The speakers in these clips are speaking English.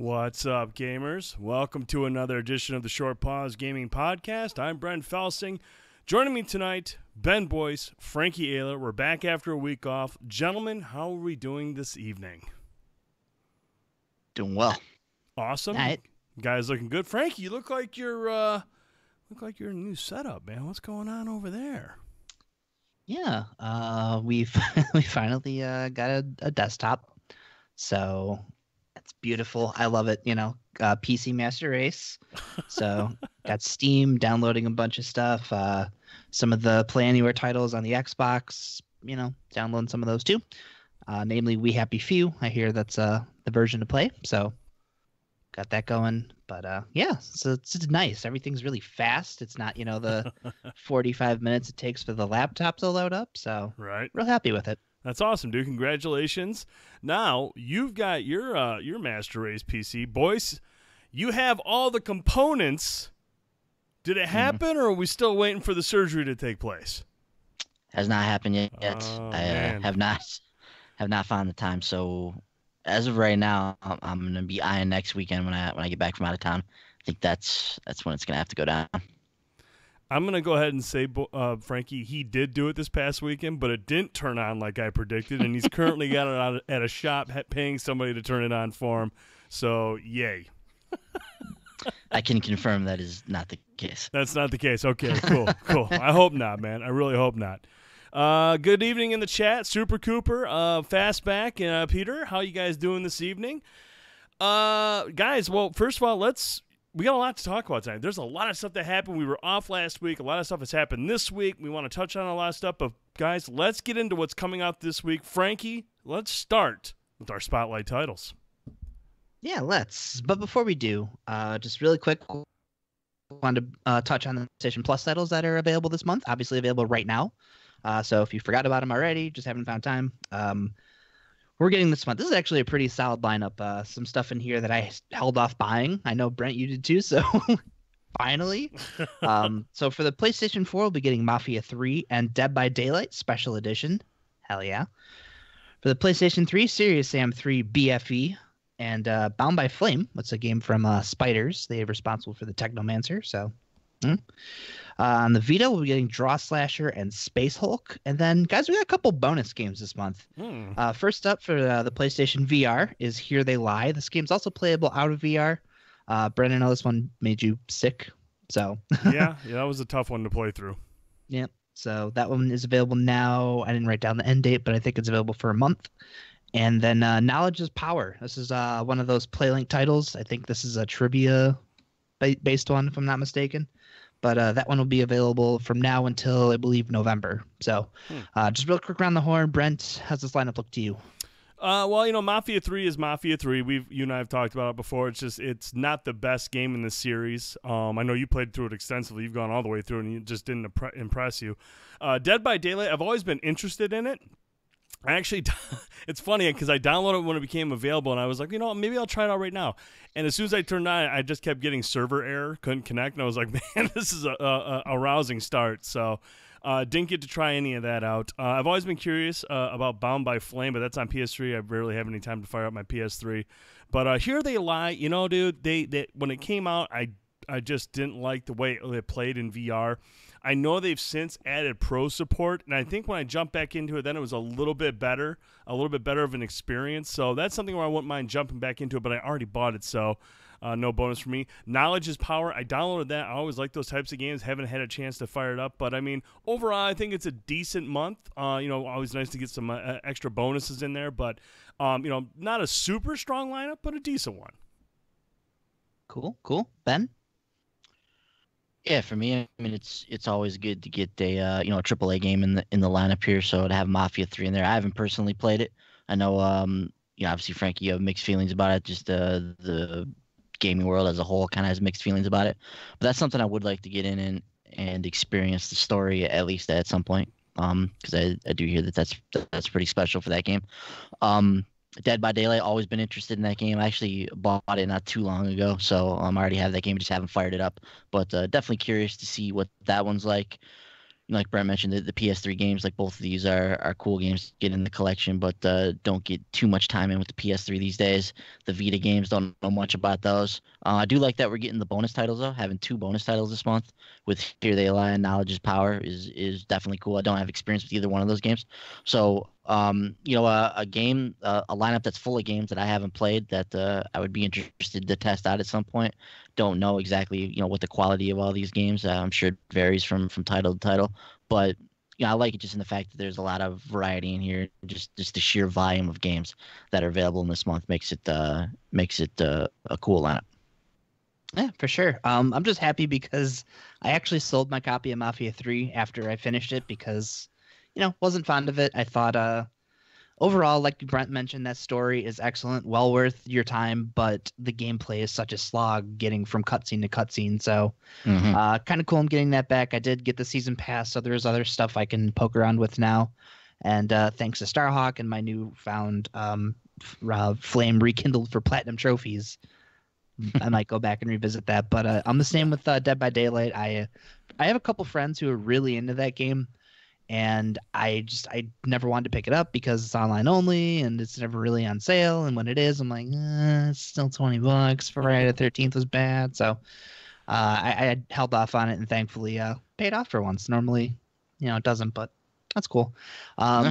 What's up, gamers? Welcome to another edition of the Short Pause Gaming Podcast. I'm Brent Felsing. Joining me tonight, Ben Boyce, Frankie Ayler. We're back after a week off. Gentlemen, how are we doing this evening? Doing well. Awesome. Night. Guys looking good. Frankie, you look like you're in a new setup, man. What's going on over there? Yeah, we've we finally got a desktop, so it's beautiful. I love it. PC Master Race. So got Steam, downloading a bunch of stuff. Some of the Play Anywhere titles on the Xbox. Downloading some of those too. Namely, We Happy Few. I hear that's the version to play. So got that going. But yeah, so it's nice. Everything's really fast. It's not the 45 minutes it takes for the laptop to load up. So Right. real happy with it. That's awesome, dude. Congratulations. Now, you've got your Master Race PC. Boyce, you have all the components. Did it happen, or are we still waiting for the surgery to take place? Has not happened yet. Oh, I man. have not found the time. So as of right now, I'm gonna be eyeing next weekend when I get back from out of town. I think that's when it's gonna have to go down. I'm going to go ahead and say, Frankie, he did do it this past weekend, but it didn't turn on like I predicted, and he's currently got it out at a shop paying somebody to turn it on for him. So, yay. I can confirm that is not the case. That's not the case. Okay, cool. I hope not, man. I really hope not. Good evening in the chat. Super Cooper, Fastback, and Peter. How you guys doing this evening? Guys, well, first of all, we got a lot to talk about tonight. There's a lot of stuff that happened. We were off last week. A lot of stuff has happened this week. We want to touch on a lot of stuff. But, guys, let's get into what's coming out this week. Frankie, let's start with our Spotlight titles. Yeah, let's. But before we do, just really quick, wanted to touch on the PlayStation Plus titles that are available this month. Obviously available right now. So if you forgot about them already, just haven't found time, we're getting this month. This is actually a pretty solid lineup. Some stuff in here that I held off buying. I know, Brent, you did too, so finally. So for the PlayStation 4, we'll be getting Mafia 3 and Dead by Daylight Special Edition. Hell yeah. For the PlayStation 3, Serious Sam 3 BFE and Bound by Flame. That's a game from Spiders. They are responsible for the Technomancer, so... on the Vita, we'll be getting Draw Slasher and Space Hulk. And then, guys, we got a couple bonus games this month. First up for the PlayStation VR is Here They Lie. This game's also playable out of VR. Brendan, I know this one made you sick. So yeah, that was a tough one to play through. Yeah, so that one is available now. I didn't write down the end date, but I think it's available for a month. And then Knowledge is Power. This is one of those PlayLink titles. I think this is a trivia-based one, if I'm not mistaken. But that one will be available from now until, I believe, November. So just real quick around the horn, Brent, how's this lineup look to you? Well, Mafia 3 is Mafia 3. You and I have talked about it before. It's not the best game in the series. I know you played through it extensively. You've gone all the way through it, and it just didn't impress you. Dead by Daylight, I've always been interested in it. It's funny because I downloaded it when it became available, and I was like, maybe I'll try it out right now. And as soon as I turned on, I just kept getting server error, couldn't connect, and I was like, man, this is a rousing start. So didn't get to try any of that out. I've always been curious about Bound by Flame, but that's on PS3. I rarely have any time to fire up my PS3. But Here They Lie, dude, they when it came out, I just didn't like the way it played in VR. I know they've since added pro support, and I think when I jumped back into it, then it was a little bit better of an experience. So that's something where I wouldn't mind jumping back into it, but I already bought it, so no bonus for me. Knowledge is Power. I downloaded that. I always like those types of games. Haven't had a chance to fire it up, but I mean, overall, I think it's a decent month. Always nice to get some extra bonuses in there, but not a super strong lineup, but a decent one. Cool. Ben? Yeah, for me, I mean, it's always good to get a AAA game in the lineup here. So to have Mafia 3 in there, I haven't personally played it. I know, obviously Frankie, you have mixed feelings about it. Just the gaming world as a whole kind of has mixed feelings about it. But that's something I would like to get in and experience the story at least at some point. Because I do hear that's pretty special for that game. Dead by Daylight, always been interested in that game. I actually bought it not too long ago, so I already have that game, just haven't fired it up. But definitely curious to see what that one's like. like Brent mentioned, the PS3 games, like both of these are cool games to get in the collection, but don't get too much time in with the PS3 these days. The Vita games, don't know much about those. I do like that we're getting the bonus titles though. Having 2 bonus titles this month with Here They Lie and Knowledge is Power is definitely cool. I don't have experience with either one of those games, so a game, a lineup that's full of games that I haven't played that I would be interested to test out at some point. Don't know exactly what the quality of all these games. I'm sure it varies from title to title, but I like it just in the fact that there's a lot of variety in here. Just the sheer volume of games that are available in this month makes it a cool lineup. Yeah, for sure. I'm just happy because I actually sold my copy of Mafia 3 after I finished it because, wasn't fond of it. I thought overall, like Brent mentioned, that story is excellent, well worth your time, but the gameplay is such a slog getting from cutscene to cutscene. So kind of cool I'm getting that back. I did get the season pass, so there's other stuff I can poke around with now. And thanks to Starhawk and my newfound flame rekindled for platinum trophies, I might go back and revisit that. But I'm the same with Dead by Daylight. I have a couple friends who are really into that game, and I never wanted to pick it up because it's online only and it's never really on sale. And when it is, I'm like, it's still $20. Friday the 13th was bad, so I held off on it and thankfully paid off for once. Normally, it doesn't, but that's cool.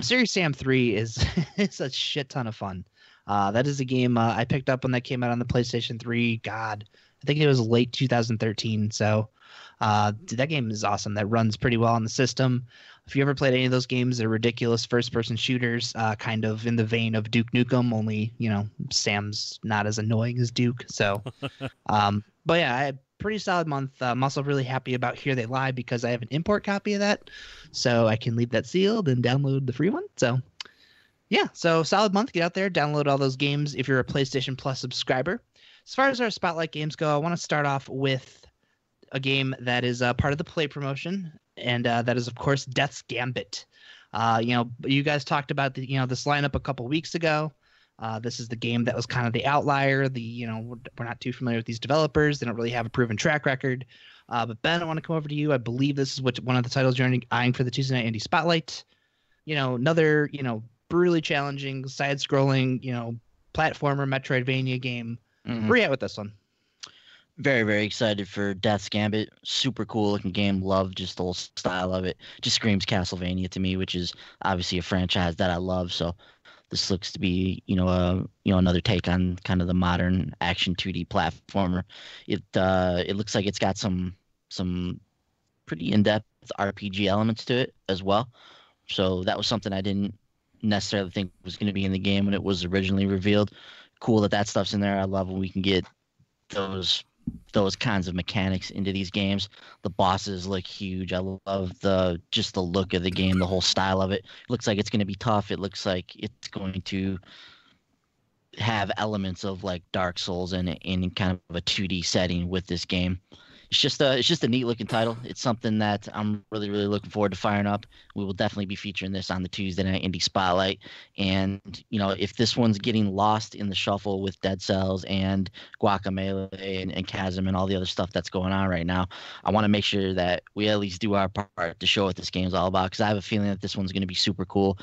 Serious Sam 3 is it's a shit ton of fun. That is a game I picked up when that came out on the PlayStation 3. God, I think it was late 2013. So that game is awesome. That runs pretty well on the system. If you ever played any of those games, they're ridiculous first-person shooters, kind of in the vein of Duke Nukem, only, Sam's not as annoying as Duke. So, but yeah, pretty solid month. I'm also really happy about Here They Lie because I have an import copy of that. So I can leave that sealed and download the free one. So yeah, so solid month. Get out there, download all those games if you're a PlayStation Plus subscriber. As far as our Spotlight games go, I want to start off with a game that is part of the Play promotion, and that is, of course, Death's Gambit. You guys talked about this lineup a couple weeks ago. This is the game that was kind of the outlier. We're not too familiar with these developers. They don't really have a proven track record. But Ben, I want to come over to you. I believe this is one of the titles you're eyeing for the Tuesday Night Indie Spotlight. Another brutally challenging side-scrolling platformer Metroidvania game. Where are you at with this one? Very, very excited for Death's Gambit. Super cool looking game. Love just the whole style of it. Just screams Castlevania to me, which is obviously a franchise that I love. So this looks to be another take on kind of the modern action 2D platformer. It looks like it's got some pretty in-depth RPG elements to it as well. So that was something I didn't necessarily think was going to be in the game when it was originally revealed. Cool that stuff's in there. I love when we can get those kinds of mechanics into these games. The bosses look huge. I love just the look of the game, the whole style of it. It looks like it's going to be tough. It looks like it's going to have elements of like Dark Souls in kind of a 2D setting with this game. It's just a neat looking title. It's something that I'm really, really looking forward to firing up. We will definitely be featuring this on the Tuesday Night Indie Spotlight. And, if this one's getting lost in the shuffle with Dead Cells and Guacamelee and Chasm and all the other stuff that's going on right now, I want to make sure that we at least do our part to show what this game's all about, because I have a feeling that this one's going to be super cool.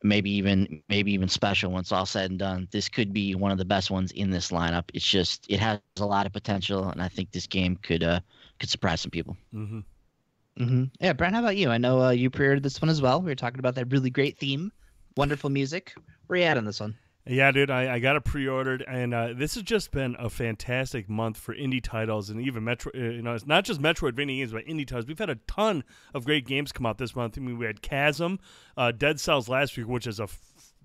Maybe even special when it's all said and done. This could be one of the best ones in this lineup. It's just, it has a lot of potential, and I think this game could surprise some people. Yeah, Brian, how about you? I know you pre-ordered this one as well. We were talking about that really great theme, wonderful music. Where are you at on this one? Yeah, dude, I got it pre-ordered, and this has just been a fantastic month for indie titles, and even it's not just Metroidvania games, but indie titles. We've had a ton of great games come out this month. I mean, we had Chasm, Dead Cells last week, which is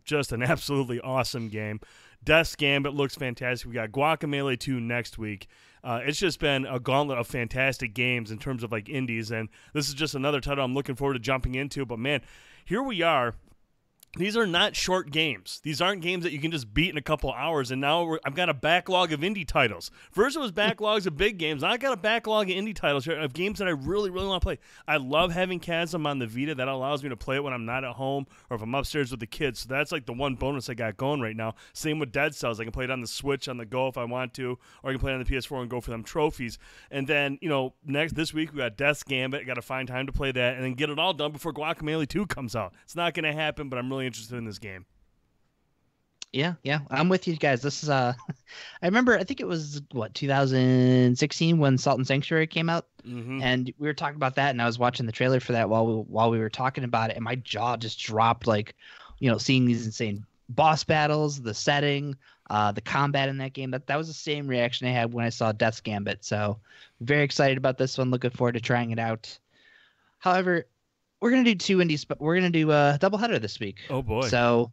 just an absolutely awesome game. Death's Gambit looks fantastic. We got Guacamelee 2 next week. It's just been a gauntlet of fantastic games in terms of like indies, and this is just another title I'm looking forward to jumping into. But man, here we are. these are not short games. These aren't games that you can just beat in a couple hours. And now I've got a backlog of indie titles. First it was backlogs of big games. Now I got a backlog of indie titles here of games that I really, really want to play. I love having Chasm on the Vita. That allows me to play it when I'm not at home or if I'm upstairs with the kids. So that's like the one bonus I got going right now. Same with Dead Cells. I can play it on the Switch, on the Go if I want to, or I can play it on the PS4 and go for them trophies. And then, this week we got Death's Gambit. I got to find time to play that and then get it all done before Guacamelee 2 comes out. It's not going to happen, but I'm really interested in this game. Yeah, I'm with you guys. This is I remember, I think it was 2016 when Salt and Sanctuary came out, and we were talking about that, and I was watching the trailer for that while we were talking about it, and my jaw just dropped, like, seeing these insane boss battles, the setting, the combat in that game. That was the same reaction I had when I saw Death's Gambit. So very excited about this one. Looking forward to trying it out. However, we're gonna do two indies, but we're gonna do a doubleheader this week. Oh boy! So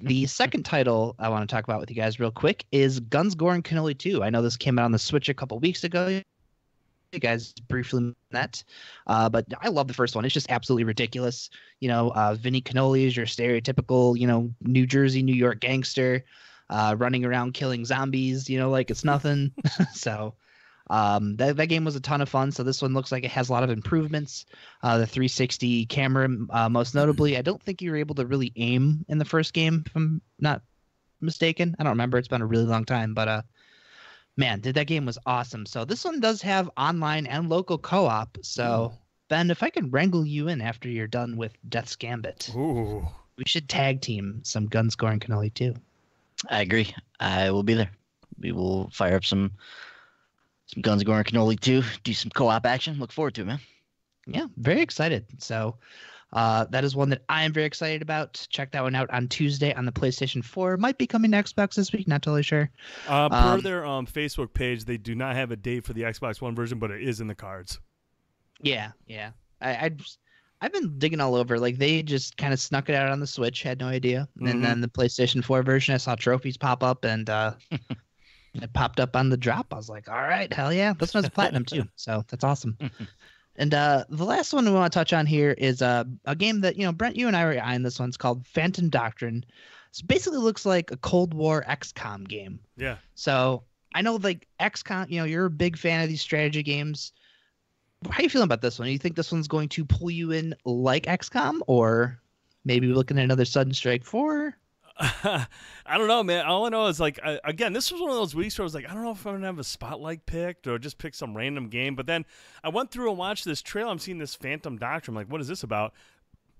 the second title I want to talk about with you guys real quick is Guns, Gore, and Cannoli 2. I know this came out on the Switch a couple weeks ago. You guys briefly met that, but I love the first one. It's just absolutely ridiculous. Vinny Cannoli is your stereotypical, New Jersey, New York gangster, running around killing zombies. Like it's nothing. So. That game was a ton of fun. So this one looks like it has a lot of improvements. The 360 camera, most notably. I don't think you were able to really aim in the first game, if I'm not mistaken. I don't remember. It's been a really long time, but man, that game was awesome. So this one does have online and local co-op. So Ben, if I can wrangle you in after you're done with Death's Gambit, we should tag team some Guns, Gore, and Cannoli 2. I agree. I will be there. We will fire up some Guns, Gore, and Cannoli 2, do some co-op action. Look forward to it, man. Yeah, very excited. So that is one that I am very excited about. Check that one out on Tuesday on the PlayStation 4. Might be coming to Xbox this week. Not totally sure. Per their Facebook page, they do not have a date for the Xbox One version, but it is in the cards. Yeah. I've been digging all over. Like they just kind of snuck it out on the Switch. Had no idea. And then the PlayStation 4 version, I saw trophies pop up and it popped up on the drop. I was like, all right, hell yeah. This one's platinum too. So that's awesome. And the last one we want to touch on here is a game that, Brent, you and I were eyeing this one. It's called Phantom Doctrine. So basically looks like a Cold War XCOM game. Yeah. So I know like XCOM, you're a big fan of these strategy games. How are you feeling about this one? Do you think this one's going to pull you in like XCOM, or maybe we're looking at another Sudden Strike 4? I don't know, man. All I know is like, again, this was one of those weeks where I was like, I don't know if I'm gonna have a spotlight picked or just pick some random game. But then I went through and watched this trailer. I'm seeing this Phantom Doctrine. I'm like, what is this about?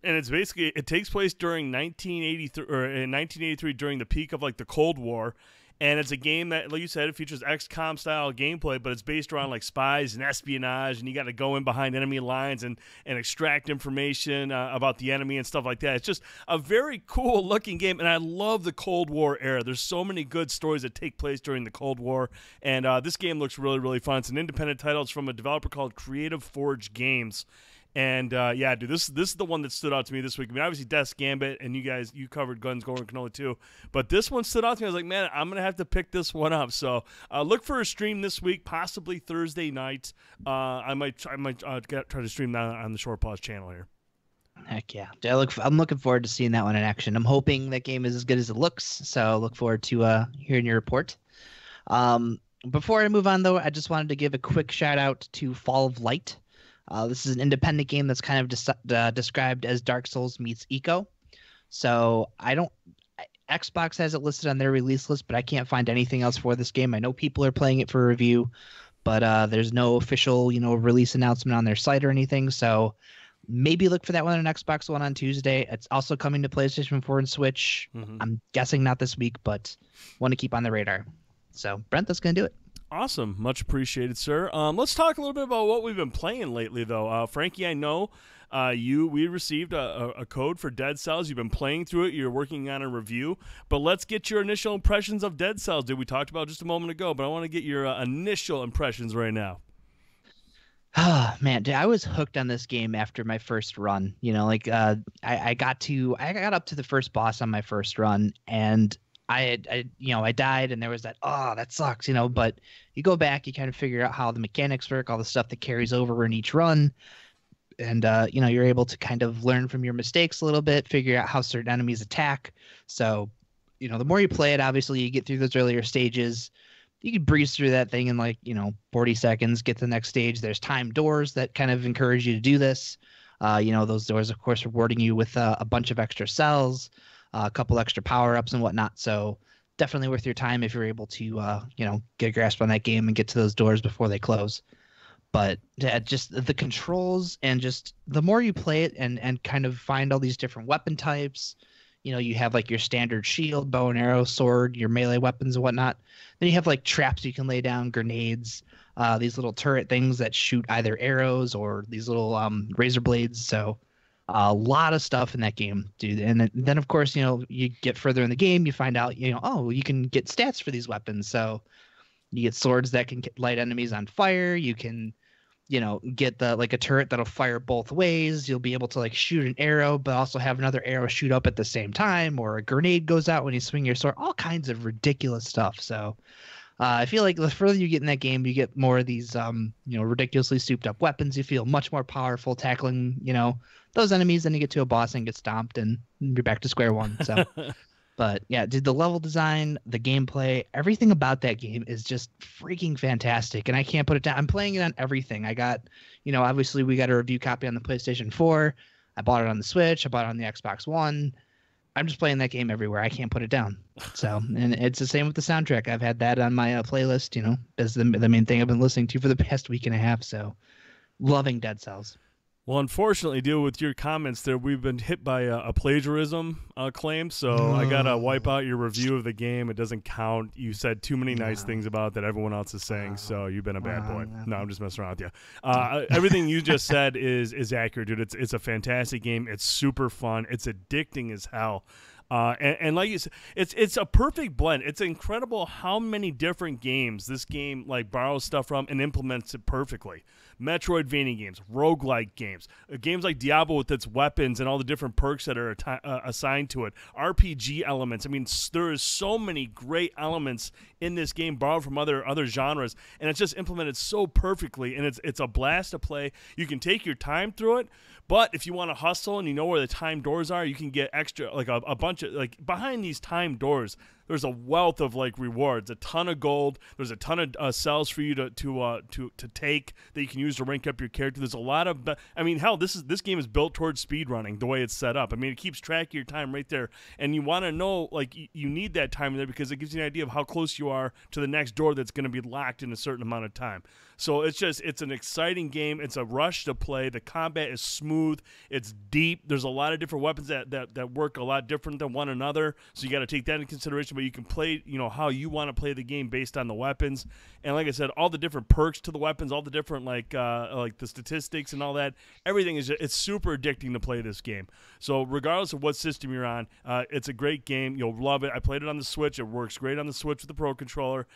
And it's basically, it takes place during 1983 or in 1983 during the peak of like the Cold War. And it's a game that, like you said, it features XCOM style gameplay, but it's based around like spies and espionage, and you got to go in behind enemy lines and extract information about the enemy and stuff like that. It's just a very cool looking game, and I love the Cold War era. There's so many good stories that take place during the Cold War, and this game looks really, really fun. It's an independent title. It's from a developer called Creative Forge Games. And yeah, dude, this is the one that stood out to me this week. I mean, obviously Death's Gambit, and you covered Guns, Gore, and Cannoli 2, but this one stood out to me. I was like, man, I'm gonna have to pick this one up. So look for a stream this week, possibly Thursday night. I might try to stream that on the Short Pause channel here. Heck yeah, I'm looking forward to seeing that one in action. I'm hoping that game is as good as it looks. So look forward to hearing your report. Before I move on, though, I just wanted to give a quick shout out to Fall of Light. This is an independent game that's kind of described as Dark Souls meets Eco. So Xbox has it listed on their release list, but I can't find anything else for this game. I know people are playing it for review, but there's no official, release announcement on their site or anything. So maybe look for that one on Xbox One on Tuesday. It's also coming to PlayStation 4 and Switch. I'm guessing not this week, but want to keep on the radar. So Brent, that's going to do it. Awesome. Much appreciated, sir. Let's talk a little bit about what we've been playing lately, though. Frankie, I know we received a code for Dead Cells. You've been playing through it. You're working on a review. But let's get your initial impressions of Dead Cells, dude. We talked about it just a moment ago, but I want to get your initial impressions right now. Oh, man, dude, I was hooked on this game after my first run. I got up to the first boss on my first run, and I died, and there was that sucks, but you go back, you kind of figure out how the mechanics work, all the stuff that carries over in each run. and you're able to kind of learn from your mistakes a little bit, figure out how certain enemies attack. So, the more you play it, obviously you get through those earlier stages. You can breeze through that thing in 40 seconds, get to the next stage. There's timed doors that kind of encourage you to do this. Those doors, of course, rewarding you with a bunch of extra cells, a couple extra power-ups and whatnot. So definitely worth your time if you're able to, get a grasp on that game and get to those doors before they close. But just the controls and just the more you play it and kind of find all these different weapon types, you have like your standard shield, bow and arrow, sword, your melee weapons and whatnot. Then you have like traps you can lay down, grenades, these little turret things that shoot either arrows or these little razor blades. So a lot of stuff in that game, dude. And then of course, you get further in the game, you find out, you can get stats for these weapons. So you get swords that can light enemies on fire. You can get a turret that'll fire both ways. You'll be able to shoot an arrow, but also have another arrow shoot up at the same time, or a grenade goes out when you swing your sword. All kinds of ridiculous stuff. So I feel like the further you get in that game, you get more of these, ridiculously souped up weapons. You feel much more powerful tackling, those enemies. Then you get to a boss and get stomped, and you're back to square one. So. But yeah, dude, the level design, the gameplay, everything about that game is just freaking fantastic. And I can't put it down. I'm playing it on everything. I got, obviously we got a review copy on the PlayStation 4. I bought it on the Switch. I bought it on the Xbox One. I'm just playing that game everywhere. I can't put it down. So, and it's the same with the soundtrack. I've had that on my playlist, as the main thing I've been listening to for the past week and a half. So, loving Dead Cells. Well, unfortunately, with your comments there, we've been hit by a plagiarism claim, so I got to wipe out your review of the game. It doesn't count. You said too many nice things about it that everyone else is saying, so you've been a bad boy. No, I'm just messing around with you. Everything you just said is accurate, dude. It's a fantastic game. It's super fun. It's addicting as hell. And like you said, it's a perfect blend. It's incredible how many different games this game borrows stuff from and implements it perfectly. Metroidvania games, roguelike games, games like Diablo with its weapons and all the different perks that are assigned to it, RPG elements. I mean, there is so many great elements in this game borrowed from other genres, and it's just implemented so perfectly, and it's a blast to play. You can take your time through it, but if you want to hustle and you know where the timed doors are, you can get extra, a bunch of, behind these timed doors, there's a wealth of rewards, a ton of gold. There's a ton of cells for you to take that you can use to rank up your character. There's a lot of, hell, this game is built towards speed running the way it's set up. I mean, it keeps track of your time right there, and you want to know you need that time there because it gives you an idea of how close you are to the next door that's going to be locked in a certain amount of time. So it's an exciting game. It's a rush to play. The combat is smooth. It's deep. There's a lot of different weapons that work a lot different than one another. So you got to take that into consideration. But you can play, how you want to play the game based on the weapons. And like I said, all the different perks to the weapons, all the different the statistics and all that. Everything it's super addicting to play this game. So regardless of what system you're on, it's a great game. You'll love it. I played it on the Switch. It works great on the Switch with the Pro Controller.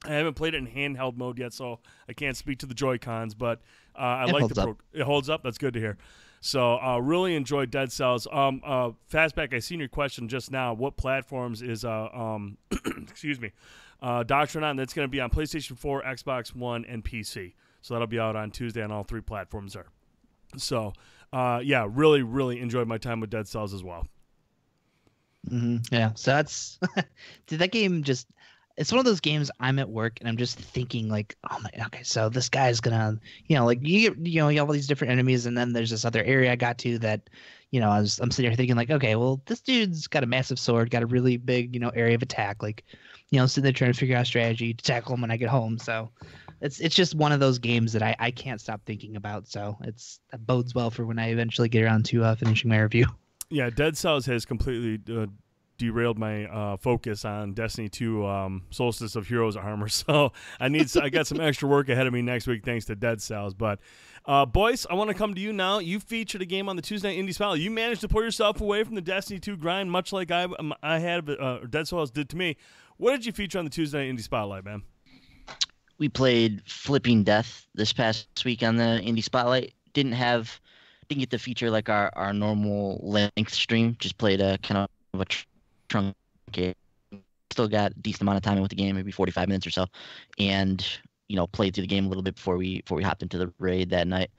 I haven't played it in handheld mode yet, so I can't speak to the Joy-Cons, but I like the Pro. It holds up. That's good to hear. So really enjoyed Dead Cells. Fastback, I seen your question just now. What platforms is excuse me, Doctrine on? That's going to be on PlayStation 4, Xbox One, and PC. So that'll be out on Tuesday on all three platforms there. So yeah, really, really enjoyed my time with Dead Cells as well. Mm-hmm. Yeah. So that's dude, that game just. It's one of those games I'm at work and I'm just thinking oh my, okay, so this guy's gonna, you have all these different enemies and then there's this other area I got to that, I'm sitting here thinking okay, well, this dude's got a massive sword, got a really big, area of attack, sitting there trying to figure out a strategy to tackle him when I get home. So it's just one of those games that I can't stop thinking about. So that bodes well for when I eventually get around to finishing my review. Yeah, Dead Cells has completely derailed my focus on Destiny 2 Solstice of Heroes Armor. So I got some extra work ahead of me next week thanks to Dead Cells. But Boyce, I want to come to you now. You featured a game on the Tuesday Night Indie Spotlight. You managed to pull yourself away from the Destiny 2 grind, much like I had Dead Cells did to me. What did you feature on the Tuesday Night Indie Spotlight, man? We played Flipping Death this past week on the Indie Spotlight. Didn't get to feature our normal length stream. Just played a kind of a truncated. Still got a decent amount of time with the game, maybe 45 minutes or so, and played through the game a little bit before we hopped into the raid that night.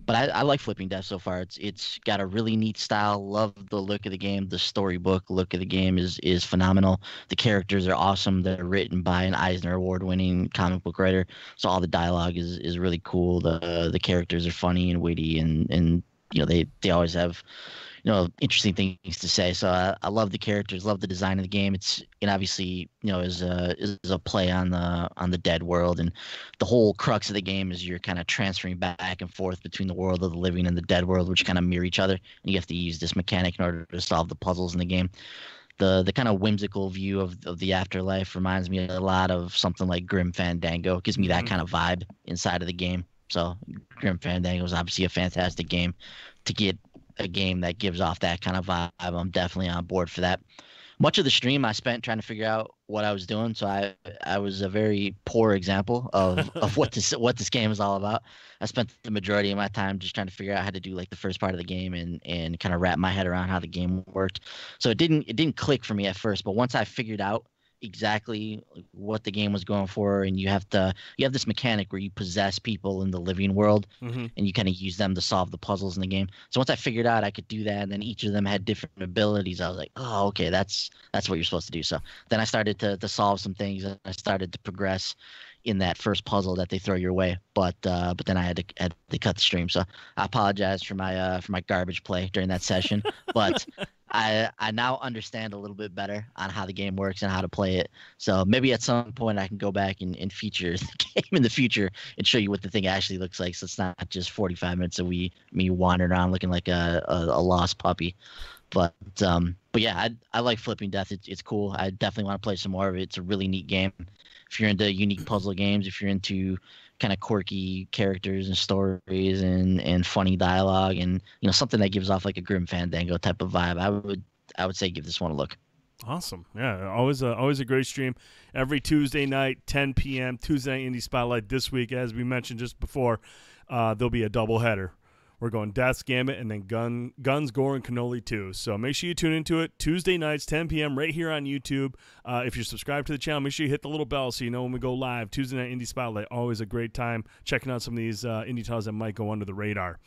But I like Flipping Death so far. It's got a really neat style. Love the look of the game. The storybook look of the game is phenomenal. The characters are awesome. They're written by an Eisner Award winning comic book writer. So all the dialogue is really cool. The characters are funny and witty, and they always have interesting things to say. So I love the characters, love the design of the game. And obviously is a play on the Dead world, and the whole crux of the game is you're kind of transferring back and forth between the world of the living and the dead world, which kind of mirror each other, and you have to use this mechanic in order to solve the puzzles in the game. The kind of whimsical view of the afterlife reminds me a lot of something like Grim Fandango. It gives me that kind of vibe inside of the game. So Grim Fandango is obviously a fantastic game. To get a game that gives off that kind of vibe, I'm definitely on board for that. Much of the stream I spent trying to figure out what I was doing, so I was a very poor example of what this game is all about. I spent the majority of my time just trying to figure out how to do like the first part of the game and kind of wrap my head around how the game worked. So it didn't click for me at first, but once I figured out exactly what the game was going for, and you have this mechanic where you possess people in the living world, and you kind of use them to solve the puzzles in the game. So once I figured out I could do that, and then each of them had different abilities, I was like, oh, okay, that's what you're supposed to do. So then I started to solve some things, and I started to progress in that first puzzle that they throw your way. But then I had to cut the stream, so I apologize for my garbage play during that session. But I now understand a little bit better on how the game works and how to play it. So maybe at some point I can go back and feature the game in the future and show you what the thing actually looks like. So it's not just 45 minutes of me wandering around looking like a lost puppy. But yeah, I like Flipping Death. It's cool. I definitely want to play some more of it. It's a really neat game. If you're into unique puzzle games, if you're into kind of quirky characters and stories and funny dialogue, and something that gives off like a Grim Fandango type of vibe, I would say give this one a look. Awesome. Yeah, always a great stream. Every Tuesday night, 10 p.m., Tuesday Night Indie Spotlight. This week, as we mentioned just before, there'll be a doubleheader. We're going Death's Gambit and then Guns, Gore, and Cannoli 2. So make sure you tune into it Tuesday nights, 10 p.m. right here on YouTube. If you're subscribed to the channel, make sure you hit the little bell so you know when we go live. Tuesday Night Indie Spotlight, always a great time checking out some of these indie titles that might go under the radar.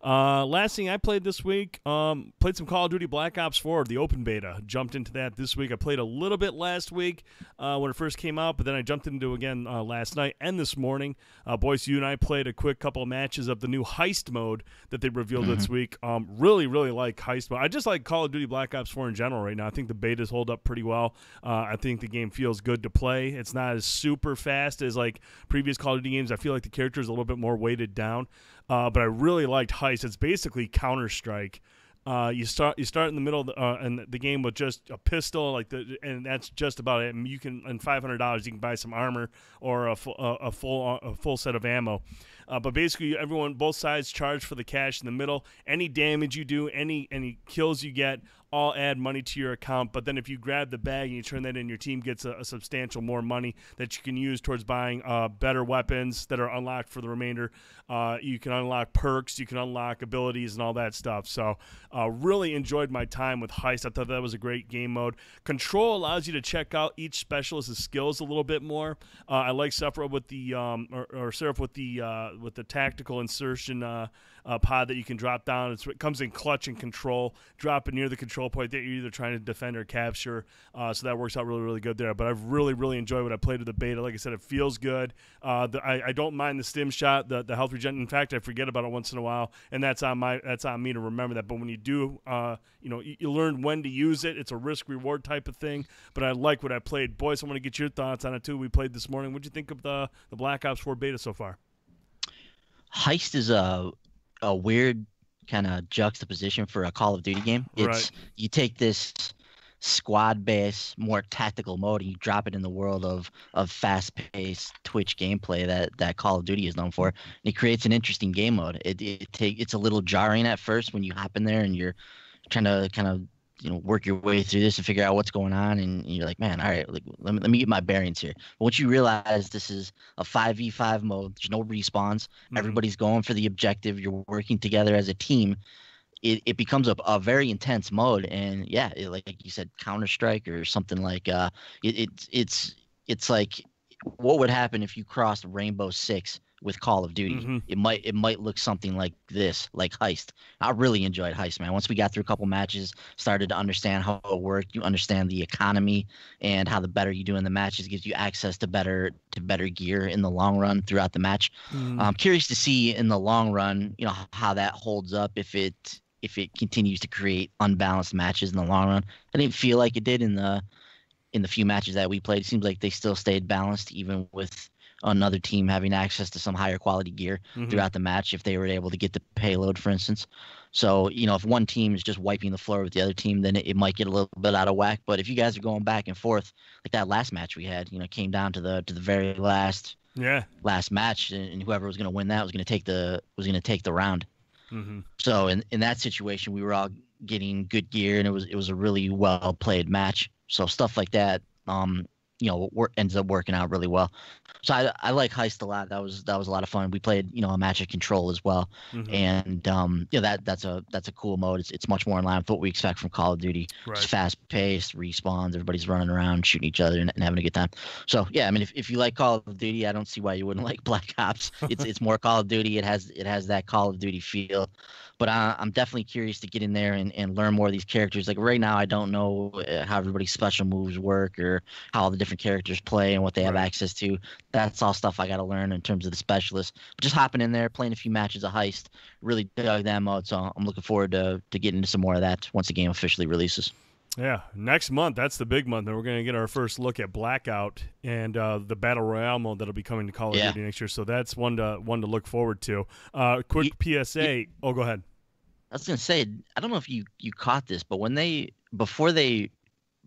Last thing I played this week, played some Call of Duty Black Ops 4, the open beta. Jumped into that this week. I played a little bit last week when it first came out, but then I jumped into it again last night and this morning. Boyce, you and I played a quick couple of matches of the new Heist mode that they revealed this week. Really, really like Heist mode. I just like Call of Duty Black Ops 4 in general right now. I think the betas hold up pretty well. I think the game feels good to play. It's not as super fast as like previous Call of Duty games. I feel like the character is a little bit more weighted down. But I really liked Heist. It's basically Counter-Strike. You start in the middle of the game with just a pistol, and that's just about it. And you can, and $500, you can buy some armor or a full set of ammo. But basically, both sides charge for the cash in the middle. Any damage you do, any kills you get, all add money to your account. But then if you grab the bag and you turn that in, your team gets a substantial more money that you can use towards buying better weapons that are unlocked for the remainder. You can unlock perks, you can unlock abilities and all that stuff. So really enjoyed my time with Heist. I thought that was a great game mode. Control allows you to check out each specialist's skills a little bit more. I like Sephiroth with the Seraph with the tactical insertion pod that you can drop down. It comes in clutch and control. Drop it near the control point that you're either trying to defend or capture. So that works out really, really good there. But I've really, really enjoyed what I played with the beta. Like I said, it feels good. I don't mind the stim shot, the health regen. In fact, I forget about it once in a while, and that's on me to remember that. But when you do, you learn when to use it. It's a risk reward type of thing. But I like what I played. Boyce, I want to get your thoughts on it too. We played this morning. What'd you think of the Black Ops 4 beta so far? Heist is a weird kind of juxtaposition for a Call of Duty game. Right. You take this squad-based, more tactical mode, and you drop it in the world of fast-paced Twitch gameplay that Call of Duty is known for. And it creates an interesting game mode. It's a little jarring at first when you hop in there and you're trying to kind of work your way through this and figure out what's going on, and you're like, man, all right, let me get my bearings here. But once you realize this is a 5v5 mode, there's no respawns, everybody's going for the objective, you're working together as a team, it becomes a very intense mode. And yeah, like you said, Counter-Strike or something like it's like what would happen if you crossed Rainbow Six with Call of Duty? Mm-hmm. It might look something like this, like Heist. I really enjoyed Heist, man. Once we got through a couple matches, started to understand how it worked, you understand the economy and how the better you do in the matches gives you access to better gear in the long run throughout the match. I'm curious to see in the long run, how that holds up if it continues to create unbalanced matches in the long run. I didn't feel like it did in the few matches that we played. It seems like they still stayed balanced, even with another team having access to some higher quality gear throughout the match if they were able to get the payload, for instance. So, if one team is just wiping the floor with the other team, then it might get a little bit out of whack. But if you guys are going back and forth, like that last match we had, came down to the very last match, and whoever was going to win that was going to take the round. So in that situation, we were all getting good gear, and it was a really well played match. So stuff like that, ends up working out really well. So I like Heist a lot. That was a lot of fun. We played a match of Control as well, and that's a cool mode. It's much more in line with what we expect from Call of Duty. Right. It's fast paced, respawns, everybody's running around shooting each other and having a good time. So yeah, I mean if you like Call of Duty, I don't see why you wouldn't like Black Ops. It's more Call of Duty. It has that Call of Duty feel. But I'm definitely curious to get in there and learn more of these characters. Like right now, I don't know how everybody's special moves work or how all the different characters play and what they have access to. That's all stuff I got to learn in terms of the specialists. But just hopping in there, playing a few matches of Heist, really dug that mode. So I'm looking forward to getting into some more of that once the game officially releases. Yeah, next month, that's the big month. And we're going to get our first look at Blackout and the Battle Royale mode that'll be coming to Call of Duty next year. So that's one to look forward to. Quick PSA. Oh, go ahead. I was going to say, I don't know if you caught this, but before they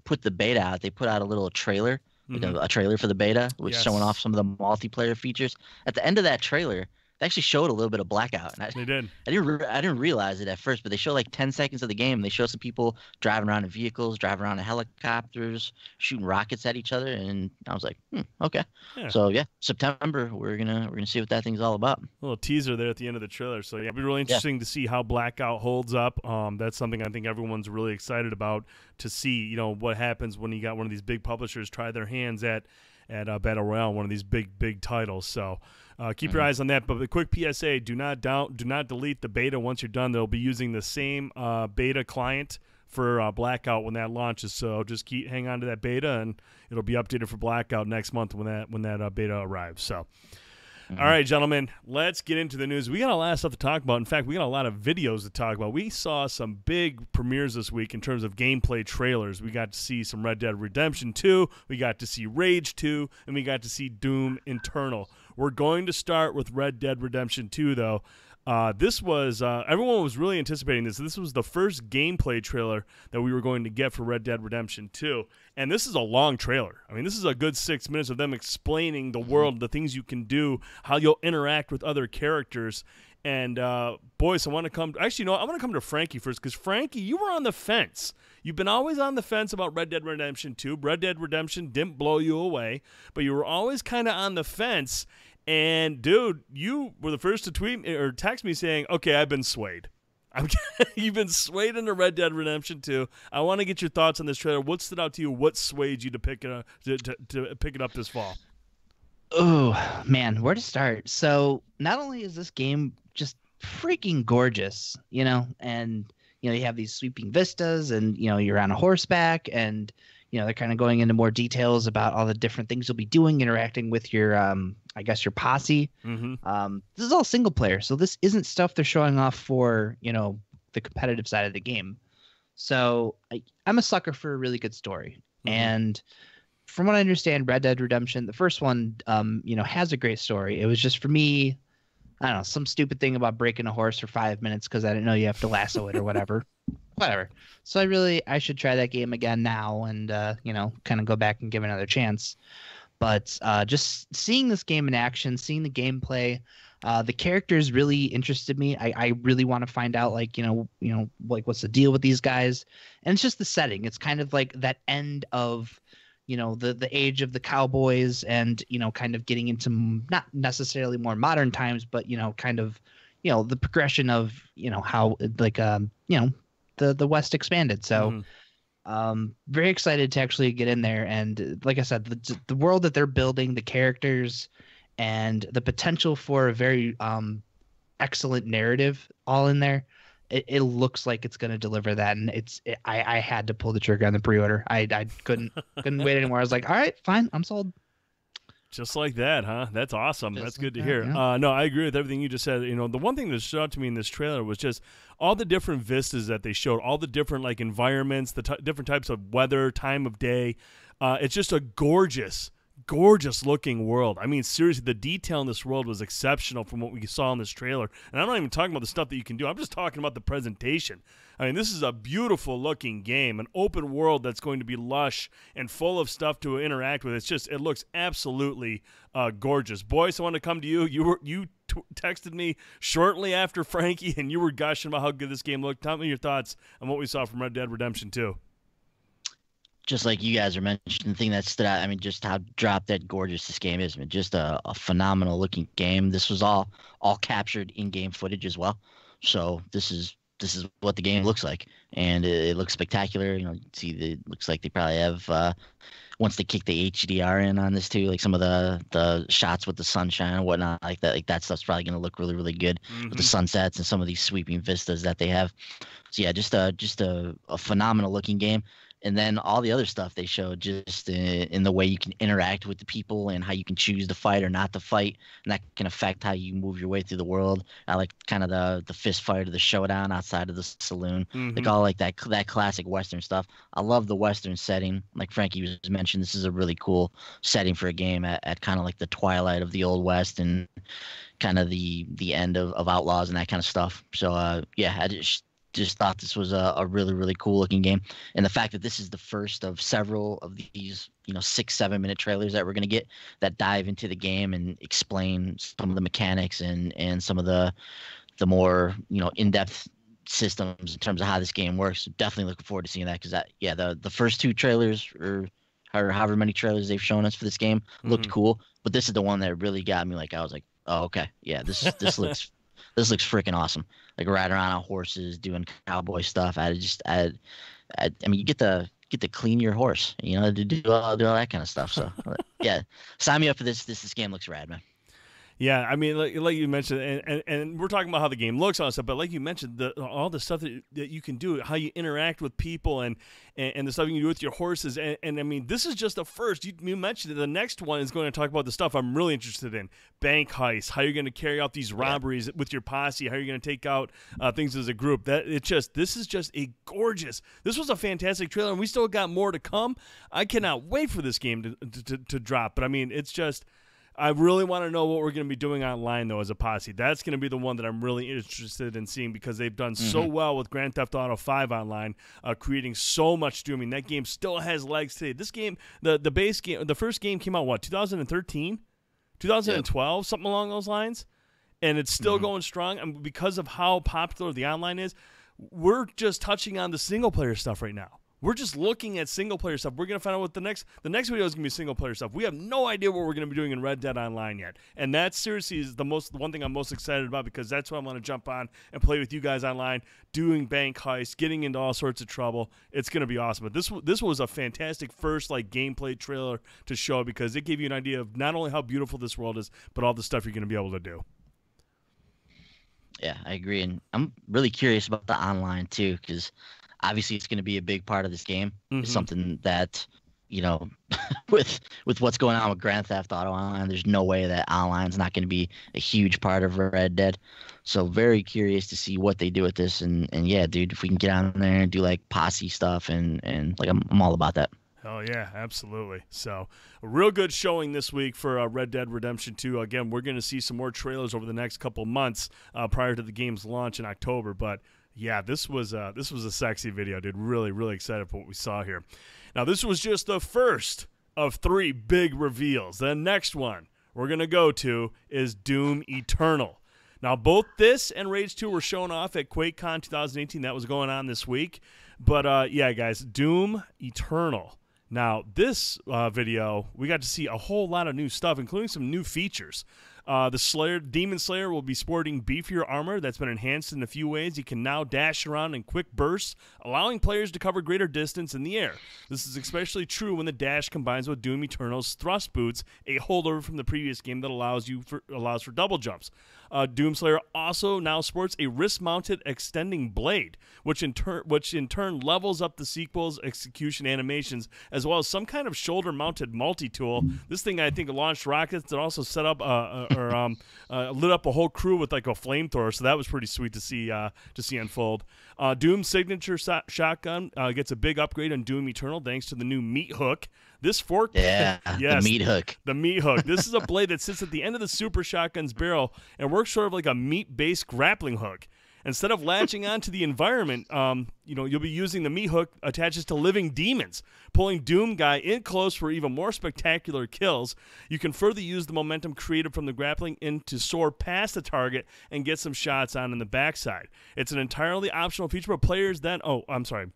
put the beta out, they put out a little trailer, a trailer for the beta, which showing off some of the multiplayer features. At the end of that trailer, they actually showed a little bit of Blackout. And they did. I didn't realize it at first, but they showed like 10 seconds of the game. They showed some people driving around in vehicles, driving around in helicopters, shooting rockets at each other, and I was like, okay. Yeah. So yeah, September we're gonna see what that thing's all about. A little teaser there at the end of the trailer. So yeah, it'll be really interesting to see how Blackout holds up. That's something I think everyone's really excited about to see. What happens when you got one of these big publishers try their hands at Battle Royale, one of these big titles. So. Keep your eyes on that. But a quick PSA: do not delete the beta once you're done. They'll be using the same beta client for Blackout when that launches. So just hang on to that beta, and it'll be updated for Blackout next month when that beta arrives. So. All right, gentlemen, let's get into the news. We got a lot of stuff to talk about. In fact, we got a lot of videos to talk about. We saw some big premieres this week in terms of gameplay trailers. We got to see some Red Dead Redemption 2, we got to see Rage 2, and we got to see Doom Eternal. We're going to start with Red Dead Redemption 2, though. This was everyone was really anticipating this. This was the first gameplay trailer that we were going to get for Red Dead Redemption 2. And this is a long trailer. I mean, this is a good 6 minutes of them explaining the world, the things you can do, how you'll interact with other characters. And, boys, I want to come – actually, I want to come to Frankie first because, Frankie, you were on the fence. You've been always on the fence about Red Dead Redemption 2. Red Dead Redemption didn't blow you away, but you were always kind of on the fence. And, dude, you were the first to tweet me or text me saying, okay, I've been swayed. You've been swayed into Red Dead Redemption 2. I want to get your thoughts on this trailer. What stood out to you? What swayed you to pick it up, to pick it up this fall? Oh, man, where to start? So not only is this game just freaking gorgeous, and, you have these sweeping vistas and, you're on a horseback and, they're kind of going into more details about all the different things you'll be doing, interacting with your, I guess, your posse. This is all single player. So this isn't stuff they're showing off for, the competitive side of the game. So I'm a sucker for a really good story. And from what I understand, Red Dead Redemption, the first one, has a great story. It was just for me, I don't know, some stupid thing about breaking a horse for 5 minutes because I didn't know you have to lasso it or whatever. Whatever. So I should try that game again now and, kind of go back and give it another chance. But just seeing this game in action, seeing the gameplay, the characters really interested me. I really want to find out, like what's the deal with these guys. And it's just the setting. It's kind of like that end of, the age of the cowboys and, kind of getting into not necessarily more modern times, but, kind of, the progression of, how like, the West expanded. So Very excited to actually get in there. And like I said, the world that they're building, the characters, and the potential for a very excellent narrative all in there. It looks like it's going to deliver that, and I had to pull the trigger on the pre-order. I couldn't wait anymore. I was like, all right, fine, I'm sold. Just like that, huh? That's awesome. Just That's like good to that, hear. yeah. No, I agree with everything you just said. You know, the one thing that stood out to me in this trailer was just all the different vistas that they showed, all the different like environments, the different types of weather, time of day. It's just a gorgeous looking world. I mean, seriously, the detail in this world was exceptional from what we saw in this trailer. And I'm not even talking about the stuff that you can do. I'm just talking about the presentation. I mean, this is a beautiful looking game, an open world that's going to be lush and full of stuff to interact with. It looks absolutely gorgeous. Boyce, I want to come to you. You texted me shortly after Frankie, and you were gushing about how good this game looked. Tell me your thoughts on what we saw from Red Dead Redemption 2. Just like you guys are mentioning, the thing that stood out, I mean, just how drop dead gorgeous this game is. I mean, just a phenomenal looking game. This was all captured in-game footage as well. So this is what the game looks like, and it looks spectacular. You know, you see, it looks like they probably have once they kick the HDR in on this too, like some of the shots with the sunshine and whatnot, like that stuff's probably going to look really, really good with the sunsets and some of these sweeping vistas that they have. So yeah, just a phenomenal looking game. And then all the other stuff they showed, just in the way you can interact with the people and how you can choose to fight or not to fight, and that can affect how you move your way through the world. I like kind of the fist fight or the showdown outside of the saloon, like all like that classic Western stuff. I love the Western setting. Like Frankie was mentioned, this is a really cool setting for a game at kind of like the twilight of the Old West and kind of the end of Outlaws and that kind of stuff. So yeah, I just thought this was a really, really cool looking game. And the fact that this is the first of several of these, 6-7 minute trailers that we're going to get that dive into the game and explain some of the mechanics and some of the more, in-depth systems in terms of how this game works. So definitely looking forward to seeing that, because the first two trailers or however many trailers they've shown us for this game looked cool. But this is the one that really got me. Like, I was like, oh, okay. Yeah, this looks this looks freaking awesome. Like riding around on horses, doing cowboy stuff. I mean, you get to clean your horse, to do all that kind of stuff. So yeah, sign me up for this. This game looks rad, man. Yeah, I mean, like you mentioned, and we're talking about how the game looks on stuff, but like you mentioned, all the stuff that you can do, how you interact with people, and the stuff you can do with your horses, and I mean, this is just the first. You mentioned that the next one is going to talk about the stuff I'm really interested in: bank heists, how you're going to carry out these robberies with your posse, how you're going to take out things as a group. This is just a gorgeous. This was a fantastic trailer, and we still got more to come. I cannot wait for this game to drop. But I mean, it's just. I really want to know what we're going to be doing online, though, as a posse. That's going to be the one that I'm really interested in seeing, because they've done so well with Grand Theft Auto 5 online, creating so much streaming. That game still has legs today. This game, the base game, the first game came out, 2013? 2012? Yep. Something along those lines? And it's still going strong. And because of how popular the online is, we're just touching on the single-player stuff right now. We're just looking at single-player stuff. We're going to find out what the next video is going to be single-player stuff. We have no idea what we're going to be doing in Red Dead Online yet. And that seriously is the one thing I'm most excited about, because that's what I want to jump on and play with you guys online, doing bank heists, getting into all sorts of trouble. It's going to be awesome. But this was a fantastic first gameplay trailer to show, because it gave you an idea of not only how beautiful this world is, but all the stuff you're going to be able to do. Yeah, I agree. And I'm really curious about the online too, because obviously it's going to be a big part of this game. It's something that, with what's going on with Grand Theft Auto Online, there's no way that online's not going to be a huge part of Red Dead. So very curious to see what they do with this. And yeah, dude, if we can get on there and do like posse stuff and like I'm all about that. Oh, yeah, absolutely. So a real good showing this week for Red Dead Redemption 2. Again, we're going to see some more trailers over the next couple months prior to the game's launch in October. But yeah, this was a sexy video, dude. Really, really excited for what we saw here. Now, this was just the first of 3 big reveals. The next one we're going to go to is Doom Eternal. Now, both this and Rage 2 were shown off at QuakeCon 2018. That was going on this week. But, yeah, guys, Doom Eternal. Now, this video, we got to see a whole lot of new stuff, including some new features. The Demon Slayer will be sporting beefier armor that's been enhanced in a few ways. He can now dash around in quick bursts, allowing players to cover greater distance in the air. This is especially true when the dash combines with Doom Eternal's thrust boots, a holdover from the previous game that allows for double jumps. Doom Slayer also now sports a wrist-mounted extending blade, which in turn levels up the sequel's execution animations, as well as some kind of shoulder-mounted multi-tool. This thing, I think, launched rockets and also set up lit up a whole crew with like a flamethrower. So that was pretty sweet to see unfold. Doom's signature shotgun gets a big upgrade on Doom Eternal thanks to the new meat hook. This fork, yes, the meat hook. The meat hook. This is a blade that sits at the end of the super shotgun's barrel and works sort of like a meat-based grappling hook. Instead of latching onto the environment, you'll be using the meat hook attaches to living demons, pulling Doom Guy in close for even more spectacular kills. You can further use the momentum created from the grappling in to soar past the target and get some shots on in the backside. It's an entirely optional feature, but players then... Oh, I'm sorry.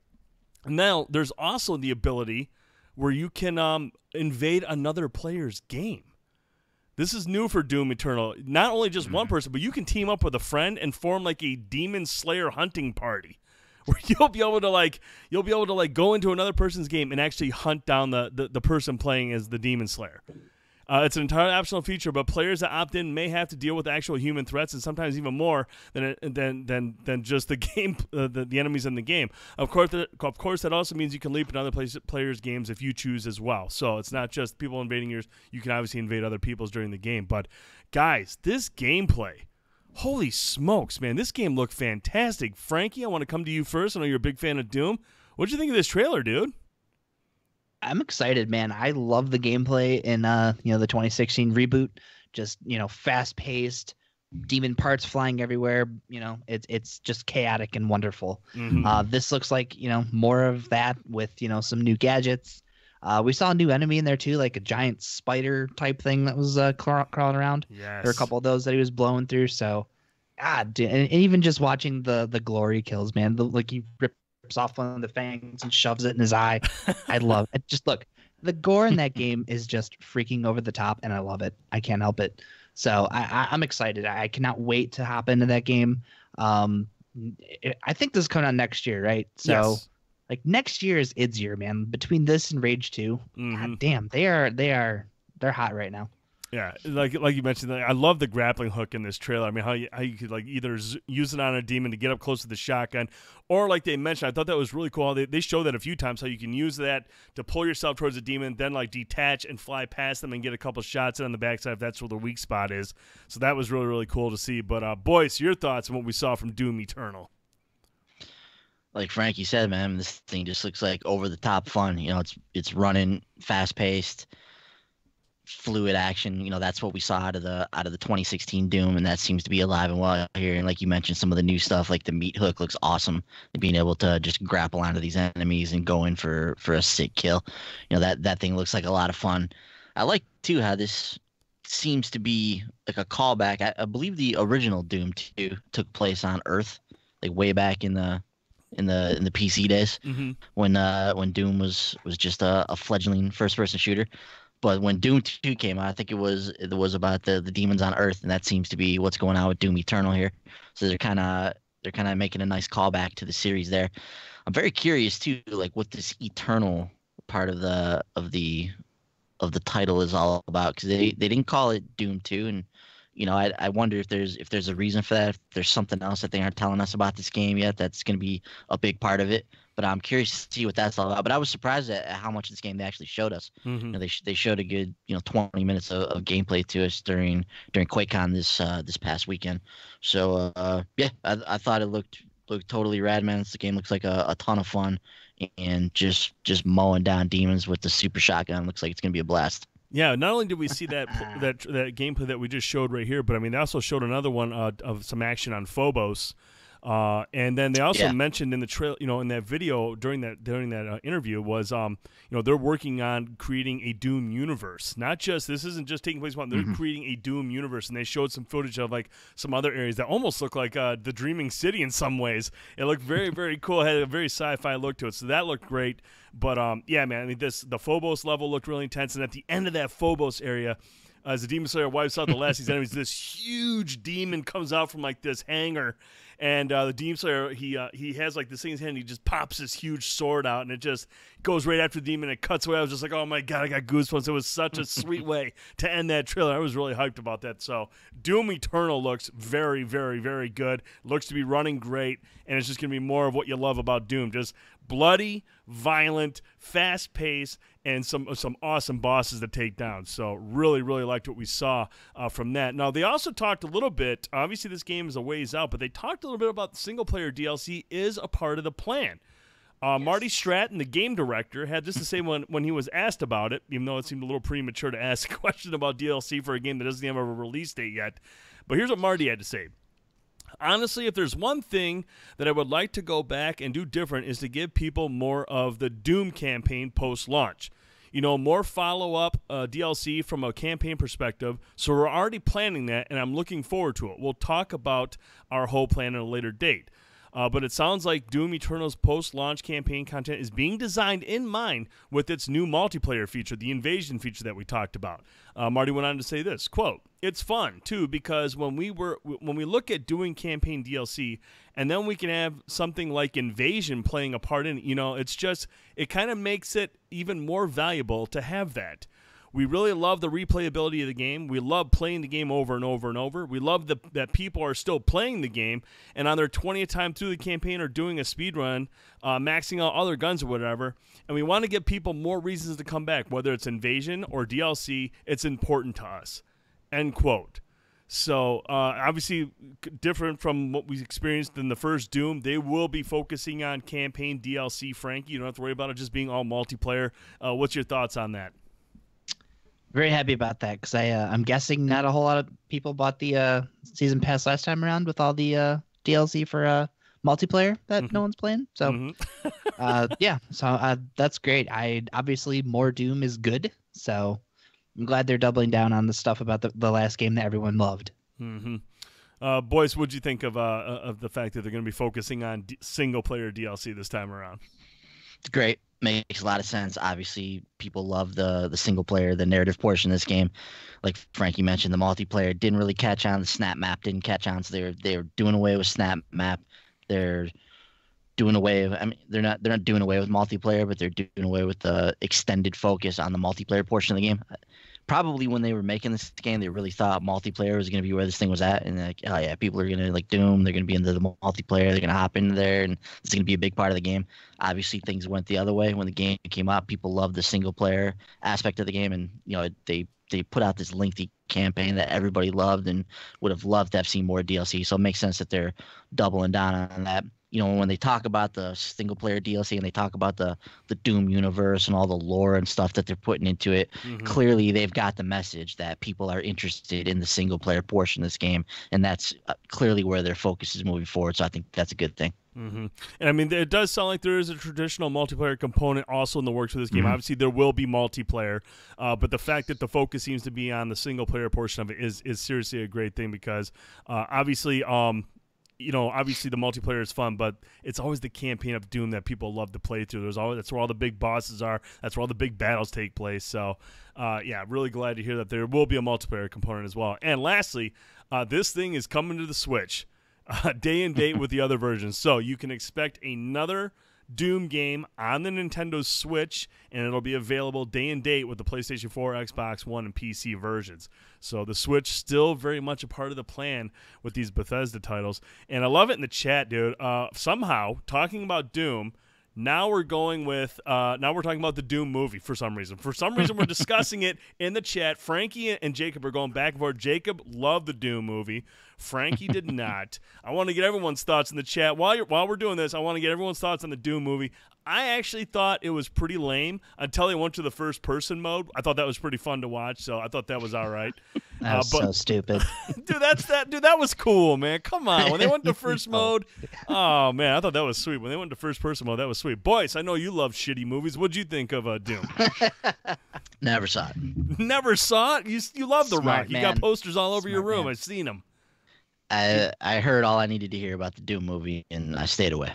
Now, there's also the ability where you can invade another player's game. This is new for Doom Eternal. Not only just one person, but you can team up with a friend and form like a Demon Slayer hunting party, where you'll be able to go into another person's game and actually hunt down the person playing as the Demon Slayer. It's an entirely optional feature, but players that opt in may have to deal with actual human threats and sometimes even more than just the game, the enemies in the game. Of course, that also means you can leap in other players' games if you choose as well. So it's not just people invading yours. You can obviously invade other people's during the game. But guys, this gameplay, holy smokes, man! This game looked fantastic. Frankie, I want to come to you first. I know you're a big fan of Doom. What'd you think of this trailer, dude? I'm excited, man. I love the gameplay in the 2016 reboot. Just, fast-paced, demon parts flying everywhere. It's just chaotic and wonderful. Mm-hmm. This looks like, more of that with, some new gadgets. We saw a new enemy in there too, like a giant spider type thing that was crawling around. Yes. There were a couple of those that he was blowing through. So, and even just watching the glory kills, man. He ripped off one of the fangs and shoves it in his eye. I love it. Just look, the gore in that game is just freaking over the top, and I love it. I can't help it. So I'm excited. I cannot wait to hop into that game. I think this is coming out next year, right? So yes. Like next year is id's year, man. Between this and Rage 2, God damn, they're hot right now. Yeah, like you mentioned, I love the grappling hook in this trailer. I mean, how you could like either use it on a demon to get up close to the shotgun, or like they mentioned, I thought that was really cool. They showed that a few times, how you can use that to pull yourself towards a demon, then like detach and fly past them and get a couple shots in on the backside if that's where the weak spot is. So that was really, really cool to see. But Boyce, your thoughts on what we saw from Doom Eternal? Like Frankie said, man, this thing just looks like over the top fun. It's running, fast paced, fluid action. That's what we saw out of the 2016 Doom, and that seems to be alive and well here. And like you mentioned, some of the new stuff, like the meat hook, looks awesome. Being able to just grapple onto these enemies and go in for a sick kill. That thing looks like a lot of fun. I like too how this seems to be like a callback. I believe the original Doom 2 took place on Earth, like way back in the PC days, when Doom was just a fledgling first person shooter. But when Doom 2 came out, I think it was about the demons on Earth, and that seems to be what's going on with Doom Eternal here. So they're kind of making a nice callback to the series there. I'm very curious too, like what this Eternal part of the title is all about, because they didn't call it Doom 2, and I wonder if there's a reason for that, if there's something else that they aren't telling us about this game yet that's going to be a big part of it. But I'm curious to see what that's all about. But I was surprised at how much of this game they actually showed us. They showed a good 20 minutes of gameplay to us during QuakeCon this past weekend. So I thought it looked totally rad, man. This game looks like a ton of fun, and just mowing down demons with the super shotgun looks like it's gonna be a blast. Yeah, not only did we see that gameplay that we just showed right here, but I mean they also showed another one of some action on Phobos. And then they also mentioned in the trail, in that video during that interview was, they're working on creating a Doom universe. This isn't just taking place one. They're creating a Doom universe, and they showed some footage of like some other areas that almost look like the Dreaming City in some ways. It looked very, very cool. It had a very sci-fi look to it, so that looked great. But yeah, man, I mean the Phobos level looked really intense, and at the end of that Phobos area, as the Demon Slayer wipes out the last of these enemies, this huge demon comes out from like this hangar, and the Demon Slayer he has like this thing in his hand. And he just pops this huge sword out, and it just goes right after the demon. And it cuts away. I was just like, oh my god, I got goosebumps. It was such a sweet way to end that trailer. I was really hyped about that. So Doom Eternal looks very, very, very good. Looks to be running great, and it's just gonna be more of what you love about Doom. Just bloody, violent, fast-paced, and some awesome bosses to take down. So really, really liked what we saw from that. Now, they also talked a little bit, obviously this game is a ways out, but they talked a little bit about the single-player DLC is a part of the plan. Yes. Marty Stratton, the game director, had this to say when he was asked about it, even though it seemed a little premature to ask a question about DLC for a game that doesn't have a release date yet. But here's what Marty had to say. Honestly, if there's one thing that I would like to go back and do different is to give people more of the Doom campaign post-launch. You know, more follow-up DLC from a campaign perspective. So we're already planning that, and I'm looking forward to it. We'll talk about our whole plan at a later date. But it sounds like Doom Eternal's post-launch campaign content is being designed in mind with its new multiplayer feature, the Invasion feature that we talked about. Marty went on to say this, quote, "It's fun, too, because when we look at doing campaign DLC and then we can have something like Invasion playing a part in it, you know, it's just, it kind of makes it even more valuable to have that. We really love the replayability of the game. We love playing the game over and over and over. We love that people are still playing the game and on their 20th time through the campaign are doing a speed run, maxing out other guns or whatever. And we want to give people more reasons to come back, whether it's Invasion or DLC. It's important to us." End quote. So obviously different from what we experienced in the first Doom. They will be focusing on campaign DLC, Frankie. You don't have to worry about it just being all multiplayer. What's your thoughts on that? Very happy about that because I'm guessing not a whole lot of people bought the season pass last time around with all the DLC for multiplayer that no one's playing. So yeah, so that's great. Obviously more Doom is good, so I'm glad they're doubling down on the stuff about the last game that everyone loved. Boys, what'd you think of the fact that they're going to be focusing on single player DLC this time around? Great. Makes a lot of sense. Obviously, people love the single player, the narrative portion of this game. Like Frankie mentioned, the multiplayer didn't really catch on. The Snap Map didn't catch on, so they're doing away with Snap Map. They're doing away with, I mean, they're not doing away with multiplayer, but they're doing away with the extended focus on the multiplayer portion of the game. Probably when they were making this game, they really thought multiplayer was going to be where this thing was at, and like, oh yeah, people are going to like Doom. They're going to be into the multiplayer. They're going to hop into there, and it's going to be a big part of the game. Obviously, things went the other way when the game came out. People loved the single player aspect of the game, and you know they put out this lengthy campaign that everybody loved and would have loved to have seen more DLC. So it makes sense that they're doubling down on that. You know, when they talk about the single player DLC and they talk about the Doom universe and all the lore and stuff that they're putting into it, clearly they've got the message that people are interested in the single player portion of this game, and that's clearly where their focus is moving forward. So I think that's a good thing. And I mean, it does sound like there is a traditional multiplayer component also in the works for this game. Obviously, there will be multiplayer, but the fact that the focus seems to be on the single player portion of it is seriously a great thing because obviously, you know, obviously the multiplayer is fun, but it's always the campaign of Doom that people love to play through. That's where all the big bosses are. That's where all the big battles take place. So, yeah, really glad to hear that there will be a multiplayer component as well. And lastly, this thing is coming to the Switch day and date with the other versions. So you can expect another Doom game on the Nintendo Switch, and it'll be available day and date with the PlayStation 4, Xbox One, and PC versions. So the Switch still very much a part of the plan with these Bethesda titles. And I love it in the chat, dude. Somehow, talking about Doom, now we're going with now we're talking about the Doom movie for some reason. For some reason, we're discussing it in the chat. Frankie and Jacob are going back and forth. Jacob loved the Doom movie. Frankie did not. I want to get everyone's thoughts in the chat. While we're doing this, I want to get everyone's thoughts on the Doom movie. I actually thought it was pretty lame until they went to the first-person mode. I thought that was pretty fun to watch, so I thought that was all right. That was so stupid. Dude, that was cool, man. Come on. When they went to first mode, oh, man, I thought that was sweet. When they went to first-person mode, that was sweet. Boyce, I know you love shitty movies. What'd you think of Doom? Never saw it. Never saw it? You love The Smart Rock. You man. got posters all over your Smart room. man. I've seen them. I heard all I needed to hear about the Doom movie, and I stayed away.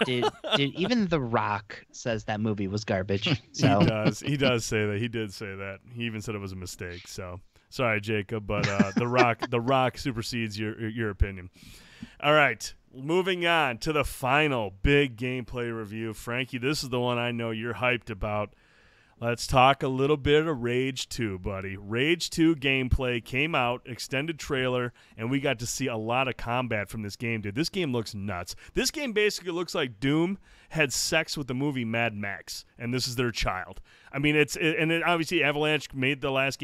Dude, even The Rock says that movie was garbage. So He does say that. He did say that. He even said it was a mistake. So Sorry, Jacob, but the Rock supersedes your opinion. All right, moving on to the final big gameplay review. Frankie, this is the one I know you're hyped about. Let's talk a little bit of Rage 2, buddy. Rage 2 gameplay came out, extended trailer, and we got to see a lot of combat from this game, dude. This game looks nuts. This game basically looks like Doom had sex with the movie Mad Max, and this is their child. I mean, obviously Avalanche made the last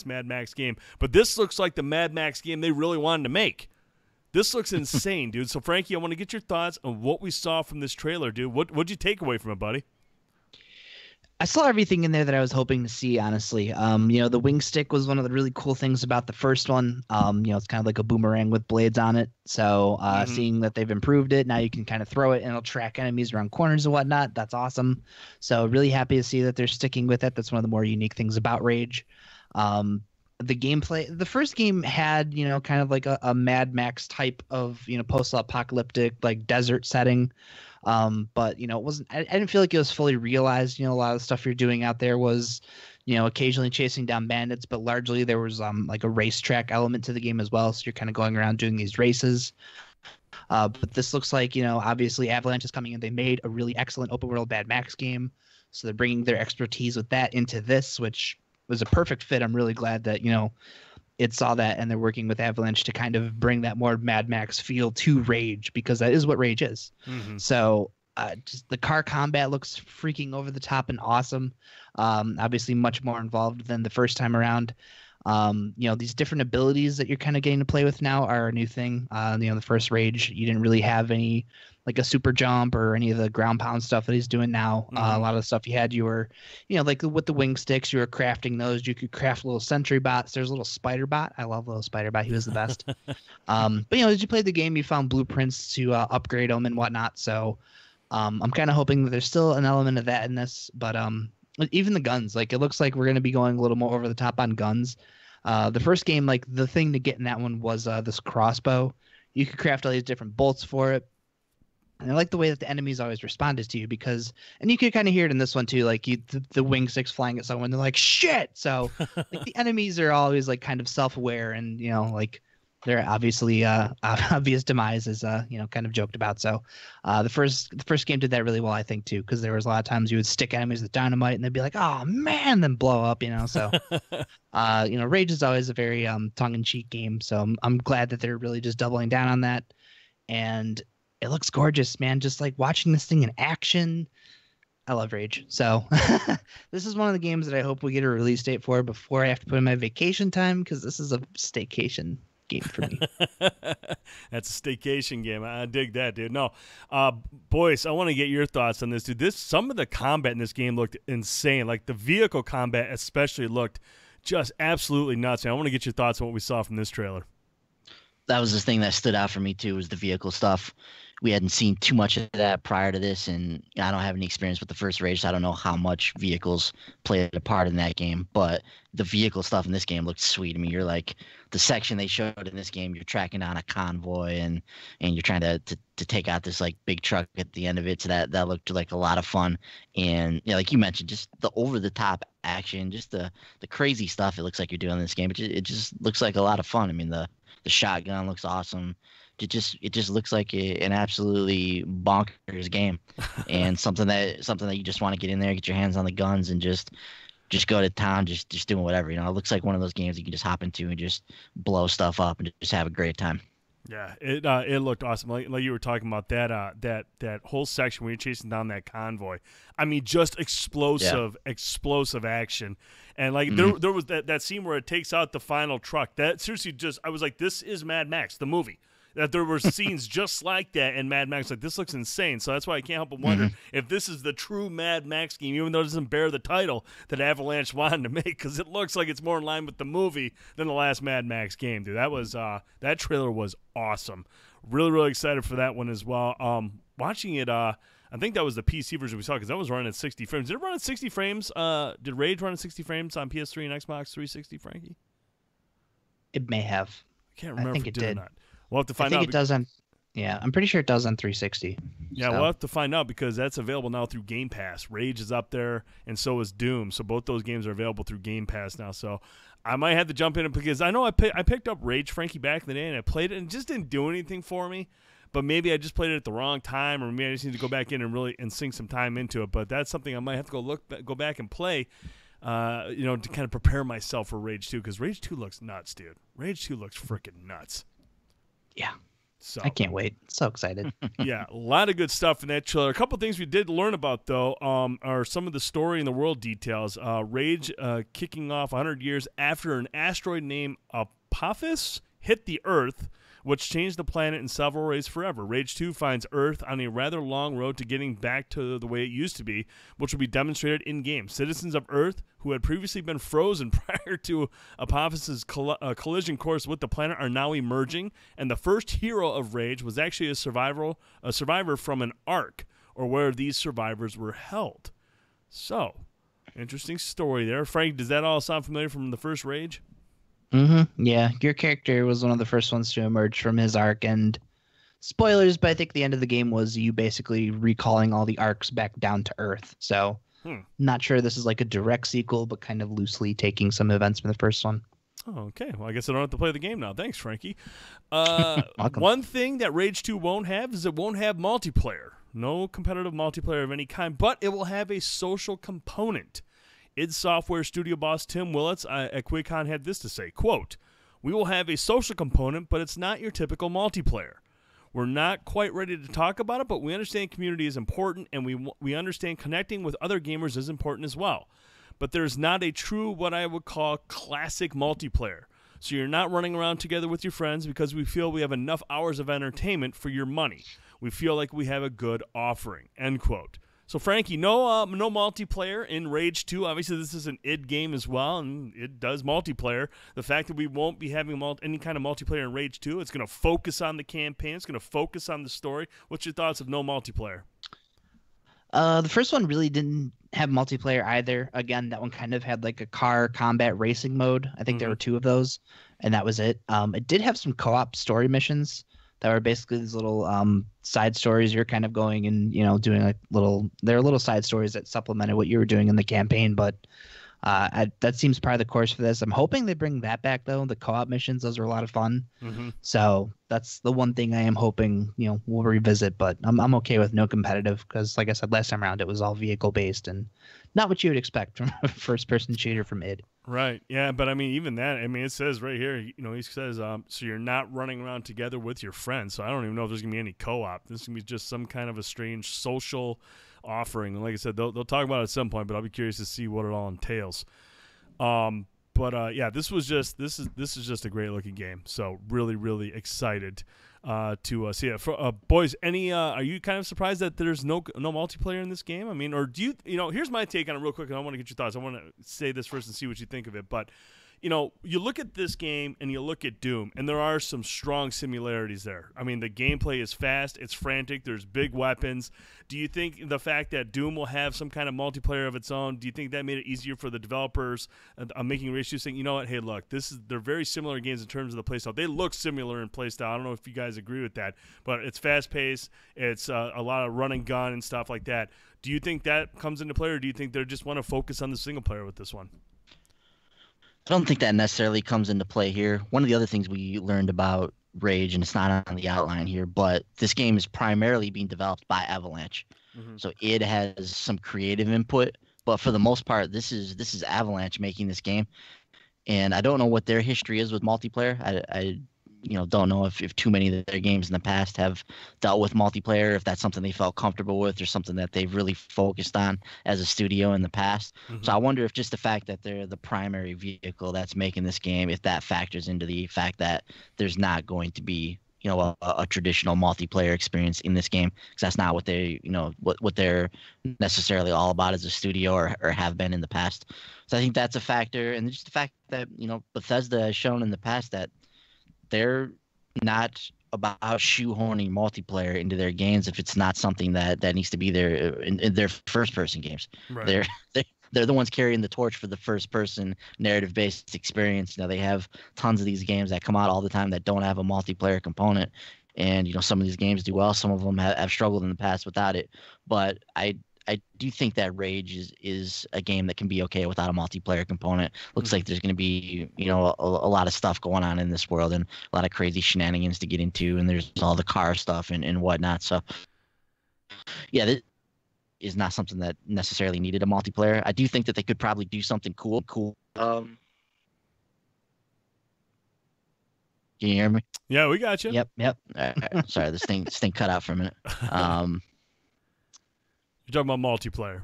Mad Max game, but this looks like the Mad Max game they really wanted to make. This looks insane, dude. So, Frankie, I want to get your thoughts on what we saw from this trailer, dude. What'd you take away from it, buddy? I saw everything in there that I was hoping to see, honestly. The wing stick was one of the really cool things about the first one. It's kind of like a boomerang with blades on it. So seeing that they've improved it, now you can kind of throw it and it'll track enemies around corners and whatnot. That's awesome. So really happy to see that they're sticking with it. That's one of the more unique things about Rage. The gameplay, the first game had, kind of like a Mad Max type of, post-apocalyptic, like desert setting. But it wasn't, I didn't feel like it was fully realized. A lot of the stuff you're doing out there was, occasionally chasing down bandits, but largely there was like a racetrack element to the game as well. So you're kind of going around doing these races. But this looks like, obviously Avalanche is coming in. They made a really excellent open world Mad Max game. So they're bringing their expertise with that into this, which was a perfect fit. I'm really glad that, it saw that, and they're working with Avalanche to kind of bring that more Mad Max feel to Rage, because that is what Rage is. Mm-hmm. So just the car combat looks freaking over the top and awesome. Obviously much more involved than the first time around. These different abilities that you're kind of getting to play with now are a new thing. The first Rage, you didn't really have any, like a super jump or any of the ground pound stuff that he's doing now. Mm-hmm. A lot of the stuff you had, you were, like with the wing sticks, you were crafting those. You could craft little sentry bots. There's a little spider bot. I love little spider bot. He was the best. But as you played the game, you found blueprints to upgrade them and whatnot. So I'm kind of hoping that there's still an element of that in this. But even the guns, like it looks like we're going to be going a little more over the top on guns. The first game, like the thing to get in that one was this crossbow. You could craft all these different bolts for it. And I like the way that the enemies always responded to you, because, and you could kind of hear it in this one too, like the wing sticks flying at someone, they're like, shit. So like the enemies are always like kind of self-aware, and, like they're obviously obvious demise is, kind of joked about. So the first game did that really well, I think, too, because there was a lot of times you would stick enemies with dynamite and they'd be like, oh man, then blow up, so Rage is always a very tongue-in-cheek game. So I'm glad that they're really just doubling down on that. And it looks gorgeous, man. Just like watching this thing in action. I love Rage. So this is one of the games that I hope we get a release date for before I have to put in my vacation time, because this is a staycation game for me. That's a staycation game. I dig that, dude. No, boys, I want to get your thoughts on this, dude. Some of the combat in this game looked insane. Like the vehicle combat especially looked just absolutely nuts. And I want to get your thoughts on what we saw from this trailer. That was the thing that stood out for me too, was the vehicle stuff. We hadn't seen too much of that prior to this, and I don't have any experience with the first Rage, so I don't know how much vehicles played a part in that game. But the vehicle stuff in this game looked sweet. I mean, you're like, the section they showed in this game, you're tracking down a convoy and you're trying to take out this like big truck at the end of it. So that looked like a lot of fun. And like you mentioned, just the over the top action, just the crazy stuff it looks like you're doing in this game. It just looks like a lot of fun. I mean, the shotgun looks awesome. It just looks like an absolutely bonkers game, and something that you just want to get in there, get your hands on the guns, and just go to town, just doing whatever. It looks like one of those games you can just hop into and just blow stuff up and just have a great time. Yeah, it looked awesome. Like you were talking about that whole section where you're chasing down that convoy. I mean, just explosive action. And like there was that scene where it takes out the final truck. That seriously I was like, this is Mad Max, the movie. That there were scenes just like that in Mad Max. Like, this looks insane. So that's why I can't help but wonder if this is the true Mad Max game, even though it doesn't bear the title that Avalanche wanted to make, because it looks like it's more in line with the movie than the last Mad Max game, dude. That was that trailer was awesome. Really, really excited for that one as well. Watching it, I think that was the PC version we saw, because that was running at 60 frames. Did it run at 60 frames? Did Rage run at 60 frames on PS3 and Xbox 360, Frankie? It may have. I can't remember I think if it did. or not. We'll have to find out. I think it does on. Yeah, I'm pretty sure it does on 360. Yeah, so. We'll have to find out, because that's available now through Game Pass. Rage is up there, and so is Doom. So both those games are available through Game Pass now. So I might have to jump in because I know I picked up Rage, Frankie, back in the day, and I played it and it just didn't do anything for me. But maybe I just played it at the wrong time, or maybe I just need to go back in and really sink some time into it. But that's something I might have to go back and play, to kind of prepare myself for Rage 2, because Rage 2 looks nuts, dude. Rage 2 looks freaking nuts. Yeah. So I can't wait. So excited. Yeah, a lot of good stuff in that trailer. A couple things we did learn about, though, are some of the story and the world details. Rage kicking off 100 years after an asteroid named Apophis hit the Earth, which changed the planet in several ways forever. Rage 2 finds Earth on a rather long road to getting back to the way it used to be, which will be demonstrated in-game. Citizens of Earth, who had previously been frozen prior to Apophis's collision course with the planet, are now emerging, and the first hero of Rage was actually a survivor from an Ark, or where these survivors were held. So, interesting story there. Frank, does that all sound familiar from the first Rage? Mm-hmm. Yeah, your character was one of the first ones to emerge from his arc, and spoilers, but I think the end of the game was you basically recalling all the arcs back down to Earth. So, not sure this is like a direct sequel, but kind of loosely taking some events from the first one. Oh, okay. Well, I guess I don't have to play the game now. Thanks, Frankie. Welcome. One thing that Rage 2 won't have is it won't have multiplayer. No competitive multiplayer of any kind, but it will have a social component. id Software studio boss Tim Willits at QuakeCon had this to say, quote, "We will have a social component, but it's not your typical multiplayer. We're not quite ready to talk about it, but we understand community is important, and we understand connecting with other gamers is important as well. But there's not a true, what I would call, classic multiplayer. So you're not running around together with your friends because we feel we have enough hours of entertainment for your money. We feel like we have a good offering," end quote. So, Frankie, no multiplayer in Rage 2. Obviously, this is an id game as well, and it does multiplayer. The fact that we won't be having any kind of multiplayer in Rage 2, it's going to focus on the campaign. It's going to focus on the story. What's your thoughts of no multiplayer? The first one really didn't have multiplayer either. Again, that one kind of had like a car combat racing mode. I think there were two of those, and that was it. It did have some co-op story missions that were basically these little side stories. You're kind of going and, doing like there are little side stories that supplemented what you were doing in the campaign. But that seems part of the course for this. I'm hoping they bring that back, though. The co-op missions, those were a lot of fun. So that's the one thing I am hoping, we'll revisit. But I'm okay with no competitive because, like I said, last time around, it was all vehicle-based and not what you would expect from a first-person shooter from id. Right. Yeah, but I mean, even that, it says right here, he says, so you're not running around together with your friends. So I don't even know if there's going to be any co-op. This is going to be just some kind of a strange social offering. And like I said, they'll talk about it at some point, but I'll be curious to see what it all entails. Yeah, this is just a great looking game. So really, really excited to see it. Boys, are you kind of surprised that there's no multiplayer in this game? Or do you, here's my take on it real quick, and I want to get your thoughts. I want to say this first and see what you think of it. But, you look at this game and you look at Doom, and there are some strong similarities there. The gameplay is fast, it's frantic, there's big weapons. Do you think the fact that Doom will have some kind of multiplayer of its own, do you think that made it easier for the developers making Rage 2 saying, you know what, hey, look, they're very similar games in terms of the playstyle. They look similar in playstyle. I don't know if you guys agree with that, but it's fast-paced, it's a lot of run and gun and stuff like that. Do you think that comes into play, or do you think they just want to focus on the single player with this one? I don't think that necessarily comes into play here. One of the other things we learned about Rage, and it's not on the outline here, but this game is primarily being developed by Avalanche. So it has some creative input, but for the most part, this is Avalanche making this game. And I don't know what their history is with multiplayer. I don't know if too many of their games in the past have dealt with multiplayer, if that's something they felt comfortable with or something that they've really focused on as a studio in the past. So I wonder if just the fact that they're the primary vehicle that's making this game, if that factors into the fact that there's not going to be, a traditional multiplayer experience in this game, because that's not what they, what they're necessarily all about as a studio or have been in the past. So I think that's a factor. And just the fact that, Bethesda has shown in the past that they're not about shoehorning multiplayer into their games if it's not something that needs to be there in their first-person games. Right. They're the ones carrying the torch for the first-person narrative-based experience. They have tons of these games that come out all the time that don't have a multiplayer component, and some of these games do well. Some of them have struggled in the past without it. But I I do think that Rage is a game that can be okay without a multiplayer component. Looks like there's going to be, you know, a lot of stuff going on in this world and a lot of crazy shenanigans to get into, and there's all the car stuff and whatnot. So yeah, that is not something that necessarily needed a multiplayer. I do think that they could probably do something cool. Can you hear me? Yeah, we got you. Yep. All right. Sorry, this thing cut out for a minute. You're talking about multiplayer.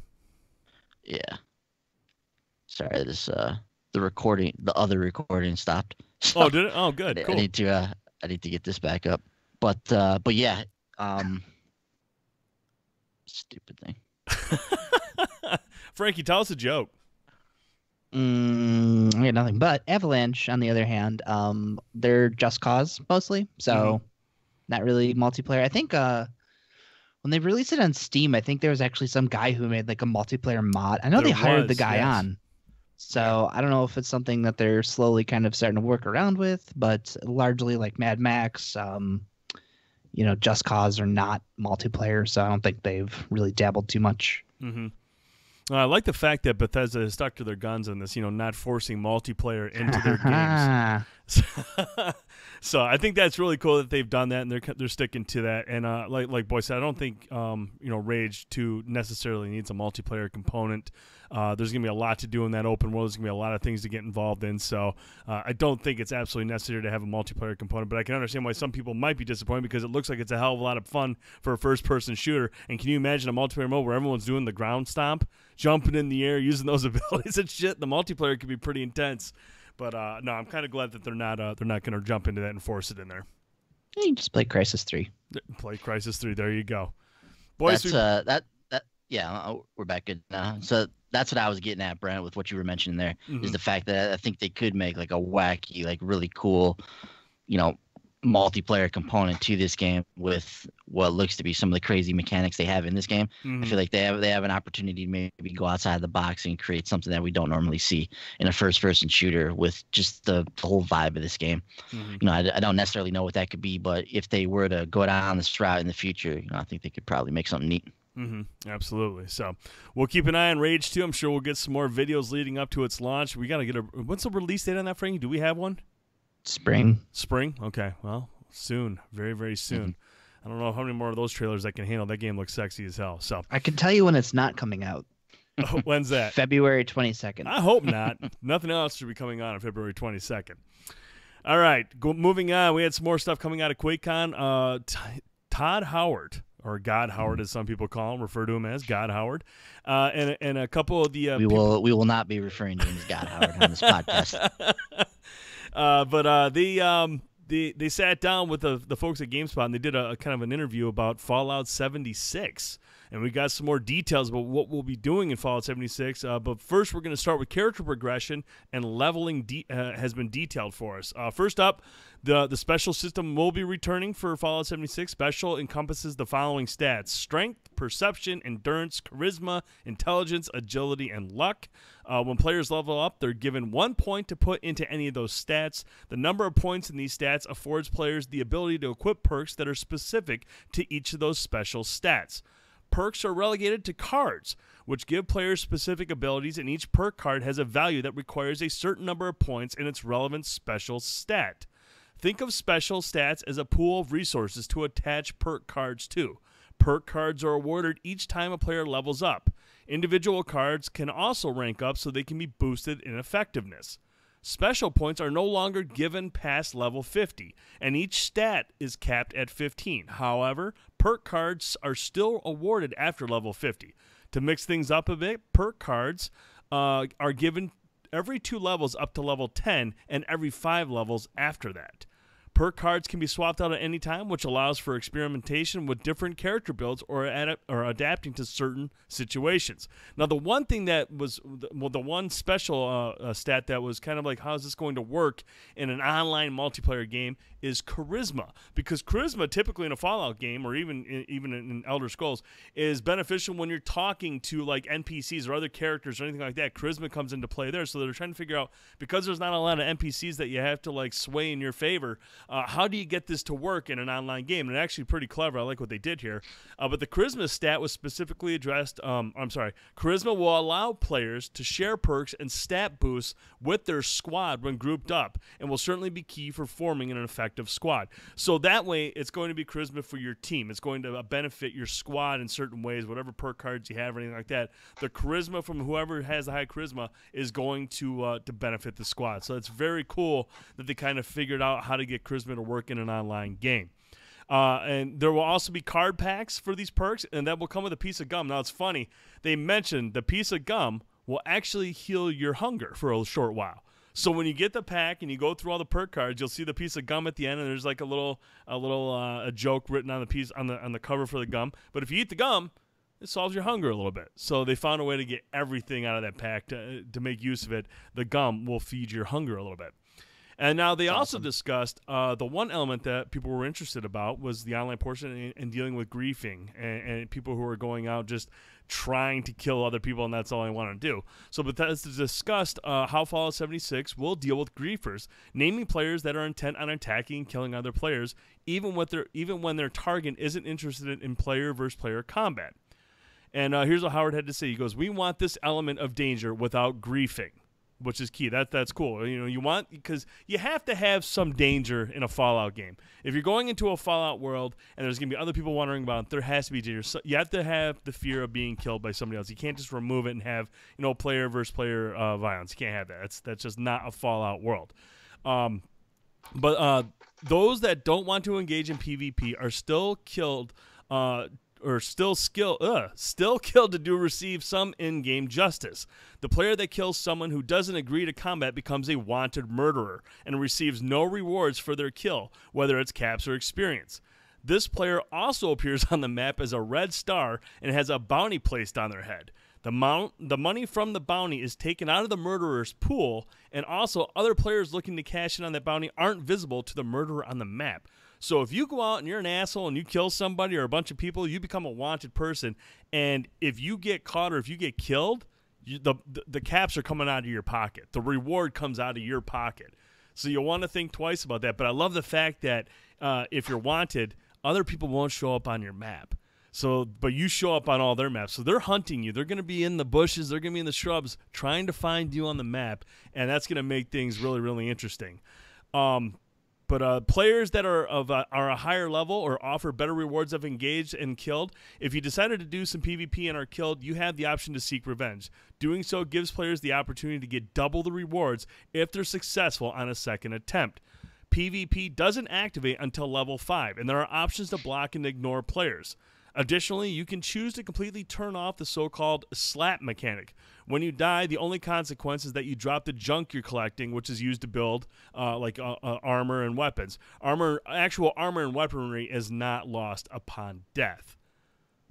Yeah. Sorry, this the other recording stopped. So Oh, did it? Oh, good. Cool. I need to get this back up. But yeah, stupid thing. Frankie, tell us a joke. I got nothing. But Avalanche, on the other hand, they're Just Cause mostly, so not really multiplayer. I think when they released it on Steam, I think there was actually some guy who made like a multiplayer mod. I know they hired the guy on, so I don't know if it's something that they're slowly kind of starting to work around with, but largely like Mad Max, you know, Just Cause are not multiplayer, so I don't think they've really dabbled too much. Mm-hmm. I like the fact that Bethesda has stuck to their guns on this, you know, not forcing multiplayer into their games. So I think that's really cool that they've done that, and they're sticking to that. And like Boy said, I don't think you know, Rage 2 necessarily needs a multiplayer component. There's gonna be a lot to do in that open world. There's gonna be a lot of things to get involved in. So I don't think it's absolutely necessary to have a multiplayer component. But I can understand why some people might be disappointed, because it looks like it's a hell of a lot of fun for a first-person shooter. And can you imagine a multiplayer mode where everyone's doing the ground stomp, jumping in the air, using those abilities and shit? The multiplayer could be pretty intense. But no, I'm kind of glad that they're not going to jump into that and force it in there. You can just play Crysis 3. Play Crysis 3. There you go, boys. Yeah, we're back good now. So that's what I was getting at, Brent, with what you were mentioning there, is the fact that I think they could make like a wacky, like really cool, you know, multiplayer component to this game with what looks to be some of the crazy mechanics they have in this game. I feel like they have an opportunity to maybe go outside the box and create something that we don't normally see in a first-person shooter with just the whole vibe of this game. You know, I don't necessarily know what that could be, but if they were to go down this route in the future, you know, I think they could probably make something neat. Absolutely. So we'll keep an eye on Rage 2. I'm sure we'll get some more videos leading up to its launch. We got to get what's the release date on that, Frankie? Do we have one? Spring. Okay. Well, soon. Very, very soon. I don't know how many more of those trailers I can handle. That game looks sexy as hell. So I can tell you when it's not coming out. When's that? February 22nd. I hope not. Nothing else should be coming on February 22nd. All right. Moving on. We had some more stuff coming out of QuakeCon. Todd Howard, or God Howard, as some people call him, refer to him as God Howard, and a couple of the we will not be referring to him as God Howard on this podcast. But they sat down with the folks at GameSpot, and they did a kind of an interview about Fallout 76. And we got some more details about what we'll be doing in Fallout 76. But first, we're going to start with character progression, and leveling has been detailed for us. First up, the special system will be returning for Fallout 76. Special encompasses the following stats: strength, perception, endurance, charisma, intelligence, agility, and luck. When players level up, they're given 1 point to put into any of those stats. The number of points in these stats affords players the ability to equip perks that are specific to each of those special stats. Perks are relegated to cards, which give players specific abilities, and each perk card has a value that requires a certain number of points in its relevant special stat. Think of special stats as a pool of resources to attach perk cards to. Perk cards are awarded each time a player levels up. Individual cards can also rank up so they can be boosted in effectiveness. Special points are no longer given past level 50, and each stat is capped at 15. However, perk cards are still awarded after level 50. To mix things up a bit, perk cards are given every 2 levels up to level 10, and every 5 levels after that. Perk cards can be swapped out at any time, which allows for experimentation with different character builds or adapting to certain situations. Now, the one thing that was, the one special stat that was kind of like, how is this going to work in an online multiplayer game is charisma. Because charisma, typically in a Fallout game, or even in Elder Scrolls, is beneficial when you're talking to like NPCs or other characters or anything like that. Charisma comes into play there. So they're trying to figure out, because there's not a lot of NPCs that you have to like sway in your favor, How do you get this to work in an online game? And actually pretty clever. I like what they did here. But the charisma stat was specifically addressed. Charisma will allow players to share perks and stat boosts with their squad when grouped up, and will certainly be key for forming an effective squad. So that way, it's going to be charisma for your team. It's going to benefit your squad in certain ways, whatever perk cards you have or anything like that. The charisma from whoever has the high charisma is going to benefit the squad. So it's very cool that they kind of figured out how to get charisma to work in an online game. And there will also be card packs for these perks, and that will come with a piece of gum. Now, it's funny. They mentioned the piece of gum will actually heal your hunger for a short while. So when you get the pack and you go through all the perk cards, you'll see the piece of gum at the end, and there's like a joke written on the piece on the cover for the gum. But if you eat the gum, it solves your hunger a little bit. So they found a way to get everything out of that pack to make use of it. The gum will feed your hunger a little bit. And now they also discussed the one element that people were interested about was the online portion and dealing with griefing and people who are going out just trying to kill other people, and that's all I want to do. So Bethesda discussed how Fallout 76 will deal with griefers, naming players that are intent on attacking and killing other players, even when their target isn't interested in player versus player combat. And here's what Howard had to say. He goes, "We want this element of danger without griefing," which is key. That's cool. You want, because you have to have some danger in a Fallout game. If you're going into a Fallout world and there's going to be other people wandering about, there has to be danger. So you have to have the fear of being killed by somebody else. You can't just remove it and have player versus player violence. You can't have that. That's just not a Fallout world. But those that don't want to engage in PvP are still killed. Still killed to receive some in-game justice. The player that kills someone who doesn't agree to combat becomes a wanted murderer and receives no rewards for their kill, whether it's caps or experience. This player also appears on the map as a red star and has a bounty placed on their head. The money from the bounty is taken out of the murderer's pool, and also other players looking to cash in on that bounty aren't visible to the murderer on the map. So if you go out and you're an asshole and you kill somebody or a bunch of people, you become a wanted person. And if you get caught or if you get killed, the caps are coming out of your pocket. The reward comes out of your pocket. So you'll want to think twice about that. But I love the fact that if you're wanted, other people won't show up on your map. But you show up on all their maps. So they're hunting you. They're going to be in the bushes. They're going to be in the shrubs trying to find you on the map. And that's going to make things really, really interesting. But players that are a higher level or offer better rewards if engaged and killed, if you decided to do some PvP and are killed, you have the option to seek revenge. Doing so gives players the opportunity to get double the rewards if they're successful on a second attempt. PvP doesn't activate until level 5, and there are options to block and ignore players. Additionally, you can choose to completely turn off the so-called slap mechanic. When you die, the only consequence is that you drop the junk you're collecting, which is used to build armor and weapons. Actual armor and weaponry is not lost upon death.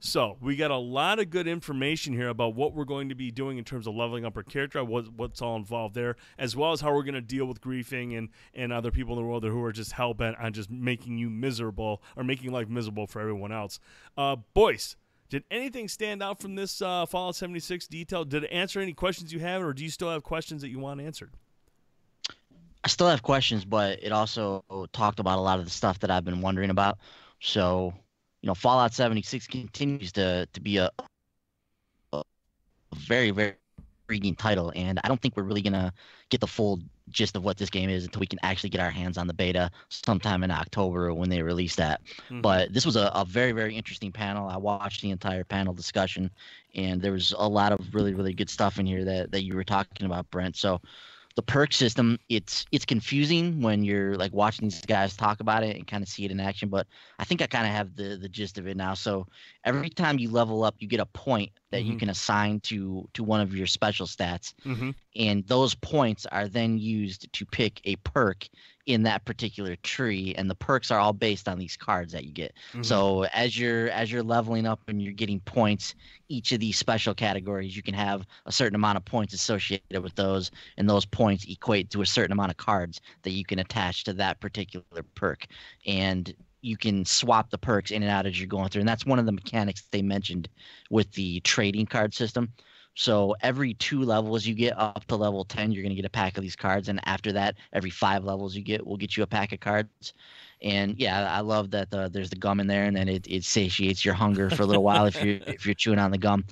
So we got a lot of good information here about what we're going to be doing in terms of leveling up our character, what's all involved there, as well as how we're going to deal with griefing and other people in the world who are just hell-bent on just making you miserable or making life miserable for everyone else. Boyce, did anything stand out from this Fallout 76 detail? Did it answer any questions you have, or do you still have questions that you want answered? I still have questions, but it also talked about a lot of the stuff that I've been wondering about. So, Fallout 76 continues to be a very, very intriguing title, and I don't think we're really going to get the full gist of what this game is until we can actually get our hands on the beta sometime in October when they release that. Mm-hmm. But this was a very, very interesting panel. I watched the entire panel discussion, and there was a lot of really, really good stuff in here that you were talking about, Brent. So the perk system, it's confusing when you're like watching these guys talk about it and kind of see it in action, but I think I kind of have the gist of it now. So every time you level up, you get a point that you can assign to one of your special stats, and those points are then used to pick a perk in that particular tree, and the perks are all based on these cards that you get. So as you're leveling up and you're getting points, each of these special categories, you can have a certain amount of points associated with those, and those points equate to a certain amount of cards that you can attach to that particular perk. And you can swap the perks in and out as you're going through, and that's one of the mechanics they mentioned with the trading card system. So every 2 levels you get up to level 10, you're gonna get a pack of these cards, and after that, every 5 levels you get will get you a pack of cards. And yeah, I love that there's the gum in there, and then it satiates your hunger for a little while if you're chewing on the gum.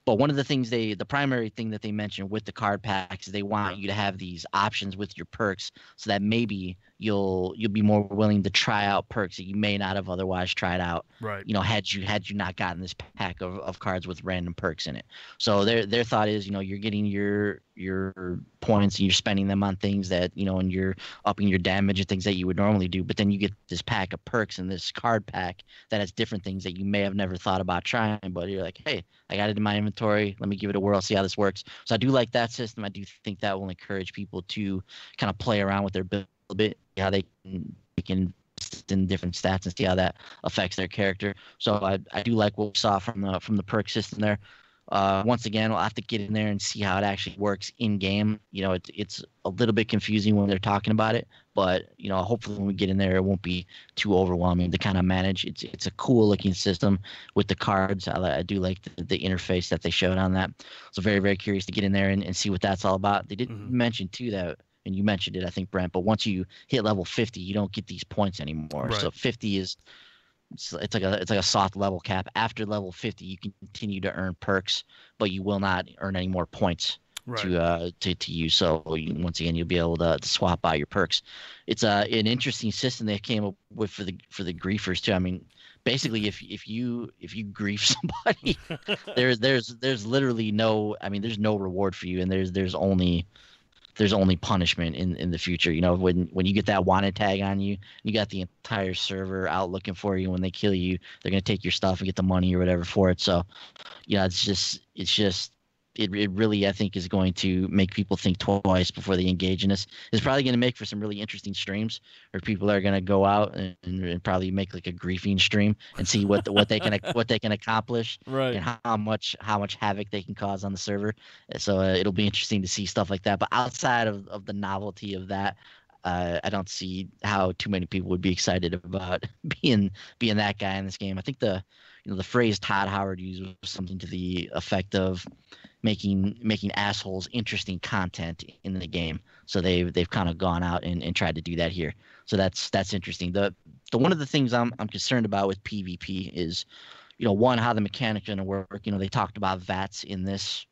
But one of the things the primary thing that they mentioned with the card packs is they want you to have these options with your perks, so that maybe you'll be more willing to try out perks that you may not have otherwise tried out. Right. Had you not gotten this pack of cards with random perks in it. So their thought is, you're getting your points and you're spending them on things that, and you're upping your damage and things that you would normally do. But then you get this pack of perks in this card pack that has different things that you may have never thought about trying. But you're like, hey, I got it in my inventory. Let me give it a whirl, see how this works. So I do like that system. I do think that will encourage people to kind of play around with their build a bit, how they can in different stats and see how that affects their character. So I do like what we saw from the perk system there. Once again, we'll have to get in there and see how it actually works in game. It's a little bit confusing when they're talking about it, but hopefully when we get in there, it won't be too overwhelming to kind of manage. It's a cool looking system with the cards. I do like the interface that they showed on that. So very, very curious to get in there and see what that's all about. They didn't mention too that, and you mentioned it, I think, Brent, but once you hit level 50, you don't get these points anymore. Right. So 50 is it's like a soft level cap. After level 50, you can continue to earn perks, but you will not earn any more points to use. So once again, you'll be able to swap out your perks. It's an interesting system they came up with for the griefers too. I mean, basically, if you grief somebody, there's literally there's no reward for you, and there's only punishment in the future. When you get that wanted tag on you, you got the entire server out looking for you. When they kill you, they're going to take your stuff and get the money or whatever for it. So, it really, I think, is going to make people think twice before they engage in this. It's probably going to make for some really interesting streams where people are going to go out and probably make like a griefing stream and see what they can accomplish, right, and how much havoc they can cause on the server. So it'll be interesting to see stuff like that. But outside of the novelty of that, I don't see how too many people would be excited about being that guy in this game. I think the phrase Todd Howard used was something to the effect of making assholes interesting content in the game. So they've kind of gone out and tried to do that here. So that's interesting. The one of the things I'm concerned about with PvP is, one, how the mechanics are going to work. They talked about VATS in this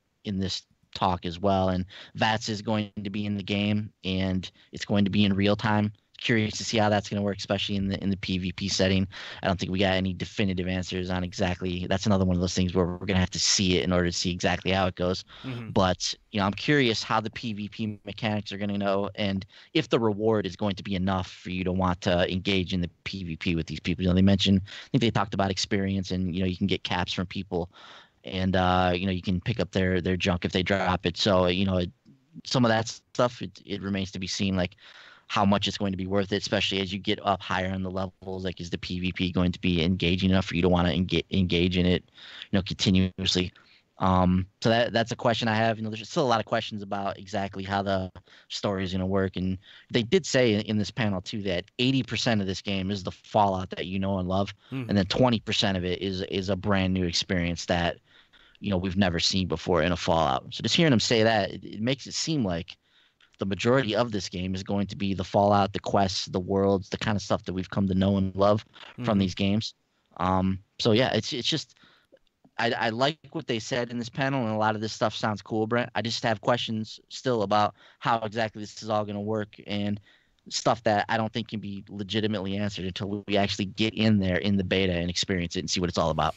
talk as well, and VATS is going to be in the game and it's going to be in real time. Curious to see how that's going to work, especially in the PvP setting. I don't think we got any definitive answers on exactly. That's another one of those things where we're going to have to see it in order to see exactly how it goes. Mm-hmm. But I'm curious how the PvP mechanics are going to know, and if the reward is going to be enough for you to want to engage in the PvP with these people. They mentioned, I think they talked about experience, and you can get caps from people, and you can pick up their junk if they drop it. So some of that stuff it remains to be seen, like how much it's going to be worth it, especially as you get up higher in the levels. Like, is the PvP going to be engaging enough for you to want to engage in it, continuously? So that's a question I have. There's still a lot of questions about exactly how the story is going to work. And they did say in this panel too that 80% of this game is the Fallout that you know and love, and then 20% of it is a brand new experience that we've never seen before in a Fallout. So just hearing them say that, it makes it seem like the majority of this game is going to be the Fallout, the quests, the worlds, the kind of stuff that we've come to know and love from these games. So yeah, it's just I like what they said in this panel, and a lot of this stuff sounds cool, Brent. I just have questions still about how exactly this is all going to work, and stuff that I don't think can be legitimately answered until we actually get in there in the beta and experience it and see what it's all about.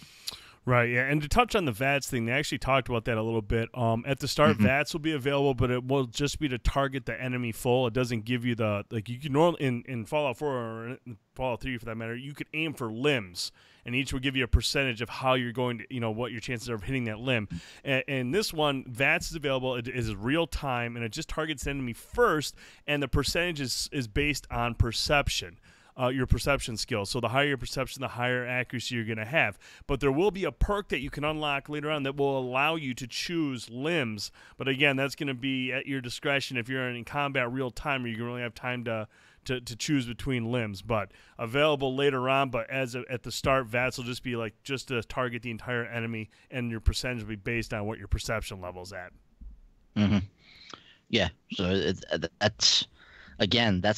Right, yeah, and to touch on the VATS thing, they actually talked about that a little bit. At the start, VATS will be available, but it will just be to target the enemy full. It doesn't give you you can normally in Fallout 4 or in Fallout 3 for that matter, you could aim for limbs, and each will give you a percentage of how you're going to, what your chances are of hitting that limb. And this one, VATS is available. It is real time, and it just targets the enemy first, and the percentage is based on perception. Your perception skills. So the higher your perception, the higher accuracy you're going to have. But there will be a perk that you can unlock later on that will allow you to choose limbs. But again, that's going to be at your discretion if you're in combat real time, or you can really have time to to choose between limbs, but available later on. But at the start, VATS will just be like just to target the entire enemy, and your percentage will be based on what your perception level's at. Mm-hmm. Yeah, so that's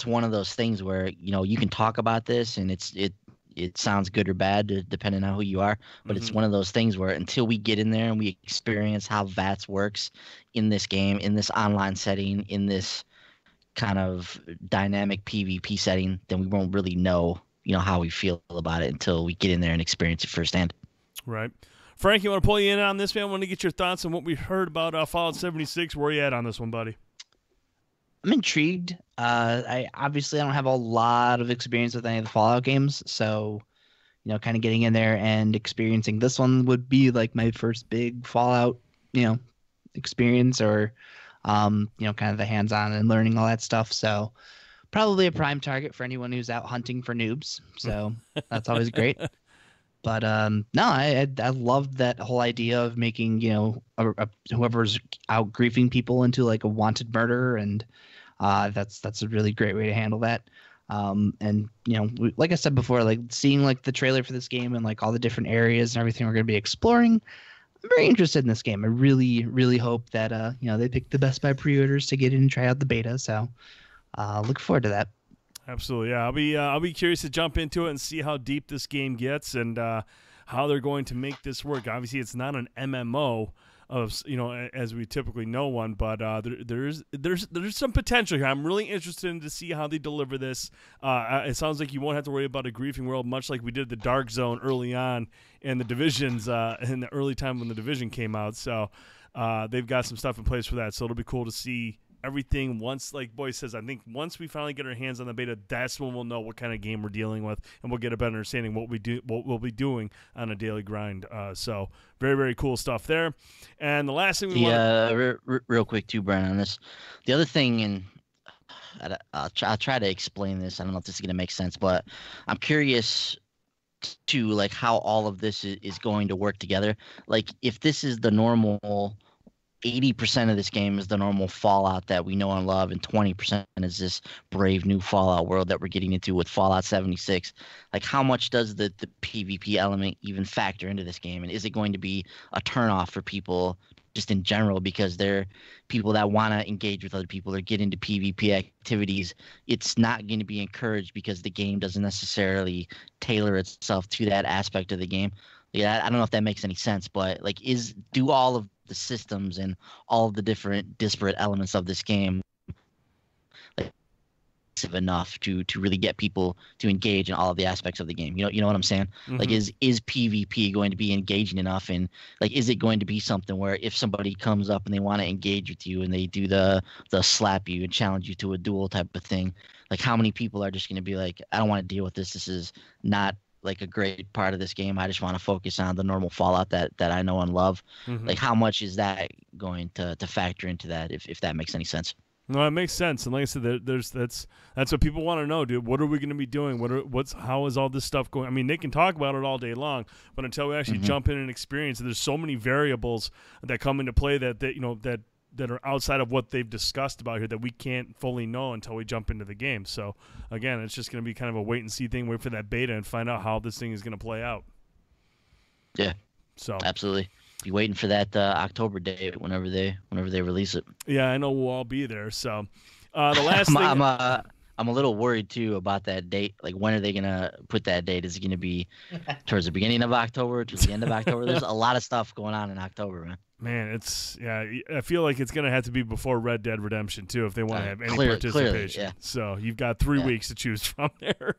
one of those things where you can talk about this and it sounds good or bad depending on who you are, but it's one of those things where until we get in there and we experience how VATS works in this game, in this online setting, in this kind of dynamic PvP setting, then we won't really know how we feel about it until we get in there and experience it firsthand. Right. Frank, you want to pull you in on this, man? I want to get your thoughts on what we heard about Fallout 76. Where are you at on this one, buddy? I'm intrigued. I don't have a lot of experience with any of the Fallout games, so kind of getting in there and experiencing this one would be like my first big Fallout, experience, or kind of the hands-on and learning all that stuff. So probably a prime target for anyone who's out hunting for noobs. So that's always great. But no, I love that whole idea of making whoever's out griefing people into like a wanted murderer, and that's a really great way to handle that. And like I said before, like seeing like the trailer for this game and like all the different areas and everything we're going to be exploring, I'm very interested in this game. I really, really hope that they pick the Best Buy pre-orders to get in and try out the beta. So look forward to that. Absolutely, yeah. I'll be curious to jump into it and see how deep this game gets and how they're going to make this work. Obviously, it's not an MMO of as we typically know one, but there's some potential here. I'm really interested in to see how they deliver this. It sounds like you won't have to worry about a griefing world, much like we did the Dark Zone early on in the Divisions in the early time when the Division came out. So they've got some stuff in place for that. So it'll be cool to see everything once, like Boy says, I think once we finally get our hands on the beta, that's when we'll know what kind of game we're dealing with, and we'll get a better understanding what we'll be doing on a daily grind. So very, very cool stuff there. And the last thing real quick too, Brian, on this, the other thing, and I'll try to explain this. I don't know if this is going to make sense, but I'm curious to like how all of this is going to work together. Like if this is the normal 80% of this game is the normal Fallout that we know and love, and 20% is this brave new Fallout world that we're getting into with Fallout 76. Like, how much does the PvP element even factor into this game? And is it going to be a turnoff for people just in general because they're people that want to engage with other people or get into PvP activities? It's not going to be encouraged because the game doesn't necessarily tailor itself to that aspect of the game. Yeah, I don't know if that makes any sense, but like, do all of the systems and all of the different disparate elements of this game like enough to really get people to engage in all of the aspects of the game? You know what I'm saying? Mm-hmm. Like, is PvP going to be engaging enough? And like, is it going to be something where if somebody comes up and they want to engage with you and they do the slap you and challenge you to a duel type of thing, like how many people are just going to be like, I don't want to deal with this. This is not like a great part of this game. I just want to focus on the normal Fallout that I know and love. Mm-hmm. Like, how much is that going to factor into that, if that makes any sense? No, it makes sense. And like I said, that's what people want to know, dude. What are we going to be doing? How is all this stuff going? I mean, they can talk about it all day long, but until we actually jump in and experience it, there's so many variables that come into play that are outside of what they've discussed about here that we can't fully know until we jump into the game. So, again, it's just going to be kind of a wait-and-see thing, wait for that beta and find out how this thing is going to play out. Yeah, so absolutely. Be waiting for that October date whenever they release it. Yeah, I know we'll all be there. So, the last thing... I'm a little worried, too, about that date. Like, when are they going to put that date? Is it going to be towards the beginning of October, towards the end of October? There's a lot of stuff going on in October, man. Man, I feel like it's going to have to be before Red Dead Redemption, too, if they want to have any participation. Clearly, yeah. So you've got 3 weeks to choose from there.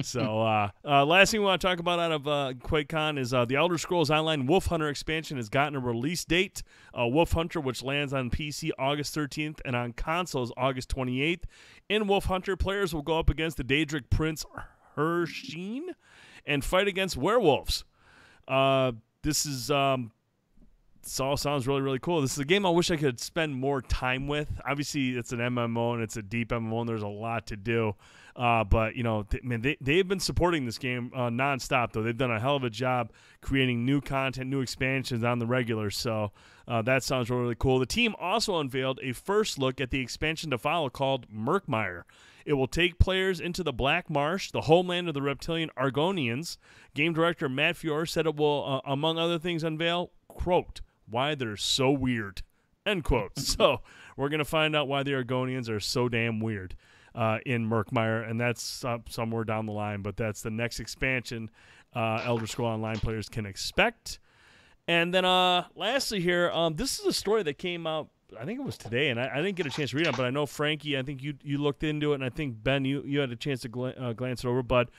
So last thing we want to talk about out of QuakeCon is the Elder Scrolls Online Wolf Hunter expansion has gotten a release date. Wolf Hunter, which lands on PC August 13th and on consoles August 28th. In Wolf Hunter, players will go up against the Daedric Prince Hersheen and fight against werewolves. This all sounds really, really cool. This is a game I wish I could spend more time with. Obviously, it's an MMO, and it's a deep MMO, and there's a lot to do. But, they've been supporting this game nonstop, though. They've done a hell of a job creating new content, new expansions on the regular. So that sounds really, really cool. The team also unveiled a first look at the expansion to follow called Murkmire. It will take players into the Black Marsh, the homeland of the reptilian Argonians. Game director Matt Fior said it will, among other things, unveil, quote, why they're so weird, end quote. So we're going to find out why the Argonians are so damn weird in Murkmire, and that's somewhere down the line, but that's the next expansion Elder Scrolls Online players can expect. And then lastly here, this is a story that came out, I think it was today, and I didn't get a chance to read it, but I know, Frankie, I think you looked into it, and I think, Ben, you had a chance to glance it over, but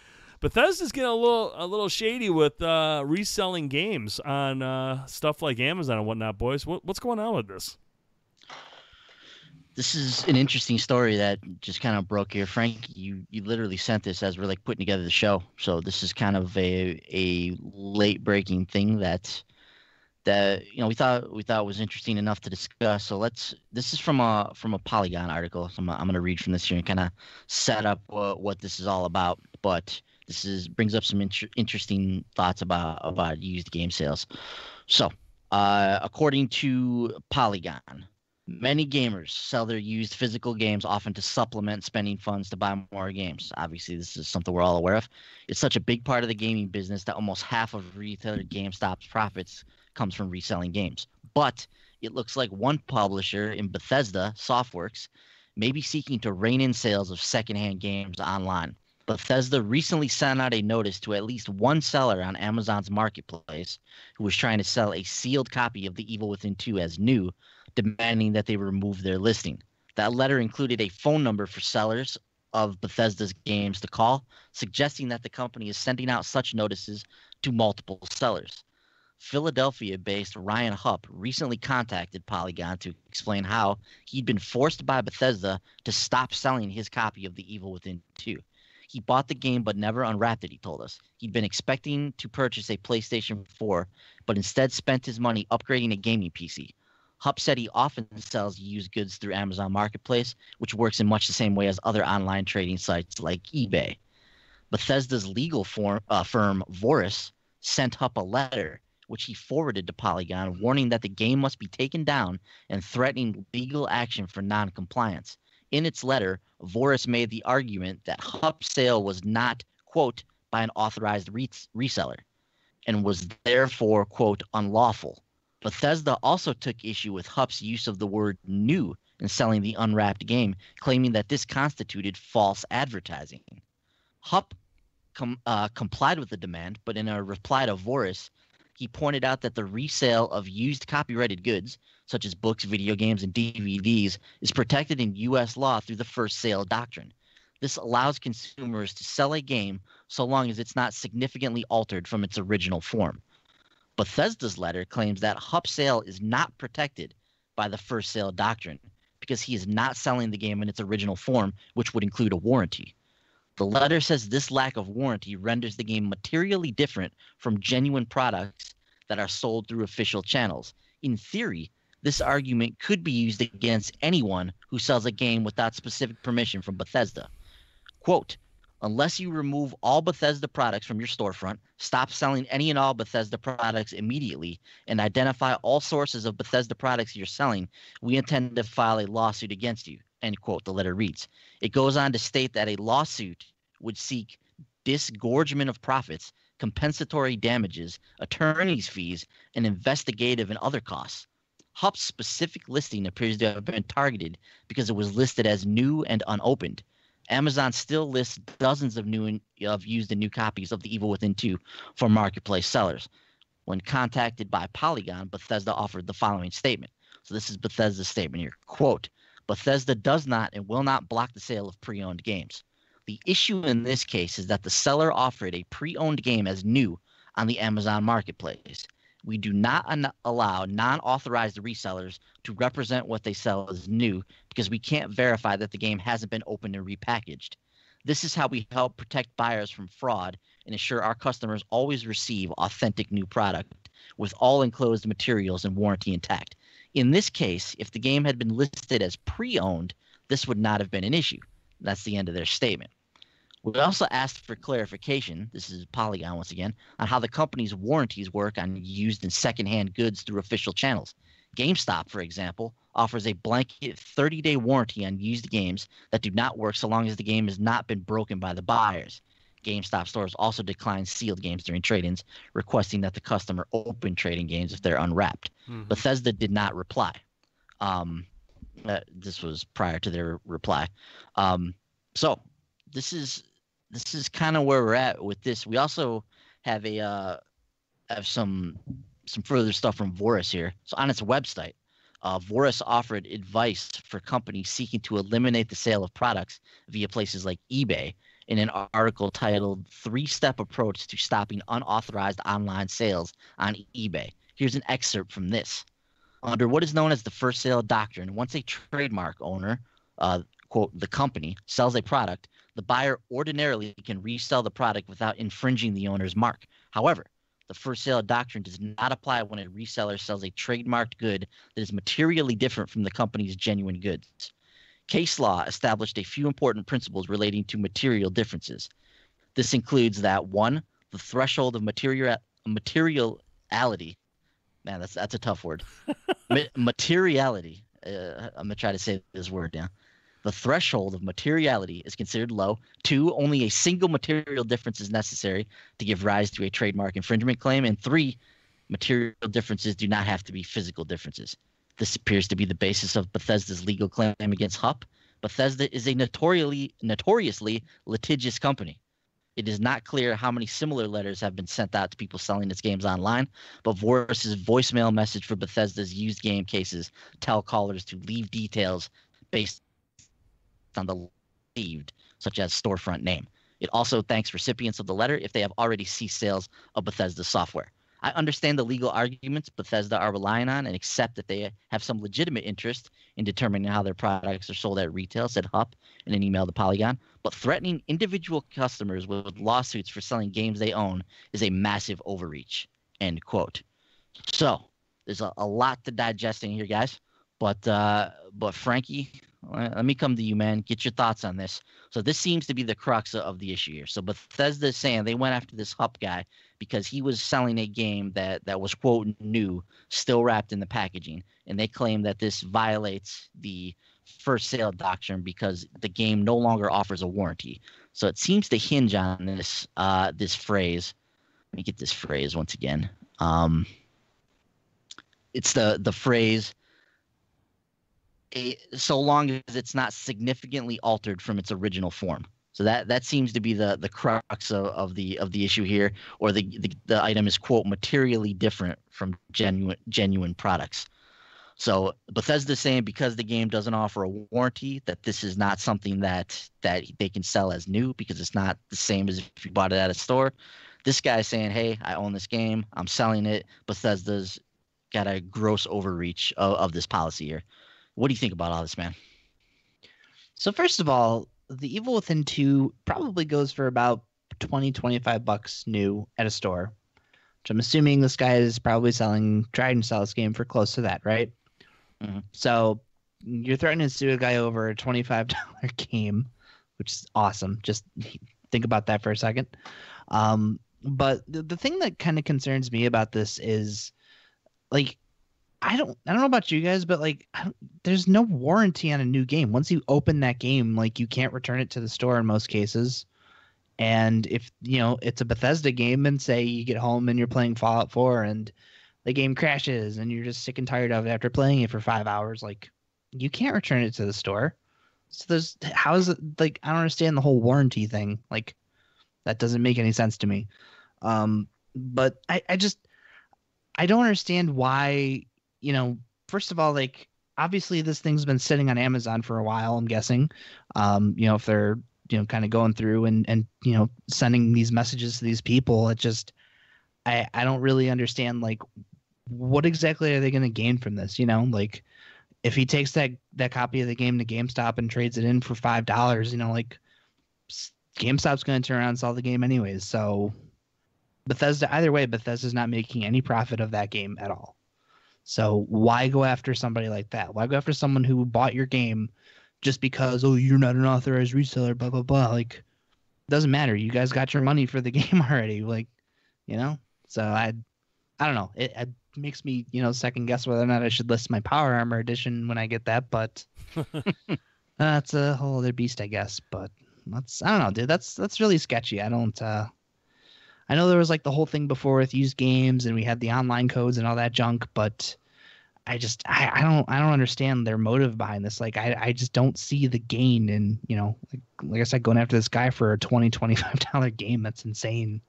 Bethesda's getting a little shady with reselling games on stuff like Amazon and whatnot, boys. What's going on with this? This is an interesting story that just kind of broke here. Frank, you literally sent this as we're like putting together the show. So this is kind of a late breaking thing that we thought was interesting enough to discuss. So this is from a Polygon article. So I'm going to read from this here and kind of set up what this is all about. But this brings up some interesting thoughts about used game sales. So according to Polygon, many gamers sell their used physical games often to supplement spending funds to buy more games. Obviously, this is something we're all aware of. It's such a big part of the gaming business that almost half of retailer GameStop's profits comes from reselling games. But it looks like one publisher in Bethesda, Softworks, may be seeking to rein in sales of secondhand games online. Bethesda recently sent out a notice to at least one seller on Amazon's marketplace who was trying to sell a sealed copy of The Evil Within 2 as new, demanding that they remove their listing. That letter included a phone number for sellers of Bethesda's games to call, suggesting that the company is sending out such notices to multiple sellers. Philadelphia-based Ryan Hupp recently contacted Polygon to explain how he'd been forced by Bethesda to stop selling his copy of The Evil Within 2. He bought the game but never unwrapped it, he told us. He'd been expecting to purchase a PlayStation 4, but instead spent his money upgrading a gaming PC. Hupp said he often sells used goods through Amazon Marketplace, which works in much the same way as other online trading sites like eBay. Bethesda's legal firm, Voris, sent Hupp a letter, which he forwarded to Polygon, warning that the game must be taken down and threatening legal action for non-compliance. In its letter, Voris made the argument that Hupp's sale was not, quote, by an authorized reseller, and was therefore, quote, unlawful. Bethesda also took issue with Hupp's use of the word new in selling the unwrapped game, claiming that this constituted false advertising. Hupp complied with the demand, but in a reply to Voris, he pointed out that the resale of used copyrighted goods, such as books, video games, and DVDs, is protected in U.S. law through the first sale doctrine. This allows consumers to sell a game so long as it's not significantly altered from its original form. Bethesda's letter claims that Hupp's sale is not protected by the first sale doctrine because he is not selling the game in its original form, which would include a warranty. The letter says this lack of warranty renders the game materially different from genuine products that are sold through official channels. In theory, this argument could be used against anyone who sells a game without specific permission from Bethesda. Quote, unless you remove all Bethesda products from your storefront, stop selling any and all Bethesda products immediately, and identify all sources of Bethesda products you're selling, we intend to file a lawsuit against you, end quote, the letter reads. It goes on to state that a lawsuit would seek disgorgement of profits, compensatory damages, attorney's fees, and investigative and other costs. Hupp's specific listing appears to have been targeted because it was listed as new and unopened. Amazon still lists dozens of used and new copies of The Evil Within 2 for marketplace sellers. When contacted by Polygon, Bethesda offered the following statement. So this is Bethesda's statement here. Quote, Bethesda does not and will not block the sale of pre-owned games. The issue in this case is that the seller offered a pre-owned game as new on the Amazon marketplace. We do not allow non-authorized resellers to represent what they sell as new because we can't verify that the game hasn't been opened and repackaged. This is how we help protect buyers from fraud and ensure our customers always receive authentic new product with all enclosed materials and warranty intact. In this case, if the game had been listed as pre-owned, this would not have been an issue. That's the end of their statement. We also asked for clarification, this is Polygon once again, on how the company's warranties work on used and secondhand goods through official channels. GameStop, for example, offers a blanket 30-day warranty on used games that do not work so long as the game has not been broken by the buyers. GameStop stores also decline sealed games during trade-ins, requesting that the customer open trading games if they're unwrapped. Mhm. Bethesda did not reply. This was prior to their reply. So this is kind of where we're at with this. We also have have some further stuff from Vorus here. So on its website, Vorus offered advice for companies seeking to eliminate the sale of products via places like eBay in an article titled "3-Step Approach to Stopping Unauthorized Online Sales on eBay." Here's an excerpt from this. Under what is known as the first sale doctrine, once a trademark owner, quote, the company, sells a product, the buyer ordinarily can resell the product without infringing the owner's mark. However, the first sale doctrine does not apply when a reseller sells a trademarked good that is materially different from the company's genuine goods. Case law established a few important principles relating to material differences. This includes that 1, the threshold of materiality. Man, that's a tough word. Materiality. I'm gonna try to say this word now. The threshold of materiality is considered low. 2, only a single material difference is necessary to give rise to a trademark infringement claim. And 3, material differences do not have to be physical differences. This appears to be the basis of Bethesda's legal claim against Hupp. Bethesda is a notoriously litigious company. It is not clear how many similar letters have been sent out to people selling its games online, but Vorus's voicemail message for Bethesda's used game cases tell callers to leave details based on the received, such as storefront name. It also thanks recipients of the letter if they have already ceased sales of Bethesda software. I understand the legal arguments Bethesda are relying on and accept that they have some legitimate interest in determining how their products are sold at retail, said Hupp in an email to Polygon. But threatening individual customers with lawsuits for selling games they own is a massive overreach, end quote. So there's a lot to digest in here, guys. But Frankie, let me come to you, man. Get your thoughts on this. So this seems to be the crux of the issue here. So Bethesda is saying they went after this Hupp guy because he was selling a game that was, quote, new, still wrapped in the packaging. And they claim that this violates the first sale doctrine because the game no longer offers a warranty. So it seems to hinge on this this phrase. Let me get this phrase once again. It's the phrase, so long as it's not significantly altered from its original form. So that seems to be the crux of the issue here, or the item is, quote, materially different from genuine products. So Bethesda's saying because the game doesn't offer a warranty, that this is not something that they can sell as new because it's not the same as if you bought it at a store. This guy's saying, hey, I own this game, I'm selling it. Bethesda's got a gross overreach of this policy here. What do you think about all this, man? So first of all, The Evil Within 2 probably goes for about $20-$25 new at a store, which I'm assuming this guy is probably trying to sell this game for close to that, right? Mm-hmm. So you're threatening to sue a guy over a $25 game, which is awesome. Just think about that for a second. But the thing that kind of concerns me about this is, like, I don't know about you guys, but like, there's no warranty on a new game. Once you open that game, like, you can't return it to the store in most cases. And if, it's a Bethesda game and say you get home and you're playing Fallout 4 and the game crashes and you're just sick and tired of it after playing it for 5 hours, like, you can't return it to the store. So how is it, like, I don't understand the whole warranty thing. Like, that doesn't make any sense to me. But I don't understand why, first of all, like, obviously this thing's been sitting on Amazon for a while, I'm guessing. If they're, kind of going through and sending these messages to these people, it just, I don't really understand, like, what exactly are they going to gain from this? Like, if he takes that copy of the game to GameStop and trades it in for $5, like, GameStop's going to turn around and sell the game anyways. So either way, Bethesda's not making any profit of that game at all. So why go after somebody like that? Why go after someone who bought your game just because, oh, you're not an authorized reseller, blah, blah, blah? Like, it doesn't matter. You guys got your money for the game already. Like, so I don't know. It makes me, second guess whether or not I should list my Power Armor edition when I get that. But that's a whole other beast, I guess. But I don't know, dude. That's really sketchy. I don't. I know there was like the whole thing before with used games, and we had the online codes and all that junk. But I don't understand their motive behind this. Like I just don't see the gain in, like I said, going after this guy for a $25 game. That's insane.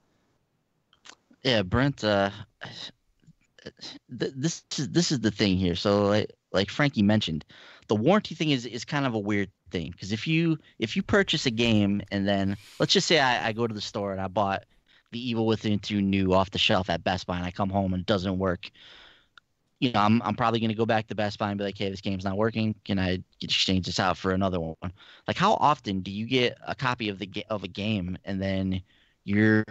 Yeah, Brent. This is the thing here. So like Frankie mentioned, the warranty thing is kind of a weird thing, because if you purchase a game and then let's just say I go to the store and I bought The Evil Within 2 new off the shelf at Best Buy and I come home and it doesn't work. I'm probably going to go back to Best Buy and be like, hey, this game's not working. Can I exchange this out for another one? Like, how often do you get a copy of a game and then you're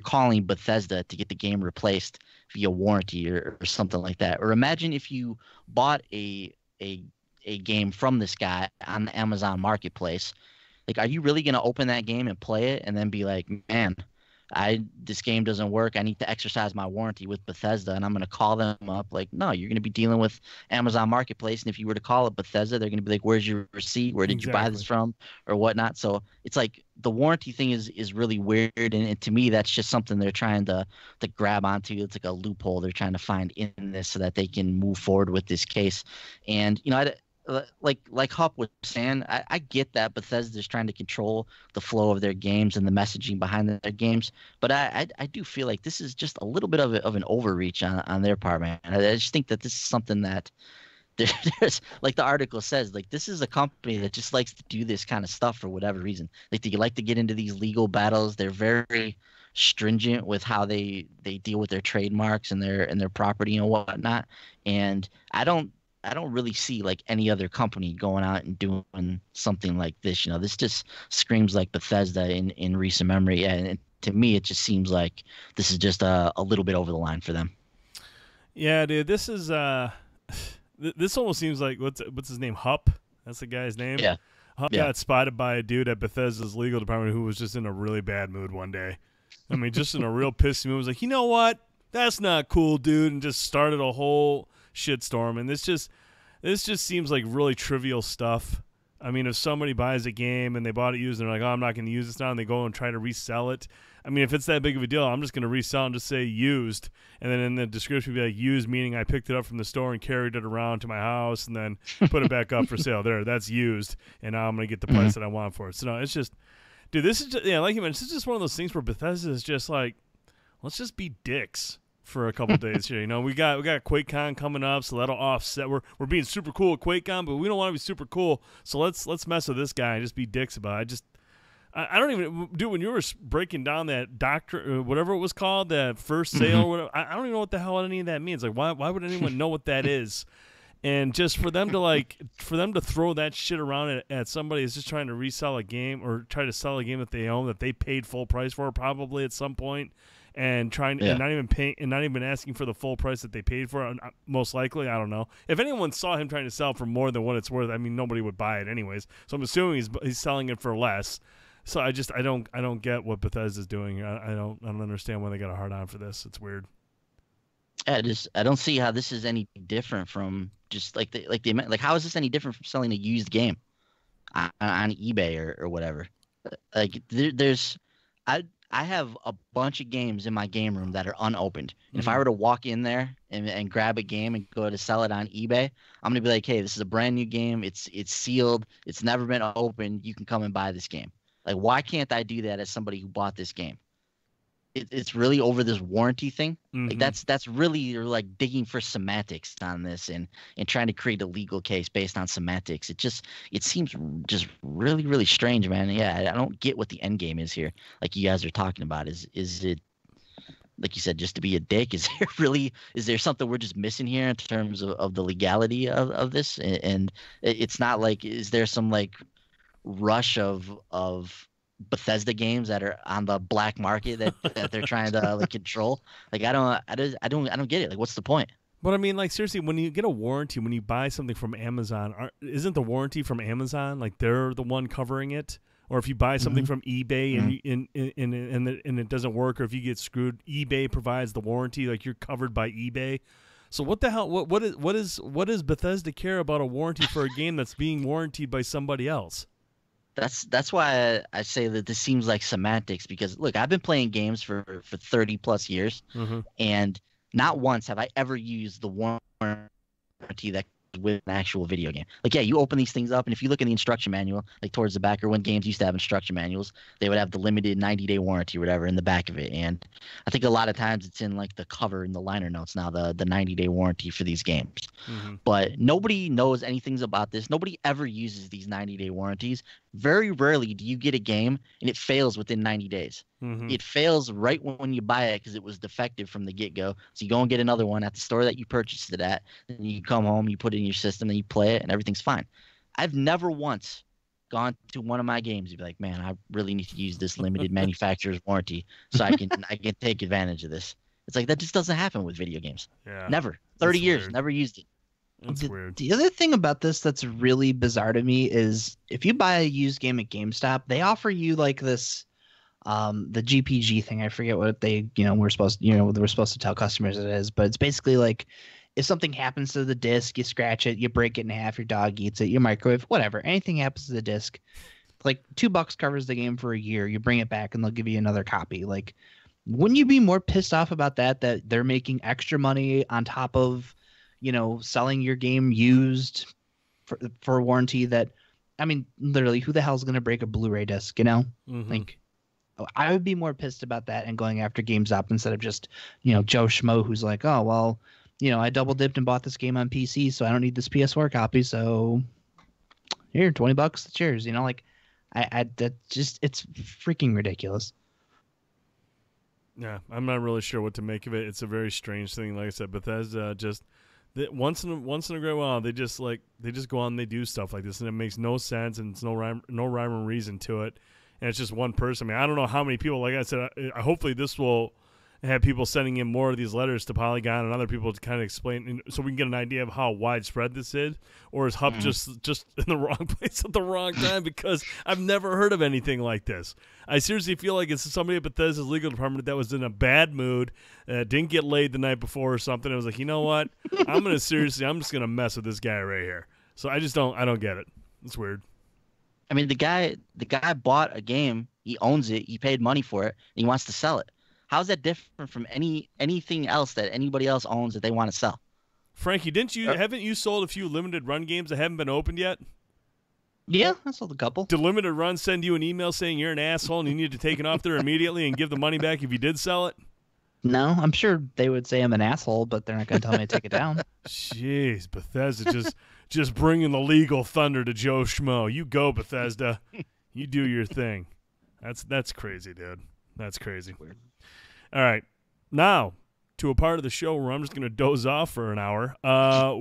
calling Bethesda to get the game replaced via warranty or something like that? Or imagine if you bought a game from this guy on the Amazon Marketplace. Like, are you really going to open that game and play it and then be like, man, this game doesn't work. I need to exercise my warranty with Bethesda, and I'm going to call them up. Like, no, you're going to be dealing with Amazon Marketplace, and if you were to call it Bethesda, they're going to be like, where's your receipt? Where did you buy this from, or whatnot? So it's like the warranty thing is really weird, and to me, that's just something they're trying to grab onto. It's like a loophole they're trying to find in this so that they can move forward with this case. And like Hup was saying, I get that Bethesda's trying to control the flow of their games and the messaging behind their games, but I do feel like this is just a little bit of an overreach on their part, man. I just think that this is something that there's, like the article says, like this is a company that just likes to do this kind of stuff for whatever reason. Like they like to get into these legal battles. They're very stringent with how they deal with their trademarks and their property and whatnot. And I don't really see like any other company going out and doing something like this. This just screams like Bethesda in recent memory. And to me, it just seems like this is just a little bit over the line for them. Yeah, dude, this is this almost seems like what's his name? Hup? That's the guy's name? Yeah. Hup got spotted by a dude at Bethesda's legal department who was just in a really bad mood one day. I mean, just in a real pissy mood. Was like, you know what? That's not cool, dude, and just started a whole shitstorm. And this just seems like really trivial stuff. I mean, if somebody buys a game and they bought it used and they're like, oh, I'm not going to use this now, and they go and try to resell it. I mean, if it's that big of a deal, I'm just going to resell and just say used. And then in the description be like used, meaning I picked it up from the store and carried it around to my house and then put it back up for sale. There, that's used. And now I'm going to get the price that I want for it. So, no, it's just, dude, this is just, like you mentioned, this is just one of those things where Bethesda is just like, let's just be dicks for a couple days here. We got QuakeCon coming up, so that'll offset. We're being super cool at QuakeCon, but we don't want to be super cool. So let's mess with this guy and just be dicks about it. I don't even do when you were breaking down that doctor, whatever it was called, that first sale or whatever. I don't even know what the hell any of that means. Like, why would anyone know what that is? And just for them to throw that shit around at somebody who's just trying to resell a game or try to sell a game that they own that they paid full price for probably at some point. And and not even paying and not even asking for the full price that they paid for it, most likely. I don't know. If anyone saw him trying to sell for more than what it's worth, I mean, nobody would buy it anyways. So I'm assuming he's selling it for less. So I don't get what Bethesda's doing. I don't understand why they got a hard on for this. It's weird. I don't see how this is any different from just like how is this any different from selling a used game on eBay or whatever? Like I have a bunch of games in my game room that are unopened. And if I were to walk in there and grab a game and go to sell it on eBay, I'm going to be like, hey, this is a brand new game. It's sealed. It's never been opened. You can come and buy this game. Like, why can't I do that as somebody who bought this game? It's really over this warranty thing. Like that's really, you're like digging for semantics on this and trying to create a legal case based on semantics. It seems just really, really strange, man. Yeah, I don't get what the end game is here. Like you guys are talking about, is it, like you said, just to be a dick? Is there something we're just missing here in terms of the legality of this? And it's not like, is there some like rush of Bethesda games that are on the black market that they're trying to like control? Like I don't get it. Like, what's the point? But I mean, like, seriously, when you get a warranty, when you buy something from Amazon, isn't the warranty from Amazon like they're the one covering it? or if you buy something from eBay and it doesn't work, or if you get screwed, eBay provides the warranty, like you're covered by eBay. So what the hell? What does Bethesda care about a warranty for a game that's being warranted by somebody else? That's why I say that this seems like semantics, because look, I've been playing games for 30 plus years, and not once have I ever used the warranty that with an actual video game. Like, yeah, you open these things up, and if you look in the instruction manual, like towards the back, or when games used to have instruction manuals, they would have the limited 90-day warranty or whatever in the back of it. And I think a lot of times it's in like the cover and the liner notes now, the 90-day warranty for these games. But nobody knows anything about this. Nobody ever uses these 90-day warranties. Very rarely do you get a game and it fails within 90 days. It fails right when you buy it because it was defective from the get-go. So you go and get another one at the store that you purchased it at. Then you come home, you put it in your system, and you play it, and everything's fine. I've never once gone to one of my games and be like, man, I really need to use this limited manufacturer's warranty so I can take advantage of this. It's like that just doesn't happen with video games. Yeah, never. 30 years, weird. Never used it. That's weird. The other thing about this that's really bizarre to me is if you buy a used game at GameStop, they offer you like this the GPG thing. I forget what they we're supposed to tell customers it is, but it's basically like if something happens to the disc, you scratch it, you break it in half, your dog eats it, you microwave, whatever, anything happens to the disc, like $2 covers the game for a year. You bring it back and they'll give you another copy. Like, wouldn't you be more pissed off about that they're making extra money on top of selling your game used for warranty? That, I mean, literally, who the hell is going to break a Blu-ray disc, Like, I would be more pissed about that and going after GameStop instead of just, Joe Schmo who's like, oh, well, I double dipped and bought this game on PC, so I don't need this PS4 copy. So here, $20, it's yours. Like, it's freaking ridiculous. Yeah, I'm not really sure what to make of it. It's a very strange thing. Like I said, Bethesda just once in a great while they just go on and they do stuff like this, and it makes no sense, and it's no rhyme or reason to it, and it's just one person. I mean, I don't know how many people. Like I said, hopefully this will have people sending in more of these letters to Polygon and other people to kind of explain, so we can get an idea of how widespread this is, or is Hub just in the wrong place at the wrong time? Because I've never heard of anything like this. I seriously feel like it's somebody at Bethesda's legal department that was in a bad mood, didn't get laid the night before or something. It was like, you know what? I'm just gonna mess with this guy right here. So I don't get it. It's weird. I mean, the guy bought a game. He owns it. He paid money for it. And he wants to sell it. How's that different from anything else that anybody else owns that they want to sell? Frankie, haven't you sold a few limited run games that haven't been opened yet? Yeah, I sold a couple. Did Limited Run send you an email saying you're an asshole and you need to take it off there immediately and give the money back if you did sell it? No, I'm sure they would say I'm an asshole, but they're not going to tell me to take it down. Jeez, Bethesda just bringing the legal thunder to Joe Schmo. You go, Bethesda. You do your thing. That's crazy, dude. That's crazy. Weird. All right, now to a part of the show where I'm just going to doze off for an hour.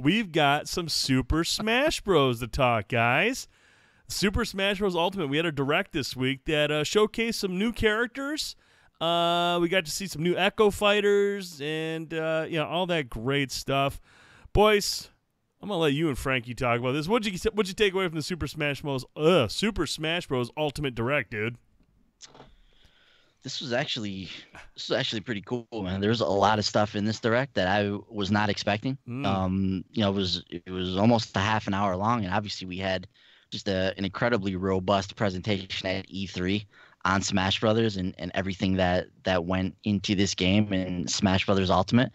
We've got some Super Smash Bros. To talk, guys. Super Smash Bros. Ultimate. We had a direct this week that showcased some new characters. We got to see some new Echo Fighters and all that great stuff. Boys, I'm gonna let you and Frankie talk about this. What'd you take away from the Super Smash Bros. Ultimate Direct, dude? This was actually pretty cool, man. There's a lot of stuff in this direct that I was not expecting. It was almost a half an hour long, and obviously we had just an incredibly robust presentation at E3 on Smash Brothers and everything that went into this game and Smash Brothers Ultimate.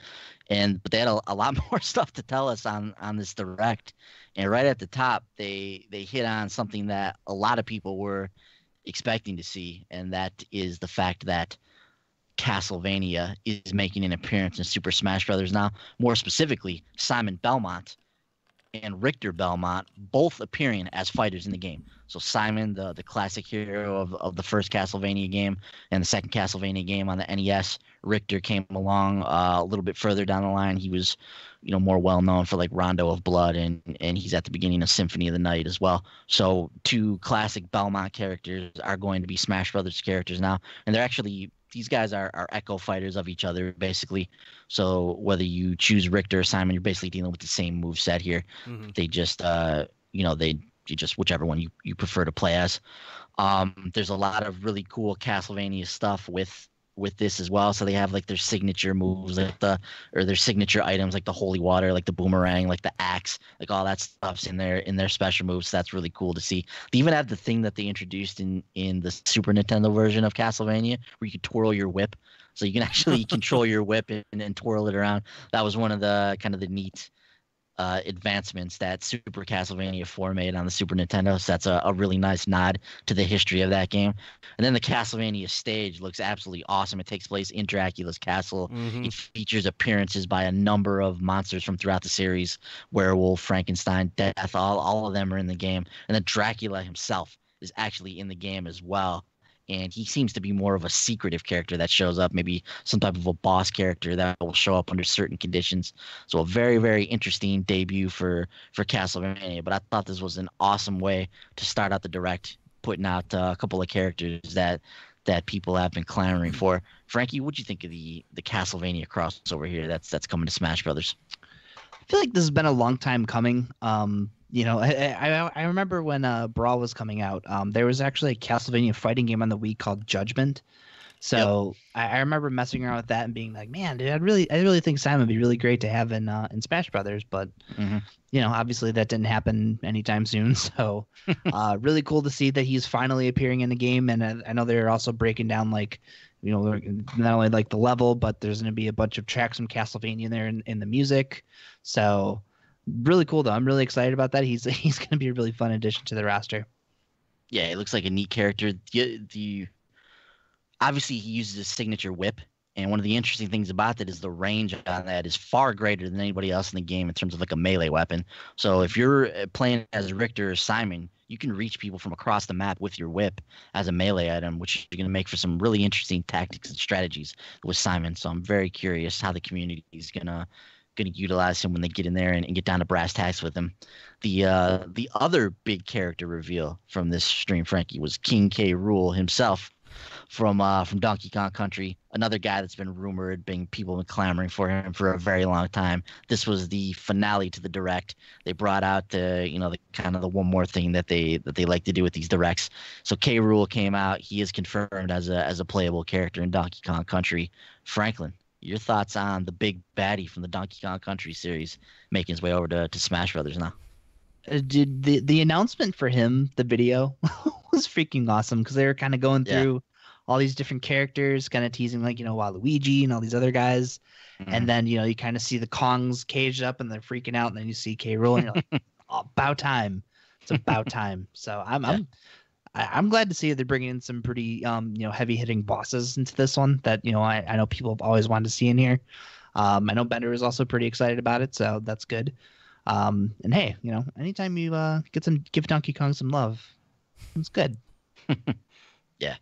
But they had a lot more stuff to tell us on this direct. And right at the top, they hit on something that a lot of people were expecting to see, and that is the fact that Castlevania is making an appearance in Super Smash Brothers now. More specifically, Simon Belmont and Richter Belmont both appearing as fighters in the game. So Simon, the classic hero of the first Castlevania game and the second Castlevania game on the NES. Richter came along a little bit further down the line. He was, more well known for like Rondo of Blood, and he's at the beginning of Symphony of the Night as well. So two classic Belmont characters are going to be Smash Brothers characters now, and they're actually, these guys are echo fighters of each other basically. So whether you choose Richter or Simon, you're basically dealing with the same moveset here. They just you just whichever one you prefer to play as. There's a lot of really cool Castlevania stuff with this as well. So they have like their signature moves, like their signature items, like the holy water, like the boomerang, like the axe, like all that stuff's in their special moves. So that's really cool to see. They even have the thing that they introduced in the Super Nintendo version of Castlevania, where you could twirl your whip. So you can actually control your whip and twirl it around. That was one of the kind of the neat advancements that Super Castlevania 4 made on the Super Nintendo. So that's a really nice nod to the history of that game. And then the Castlevania stage looks absolutely awesome. It takes place in Dracula's castle. Mm-hmm. It features appearances by a number of monsters from throughout the series: Werewolf, Frankenstein, Death. All of them are in the game. And then Dracula himself is actually in the game as well. And he seems to be more of a secretive character that shows up, maybe some type of a boss character that will show up under certain conditions. So a very, very interesting debut for Castlevania. But I thought this was an awesome way to start out the Direct, putting out a couple of characters that people have been clamoring for. Frankie, what'd you think of the Castlevania crossover here that's coming to Smash Brothers? I feel like this has been a long time coming. I remember when Brawl was coming out. There was actually a Castlevania fighting game on the Wii called Judgment. So I remember messing around with that and being like, man, dude, I really think Simon would be really great to have in Smash Brothers. But obviously that didn't happen anytime soon. So really cool to see that he's finally appearing in the game. And I know they're also breaking down like, not only like the level, but there's going to be a bunch of tracks from Castlevania in there in the music. So really cool though. I'm really excited about that. He's going to be a really fun addition to the roster. Yeah, it looks like a neat character. Obviously he uses his signature whip, and one of the interesting things about that is the range on that is far greater than anybody else in the game in terms of like a melee weapon. So if you're playing as Richter or Simon, you can reach people from across the map with your whip as a melee item, which is going to make for some really interesting tactics and strategies with Simon. So I'm very curious how the community is going to utilize him when they get in there and get down to brass tacks with him. The other big character reveal from this stream, Frankie, was King K. Rool himself from Donkey Kong Country. Another guy that's been rumored, people have been clamoring for him for a very long time. This was the finale to the Direct. They brought out the kind of the one more thing that they like to do with these Directs. So K. Rool came out. He is confirmed as a playable character in Donkey Kong Country. Franklin, your thoughts on the big baddie from the Donkey Kong Country series making his way over to Smash Brothers now? Dude, the announcement for him, the video, was freaking awesome because they were kind of going through all these different characters, kind of teasing like, Waluigi and all these other guys. Mm-hmm. And then, you kind of see the Kongs caged up and they're freaking out. And then you see K. Rool and you're like, oh, about time. It's about time. So I'm glad to see that they're bringing in some pretty, heavy hitting bosses into this one that, I know people have always wanted to see in here. I know Bender is also pretty excited about it. So that's good. And hey, anytime you give Donkey Kong some love, it's good. Yeah,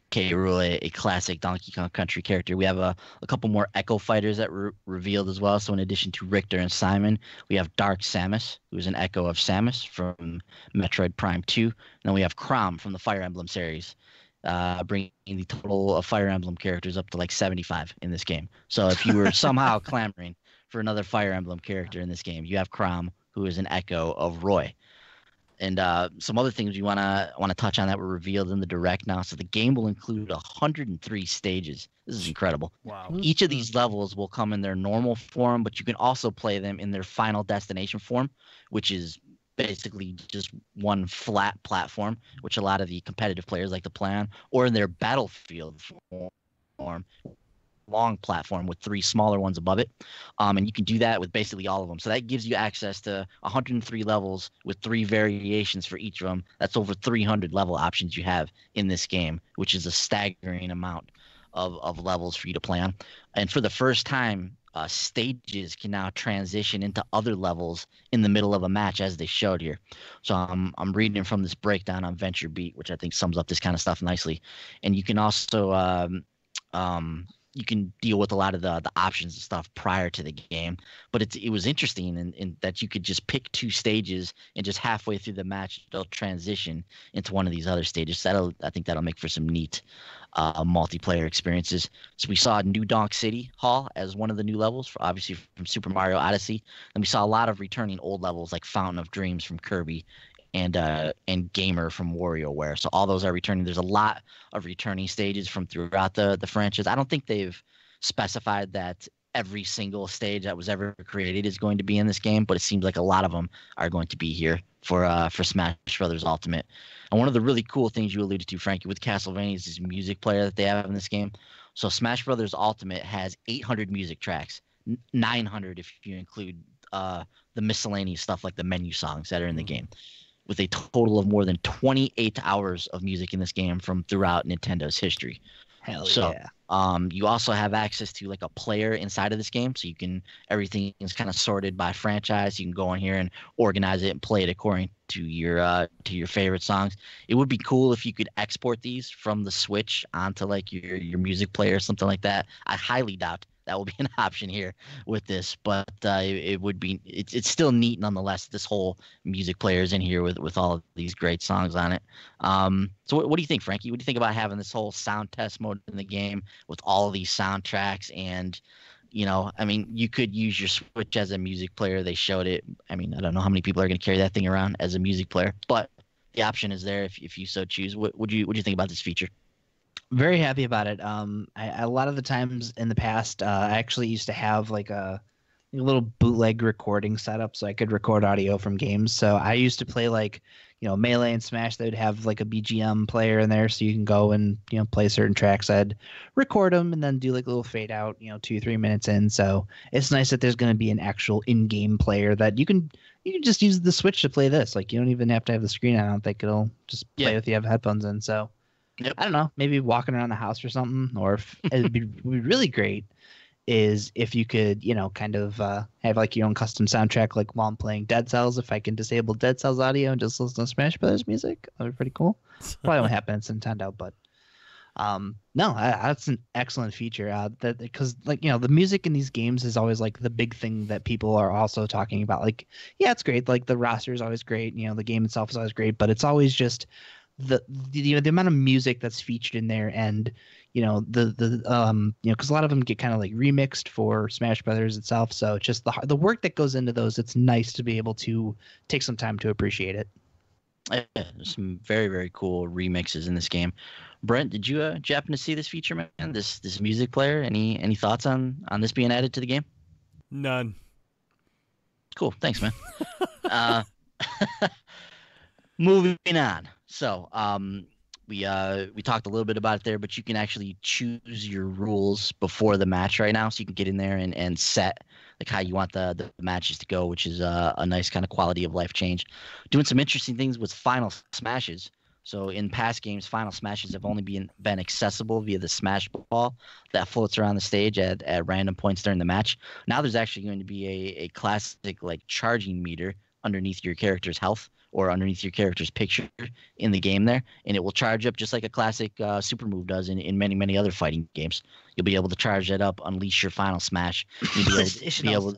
K. Rool, a classic Donkey Kong Country character. We have a couple more Echo Fighters that were revealed as well. So in addition to Richter and Simon, we have Dark Samus, who is an echo of Samus from Metroid Prime 2. And then we have Chrom from the Fire Emblem series, bringing the total of Fire Emblem characters up to like 75 in this game. So if you were somehow clamoring for another Fire Emblem character in this game, you have Chrom, who is an echo of Roy. And some other things we want to touch on that were revealed in the Direct now. So the game will include 103 stages. This is incredible. Wow. Each of these levels will come in their normal form, but you can also play them in their Final Destination form, which is basically just one flat platform, which a lot of the competitive players like to play on, or in their Battlefield form, long platform with 3 smaller ones above it. And you can do that with basically all of them. So that gives you access to 103 levels with 3 variations for each of them. That's over 300 level options you have in this game, which is a staggering amount of levels for you to play on. And for the first time, stages can now transition into other levels in the middle of a match, as they showed here. So I'm reading from this breakdown on VentureBeat, which I think sums up this kind of stuff nicely. And you can also you can deal with a lot of the options and stuff prior to the game. But it was interesting in that you could just pick 2 stages and just halfway through the match, they'll transition into one of these other stages. So I think that'll make for some neat multiplayer experiences. So we saw New Donk City Hall as one of the new levels, obviously from Super Mario Odyssey. And we saw a lot of returning old levels like Fountain of Dreams from Kirby and Gamer from WarioWare. So all those are returning. There's a lot of returning stages from throughout the franchise. I don't think they've specified that every single stage that was ever created is going to be in this game, but it seems like a lot of them are going to be here for Smash Brothers Ultimate. And one of the really cool things you alluded to, Frankie, with Castlevania is this music player that they have in this game. So Smash Brothers Ultimate has 800 music tracks, 900 if you include the miscellaneous stuff like the menu songs that are in the game, with a total of more than 28 hours of music in this game from throughout Nintendo's history. Hell So, yeah. you also have access to like a player inside of this game, so you can everything is kind of sorted by franchise. You can go in here and organize it and play it according to your favorite songs. It would be cool if you could export these from the Switch onto like your music player or something like that. I highly doubt that will be an option here with this, but it would be. It's still neat nonetheless. This whole music player is in here with all of these great songs on it. So what do you think, Frankie? What do you think about having this whole sound test mode in the game with all of these soundtracks? And I mean, you could use your Switch as a music player. They showed it. I mean, I don't know how many people are going to carry that thing around as a music player, but the option is there if you so choose. What do you think about this feature? Very happy about it. A lot of the times in the past, I actually used to have like a little bootleg recording setup so I could record audio from games. So I used to play like, Melee and Smash. They would have like a BGM player in there, so you can go and play certain tracks. I'd record them and then do like a little fade out, 2-3 minutes in. So it's nice that there's going to be an actual in-game player that you can just use the Switch to play this. Like you don't even have to have the screen. I don't think it'll just play if you have headphones in. So. Yep. I don't know, maybe walking around the house or something, or if it'd be really great is if you could, kind of have like your own custom soundtrack, like while I'm playing Dead Cells, if I can disable Dead Cells audio and just listen to Smash Brothers music, that'd be pretty cool. Probably won't happen. It's Nintendo, but no, that's an excellent feature. That because like the music in these games is always like the big thing that people are also talking about. Like, yeah, it's great. Like the roster is always great. The game itself is always great, but it's always just the amount of music that's featured in there, and because a lot of them get kind of like remixed for Smash Brothers itself. So it's just the work that goes into those. It's nice to be able to take some time to appreciate it. Yeah, there's some very, very cool remixes in this game. Brent, did you happen to see this feature, man? This music player? Any thoughts on this being added to the game? None. Cool, thanks, man. Moving on. So, we talked a little bit about it there, but you can actually choose your rules before the match right now, so you can get in there and set like how you want the matches to go, which is a nice kind of quality of life change. Doing some interesting things with Final Smashes. So in past games, Final Smashes have only been accessible via the Smash Ball that floats around the stage at random points during the match. Now there's actually going to be a classic like charging meter underneath your character's health, or underneath your character's picture in the game there, and it will charge up just like a classic super move does in many, many other fighting games. You'll be able to charge that up, unleash your final smash. You'll be able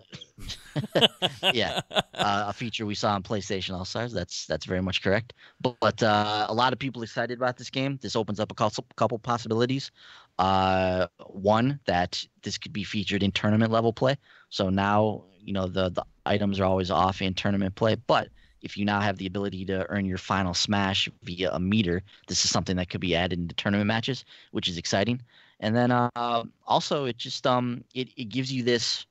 yeah, a feature we saw on PlayStation All-Stars. That's very much correct. But a lot of people excited about this game. This opens up a couple possibilities. One, that this could be featured in tournament level play. So now, the items are always off in tournament play, but if you now have the ability to earn your final smash via a meter, this is something that could be added into tournament matches, which is exciting. And then also it just it gives you this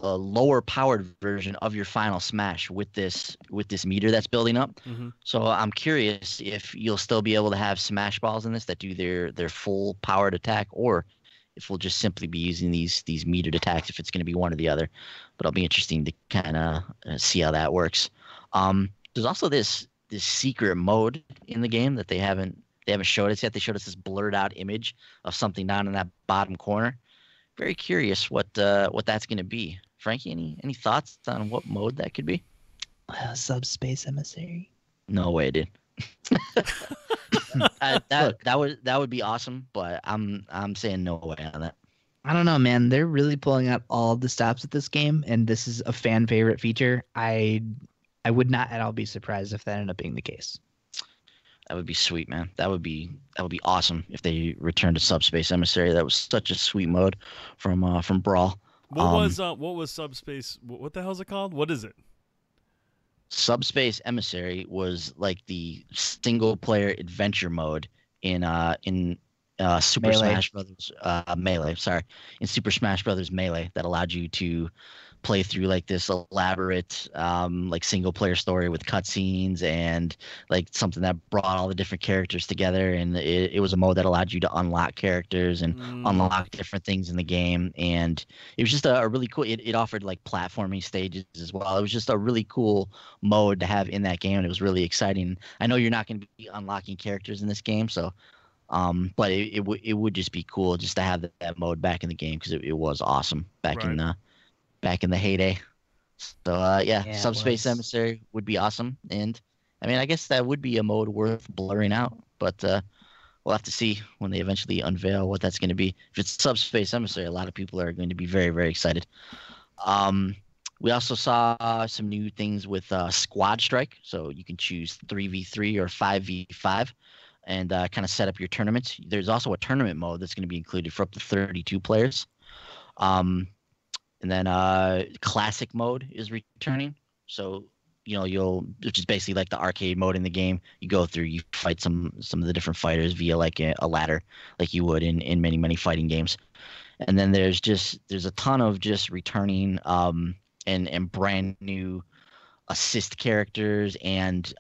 lower powered version of your final smash with this meter that's building up. Mm-hmm. So I'm curious if you'll still be able to have smash balls in this that do their full powered attack, or if we'll just simply be using these metered attacks, if it's going to be one or the other. But it'll be interesting to kind of see how that works. There's also this secret mode in the game that they haven't showed us yet. They showed us this blurred out image of something down in that bottom corner. Very curious what that's going to be. Frankie, any thoughts on what mode that could be? Subspace Emissary. No way, dude. that would be awesome, but I'm saying no way on that. I don't know, man. They're really pulling out all the stops at this game, and this is a fan favorite feature. I would not at all be surprised if that ended up being the case. That would be sweet, man. That would be awesome if they returned to Subspace Emissary. That was such a sweet mode from Brawl. What was Subspace? What the hell is it called? What is it? Subspace Emissary was like the single player adventure mode in Super Melee. Smash Brothers Melee. Sorry, in Super Smash Brothers Melee that allowed you to play through like this elaborate like single player story with cutscenes and like something that brought all the different characters together. And it was a mode that allowed you to unlock characters and unlock different things in the game. And it was just a really cool. It offered like platforming stages as well. It was just a really cool mode to have in that game, and it was really exciting. I know you're not going to be unlocking characters in this game, so. But it would just be cool just to have that mode back in the game because it was awesome back in the heyday. So Yeah, Subspace Emissary would be awesome, and I mean I guess that would be a mode worth blurring out, but we'll have to see when they eventually unveil what that's going to be. If it's Subspace Emissary, a lot of people are going to be very, very excited. We also saw some new things with Squad Strike, so you can choose 3v3 or 5v5. And kind of set up your tournaments. There's also a tournament mode that's going to be included for up to 32 players. And then classic mode is returning. So, which is basically like the arcade mode in the game. You go through, you fight some of the different fighters via like a ladder, like you would in many, many fighting games. And then there's a ton of just returning and brand new assist characters and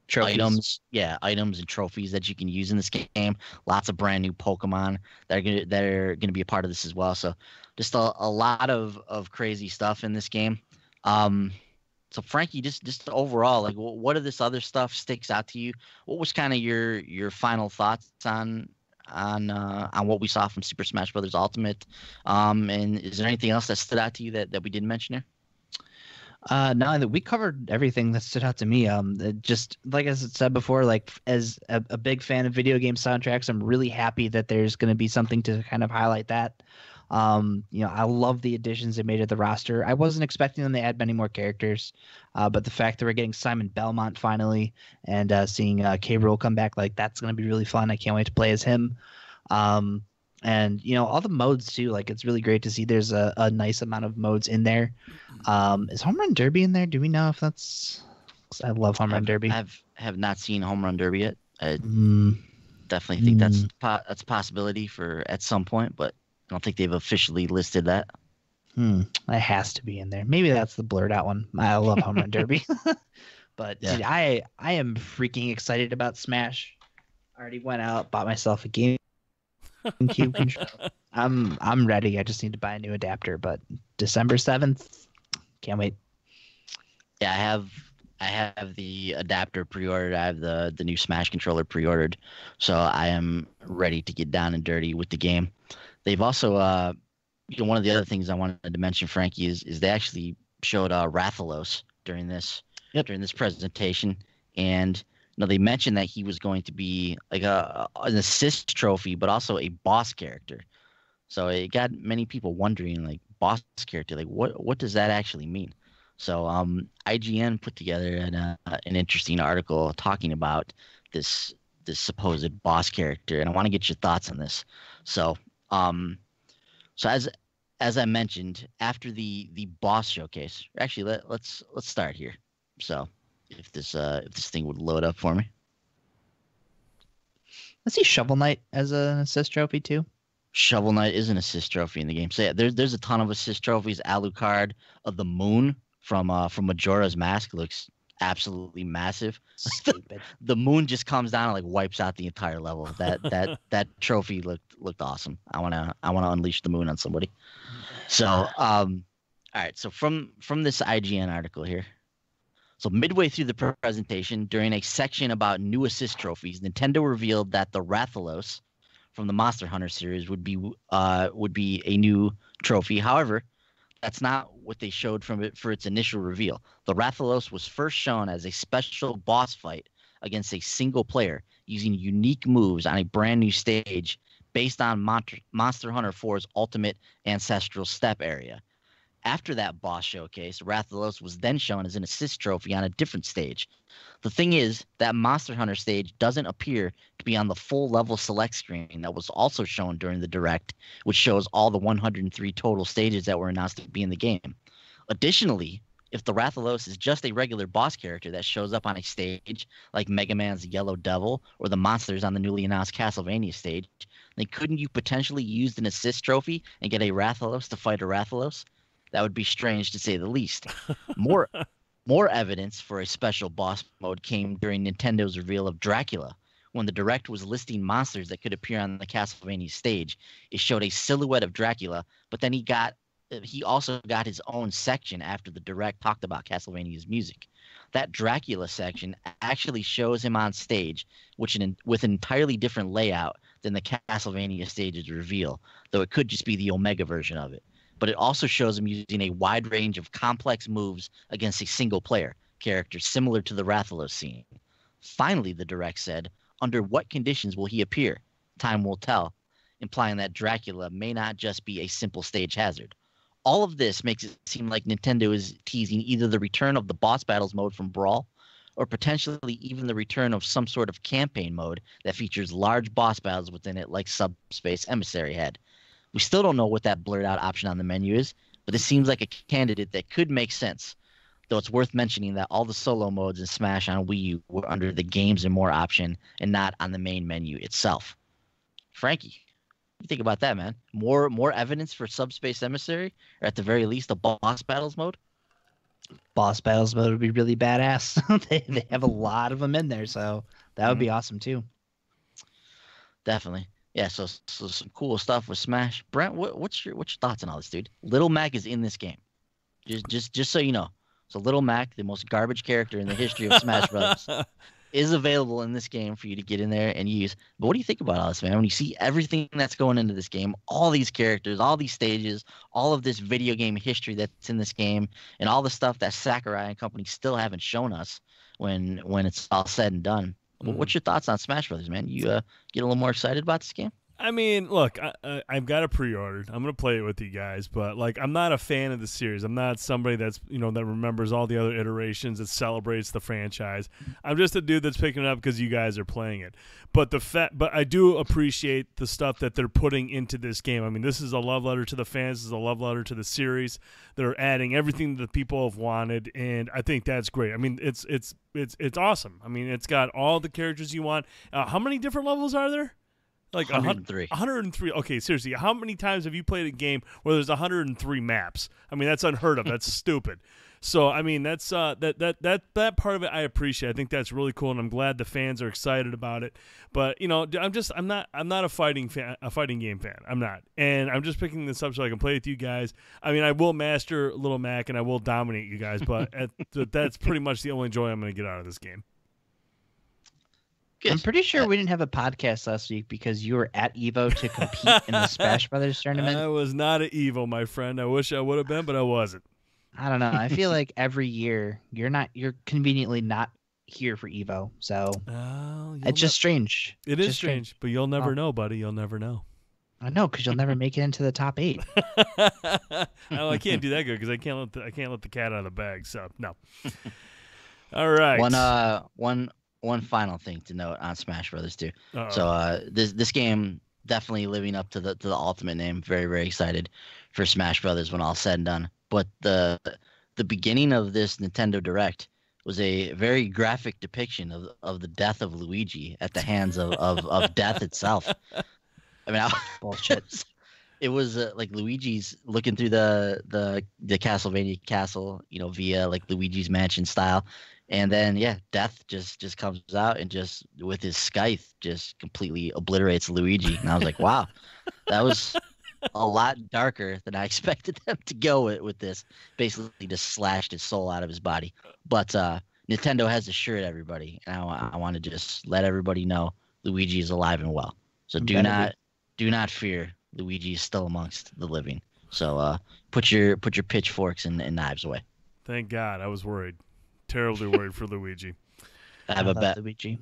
Trophies. items and trophies that you can use in this game. Lots of brand new Pokemon that are gonna be a part of this as well. So just a lot of crazy stuff in this game. So Frankie, just overall, like what of this other stuff sticks out to you? What was kind of your final thoughts on what we saw from Super Smash Bros. Ultimate? And is there anything else that stood out to you that we didn't mention here? No, that we covered everything that stood out to me. Just like I said before, like as a big fan of video game soundtracks, I'm really happy that there's going to be something to kind of highlight that. I love the additions they made to the roster. I wasn't expecting them to add many more characters, but the fact that we're getting Simon Belmont finally and seeing K. Rool come back, like that's going to be really fun. I can't wait to play as him. And all the modes too, like it's really great to see there's a nice amount of modes in there. Is Home Run Derby in there? Do we know if that's? I love Home Run Derby. I have not seen Home Run Derby yet. I definitely think that's a possibility for at some point, but I don't think they've officially listed that. It has to be in there. Maybe that's the blurred out one. I love Home Run Derby. But yeah. Dude, I am freaking excited about Smash. I already went out, bought myself a GameCube controller. I'm ready. I just need to buy a new adapter. But December 7th, can't wait. Yeah, I have the adapter pre-ordered. I have the new Smash controller pre-ordered, so I am ready to get down and dirty with the game. They've also, one of the other things I wanted to mention, Frankie, is they actually showed Rathalos during this presentation, and they mentioned that he was going to be like an assist trophy, but also a boss character. So it got many people wondering, like, boss character, like what does that actually mean? So IGN put together an interesting article talking about this supposed boss character, and I want to get your thoughts on this. So as I mentioned, after the boss showcase, actually let's start here. So if this thing would load up for me. Let's see Shovel Knight as an assist trophy too. Shovel Knight is an assist trophy in the game. So yeah, there's a ton of assist trophies. Alucard of the Moon from Majora's Mask looks absolutely massive. Stupid. The moon just comes down and like wipes out the entire level. That trophy looked awesome. I wanna unleash the moon on somebody. So all right. So from this IGN article here. So midway through the presentation, during a section about new assist trophies, Nintendo revealed that the Rathalos from the Monster Hunter series would be a new trophy. However, that's not what they showed from it for its initial reveal. The Rathalos was first shown as a special boss fight against a single player using unique moves on a brand new stage based on Monster Hunter 4's Ultimate Ancestral Step area. After that boss showcase, Rathalos was then shown as an assist trophy on a different stage. The thing is, that Monster Hunter stage doesn't appear to be on the full level select screen that was also shown during the Direct, which shows all the 103 total stages that were announced to be in the game. Additionally, if the Rathalos is just a regular boss character that shows up on a stage like Mega Man's Yellow Devil or the monsters on the newly announced Castlevania stage, then couldn't you potentially use an assist trophy and get a Rathalos to fight a Rathalos? That would be strange to say the least. More more evidence for a special boss mode came during Nintendo's reveal of Dracula. When the Direct was listing monsters that could appear on the Castlevania stage, it showed a silhouette of Dracula, but then he also got his own section after the Direct talked about Castlevania's music. That Dracula section actually shows him on stage, with an entirely different layout than the Castlevania stages reveal, though it could just be the Omega version of it. But it also shows him using a wide range of complex moves against a single player character, similar to the Rathalos scene. Finally, the Direct said, under what conditions will he appear? Time will tell, implying that Dracula may not just be a simple stage hazard. All of this makes it seem like Nintendo is teasing either the return of the boss battles mode from Brawl, or potentially even the return of some sort of campaign mode that features large boss battles within it like Subspace Emissary had. We still don't know what that blurred out option on the menu is, but it seems like a candidate that could make sense. Though it's worth mentioning that all the solo modes in Smash on Wii U were under the Games and More option and not on the main menu itself. Frankie, what do you think about that, man? More evidence for Subspace Emissary, or at the very least a boss battles mode? Boss battles mode would be really badass. they have a lot of them in there, so that would be awesome too. Definitely. Yeah, so some cool stuff with Smash. Brent, what's your thoughts on all this, dude? Little Mac is in this game. Just so you know. So Little Mac, the most garbage character in the history of Smash Brothers, is available in this game for you to get in there and use. But what do you think about all this, man? When you see everything that's going into this game, all these characters, all these stages, all of this video game history that's in this game, and all the stuff that Sakurai and company still haven't shown us when it's all said and done. What's your thoughts on Smash Brothers, man? You get a little more excited about this game? I mean, look, I've got it pre-ordered. I'm gonna play it with you guys, but like, I'm not a fan of the series. I'm not somebody that's that remembers all the other iterations, that celebrates the franchise. I'm just a dude that's picking it up because you guys are playing it. But but I do appreciate the stuff that they're putting into this game. I mean, this is a love letter to the fans. This is a love letter to the series. They're adding everything that people have wanted, and I think that's great. I mean, it's awesome. I mean, it's got all the characters you want. How many different levels are there? Like 103. 103. Okay, seriously, how many times have you played a game where there's 103 maps? I mean, that's unheard of. That's stupid. So, I mean, that's that part of it I appreciate. I think that's really cool, and I'm glad the fans are excited about it. But I'm not a fighting game fan. I'm not, and I'm just picking this up so I can play with you guys. I mean, I will master Little Mac and I will dominate you guys, but that's pretty much the only joy I'm going to get out of this game. I'm pretty sure we didn't have a podcast last week because you were at Evo to compete in the Smash Brothers tournament. I was not at Evo, my friend. I wish I would have been, but I wasn't. I don't know. I feel like every year you're conveniently not here for Evo, so it's just strange. It is strange, but you'll never know, buddy. You'll never know. I know, because you'll never make it into the top 8. I can't do that good because I can't let the cat out of the bag. So no. All right. One final thing to note on Smash Brothers too. Uh-oh. So this game definitely living up to the ultimate name. Very, very excited for Smash Brothers when all said and done. But the beginning of this Nintendo Direct was a very graphic depiction of the death of Luigi at the hands of death itself. I mean, bullshit. It was like Luigi's looking through the Castlevania castle, via like Luigi's Mansion style. And then, Death just comes out and just with his scythe just completely obliterates Luigi. And I was like, wow, that was a lot darker than I expected them to go with this. Basically just slashed his soul out of his body. But Nintendo has assured everybody, and I want to just let everybody know Luigi is alive and well. So do not fear. Luigi is still amongst the living. So put your pitchforks and knives away. Thank God. I was worried. Terribly worried for Luigi. I have a bet. Luigi.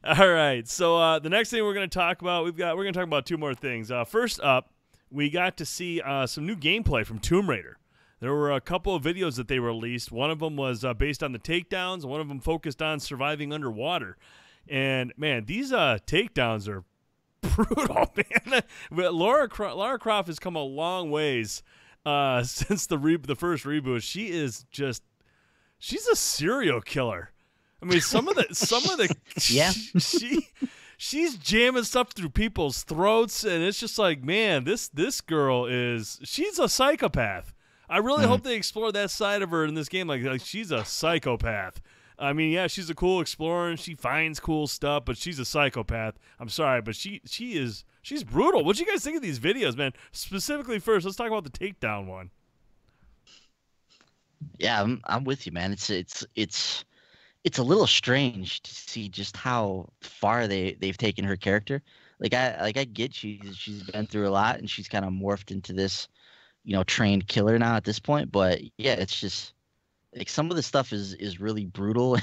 All right. So the next thing we're going to talk about, we're going to talk about 2 more things. First up, we got to see some new gameplay from Tomb Raider. There were a couple of videos that they released. One of them was based on the takedowns. One of them focused on surviving underwater. And man, these takedowns are brutal, man. But Lara Croft has come a long ways since the first reboot. She's a serial killer. I mean, some of the Yeah. she's jamming stuff through people's throats, and it's just like, man, this girl she's a psychopath. I really hope they explore that side of her in this game. Like she's a psychopath. I mean, yeah, she's a cool explorer and she finds cool stuff, but she's a psychopath. I'm sorry, but she's brutal. What do you guys think of these videos, man? Specifically, first, let's talk about the takedown one. Yeah, I'm with you, man. It's a little strange to see just how far they've taken her character. Like I get she's been through a lot and she's kind of morphed into this, trained killer now at this point. But yeah, it's just like some of the stuff is really brutal.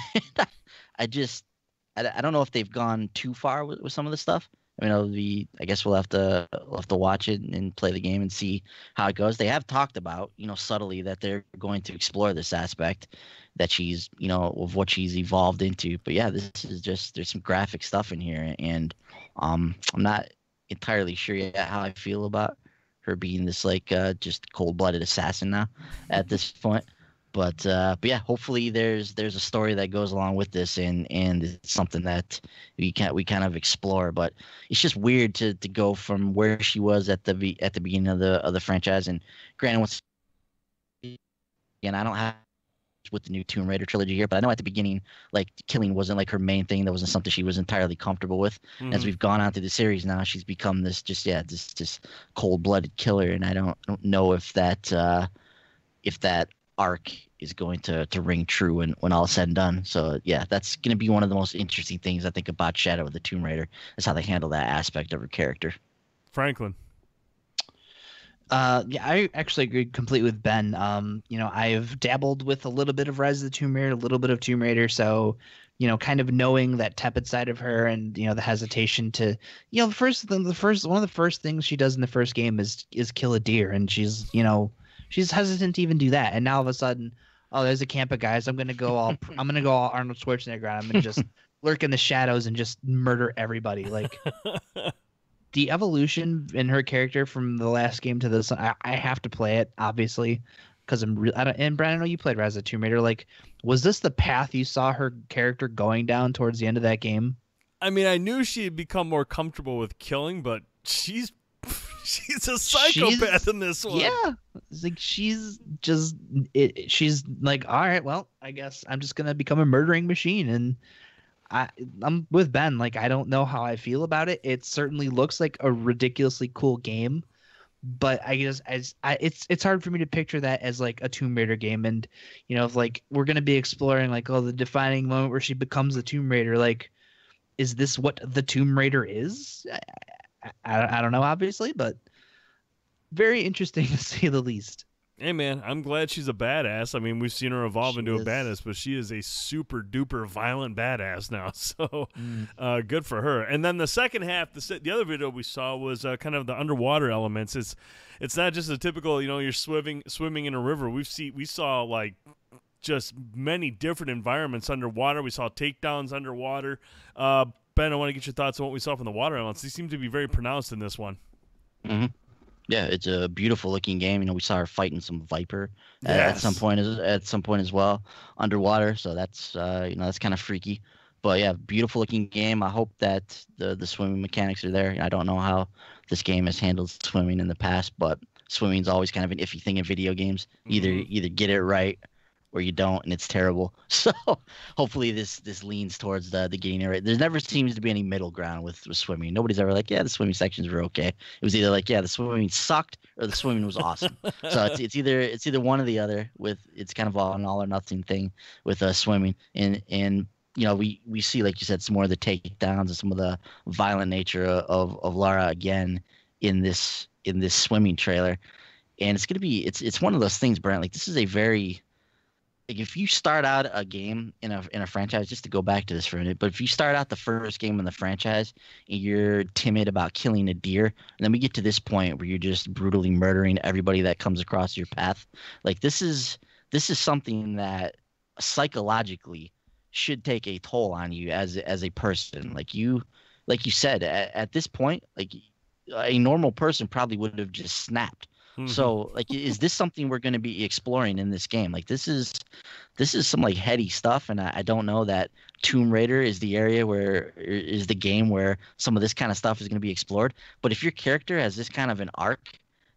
I don't know if they've gone too far with some of the stuff. I mean, I guess we'll have to watch it and play the game and see how it goes. They have talked about, subtly that they're going to explore this aspect that she's, of what she's evolved into. But yeah, this is just, there's some graphic stuff in here, and I'm not entirely sure yet how I feel about her being this just cold-blooded assassin now at this point. But yeah, hopefully there's a story that goes along with this, and it's something that we kind of explore. But it's just weird to go from where she was at the beginning of the franchise. And granted, I don't have with the new Tomb Raider trilogy here, but I know at the beginning, like, killing wasn't like her main thing. That wasn't something she was entirely comfortable with. Mm-hmm. As we've gone on through the series now, she's become this cold-blooded killer, and I don't know if that arc is going to ring true when all is said and done. So yeah, that's going to be one of the most interesting things I think about Shadow of the Tomb Raider, is how they handle that aspect of her character. Franklin. Yeah, I actually agree completely with Ben. I've dabbled with a little bit of Rise of the Tomb Raider, a little bit of Tomb Raider, so kind of knowing that tepid side of her, and the hesitation to, one of the first things she does in the first game is kill a deer, and she's hesitant to even do that, and now all of a sudden, oh, there's a camp of guys. I'm gonna go all Arnold Schwarzenegger. I'm gonna just lurk in the shadows and just murder everybody. Like, the evolution in her character from the last game to this, I have to play it, obviously, because and Brandon, I know you played Rise of the Tomb Raider. Like, was this the path you saw her character going down towards the end of that game? I mean, I knew she had become more comfortable with killing, but she's a psychopath in this one. Yeah, it's like she's like, all right, well, I guess I'm just gonna become a murdering machine, and I'm with Ben. Like, I don't know how I feel about it. It certainly looks like a ridiculously cool game, but I guess it's hard for me to picture that as like a Tomb Raider game. And if like we're gonna be exploring like, oh, the defining moment where she becomes the Tomb Raider, like, is this what the Tomb Raider is? I don't know, obviously, but very interesting to say the least. Hey, man, I'm glad she's a badass. I mean, we've seen her evolve into a badass, but she is a super-duper violent badass now, so good for her. And then the second half, the other video we saw was kind of the underwater elements. It's not just a typical, you're swimming in a river. We saw, like, just many different environments underwater. We saw takedowns underwater. Ben, I want to get your thoughts on what we saw from the water elements. These seem to be very pronounced in this one. Mm-hmm. Yeah, it's a beautiful looking game. We saw her fighting some viper Yes. at some point as well underwater. So that's that's kind of freaky. But yeah, beautiful looking game. I hope that the swimming mechanics are there. I don't know how this game has handled swimming in the past, but swimming's always kind of an iffy thing in video games. Mm-hmm. Either get it right or you don't, and it's terrible. So hopefully this leans towards the getting it right. There never seems to be any middle ground with swimming. Nobody's ever like, yeah, the swimming sections were okay. It was either like, yeah, the swimming sucked or the swimming was awesome. So it's either one or the other. It's kind of an all or nothing thing with swimming. And we see, like you said, some more of the takedowns and some of the violent nature of Lara again in this swimming trailer. And it's gonna be it's one of those things, Brent. Like, this is a very, like, if you start out a game in a franchise, just to go back to this for a minute, but if you start out the first game in the franchise and you're timid about killing a deer, and then we get to this point where you're just brutally murdering everybody that comes across your path, like, this is something that psychologically should take a toll on you as a person. Like you said, at this point, like, a normal person probably would have just snapped. Mhm. So like, is this something we're going to be exploring in this game? Like this is some like heady stuff, and I don't know that Tomb Raider is the area where is the game where some of this kind of stuff is going to be explored. But if your character has this kind of an arc,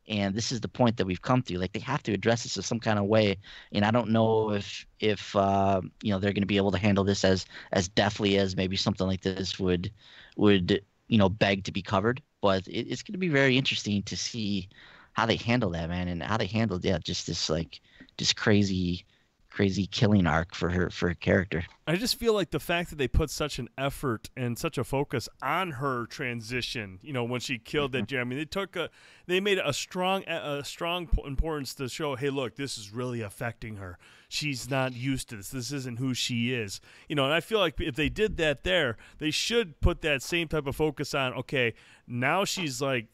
and this is the point that we've come to, like they have to address this in some kind of way. And I don't know if you know, they're going to be able to handle this as deftly as maybe something like this would you know, beg to be covered. But it's going to be very interesting to see how they handle that, man, and how they handled, yeah, just this like just crazy killing arc for her character. I just feel like the fact that they put such an effort and such a focus on her transition, you know, when she killed that Jeremy, they made a strong importance to show, hey, look, this is really affecting her. She's not used to this. This isn't who she is, you know. And I feel like if they did that there, they should put that same type of focus on, okay, now she's like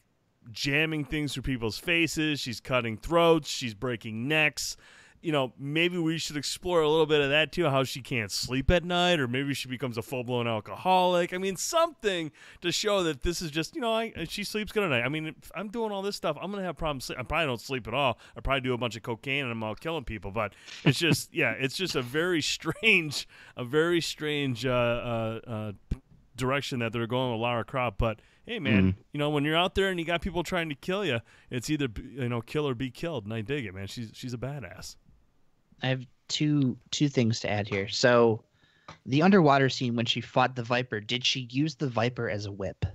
jamming things through people's faces. She's cutting throats. She's breaking necks. You know, maybe we should explore a little bit of that too, how she can't sleep at night, or maybe she becomes a full-blown alcoholic. I mean, something to show that this is just, you know, she sleeps good at night. I mean, if I'm doing all this stuff, I'm going to have problems sleep. I probably don't sleep at all. I probably do a bunch of cocaine and I'm out killing people. But it's just, yeah, it's just a very strange direction that they're going with Lara Croft. But hey, man, you know, when you're out there and you got people trying to kill you, it's either, you know, kill or be killed. And I dig it, man. She's a badass. I have two things to add here. So, the underwater scene when she fought the Viper, did she use the Viper as a whip?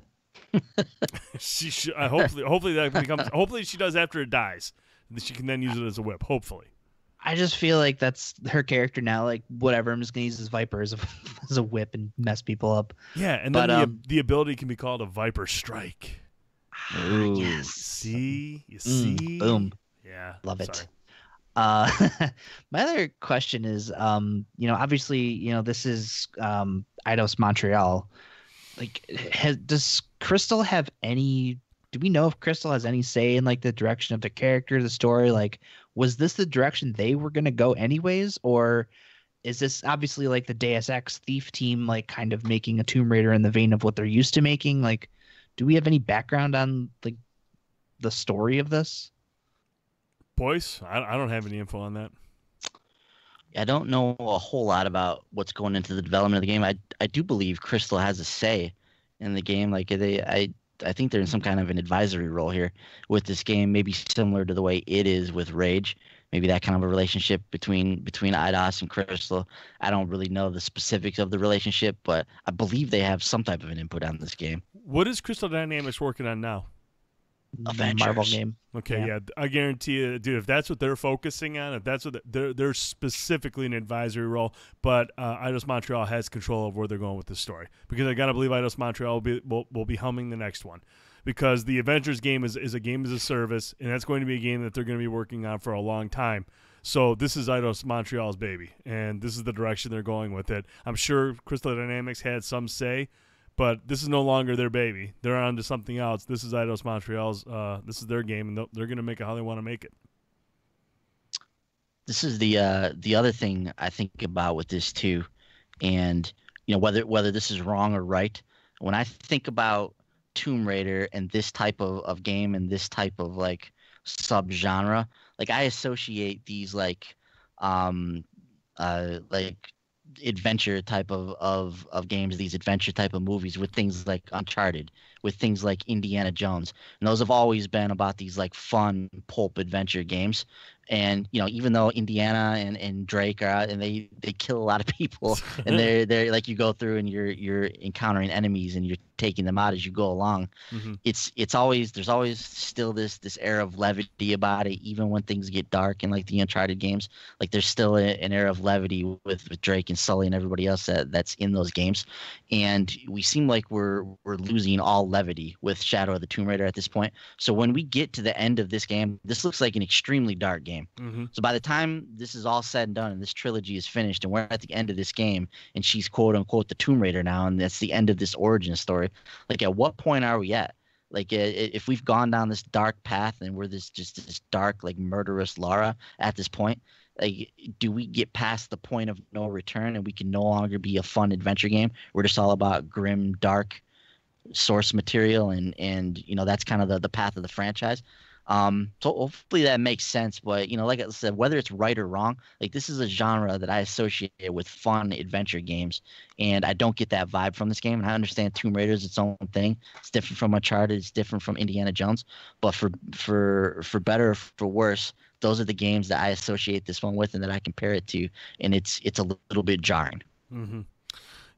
She should. Hopefully that becomes. Hopefully she does after it dies. She can then use it as a whip. Hopefully. I just feel like that's her character now. Like, whatever, I'm just gonna use this Viper as a whip and mess people up. Yeah, and then the ability can be called a Viper Strike. Yes. See, you see, boom. Yeah, Love it. sorry. My other question is, you know, obviously, you know, this is Eidos Montreal. Like, does Crystal have any? Do we know if Crystal has any say in like the direction of the character, the story? Like, was this the direction they were gonna go anyways, or is this obviously like the Deus Ex Thief team, like kind of making a Tomb Raider in the vein of what they're used to making? Like, do we have any background on like the story of this? Boys, I don't have any info on that. I don't know a whole lot about what's going into the development of the game. I do believe Crystal has a say in the game. Like I think they're in some kind of an advisory role here with this game, maybe similar to the way it is with Rage. Maybe that kind of a relationship between Eidos and Crystal. I don't really know the specifics of the relationship, but I believe they have some type of an input on this game. What is Crystal Dynamics working on now? Avengers. Marvel game. Okay, yeah, I guarantee you, dude. If that's what they're focusing on, if that's what they're specifically an advisory role, but Eidos Montreal has control of where they're going with this story, because I gotta believe Eidos Montreal will be humming the next one, because the Avengers game is a game as a service, and that's going to be a game that they're going to be working on for a long time. So this is Eidos Montreal's baby, and this is the direction they're going with it. I'm sure Crystal Dynamics had some say, but this is no longer their baby. They're on to something else. This is Eidos Montreal's. This is their game, and they're going to make it how they want to make it. This is the other thing I think about with this too, and you know, whether this is wrong or right. When I think about Tomb Raider and this type of game and this type of like subgenre, like I associate these like adventure type of games, these adventure type of movies with things like Uncharted, with things like Indiana Jones. And those have always been about these like fun pulp adventure games. And you know, even though Indiana and Drake are out and they kill a lot of people, and they're like, you go through and you're encountering enemies and you're taking them out as you go along. Mm-hmm. It's always, there's always still this air of levity about it, even when things get dark in like the Uncharted games. Like there's still an air of levity with Drake and Sully and everybody else that's in those games. And we seem like we're losing all levity with Shadow of the Tomb Raider at this point. So when we get to the end of this game, this looks like an extremely dark game. Mm-hmm. So by the time this is all said and done and this trilogy is finished and we're at the end of this game and she's quote unquote the Tomb Raider now, and that's the end of this origin story, like at what point are we at? Like if we've gone down this dark path and we're this dark, like murderous Lara at this point, like do we get past the point of no return and we can no longer be a fun adventure game? We're just all about grim, dark source material and you know, that's kind of the path of the franchise. So hopefully that makes sense. But like I said, whether it's right or wrong, like this is a genre that I associate with fun adventure games, and I don't get that vibe from this game. And I understand Tomb Raider is its own thing. It's different from Uncharted. It's different from Indiana Jones. But for better or for worse, those are the games that I associate this one with, and that I compare it to, and it's a little bit jarring. Mm-hmm.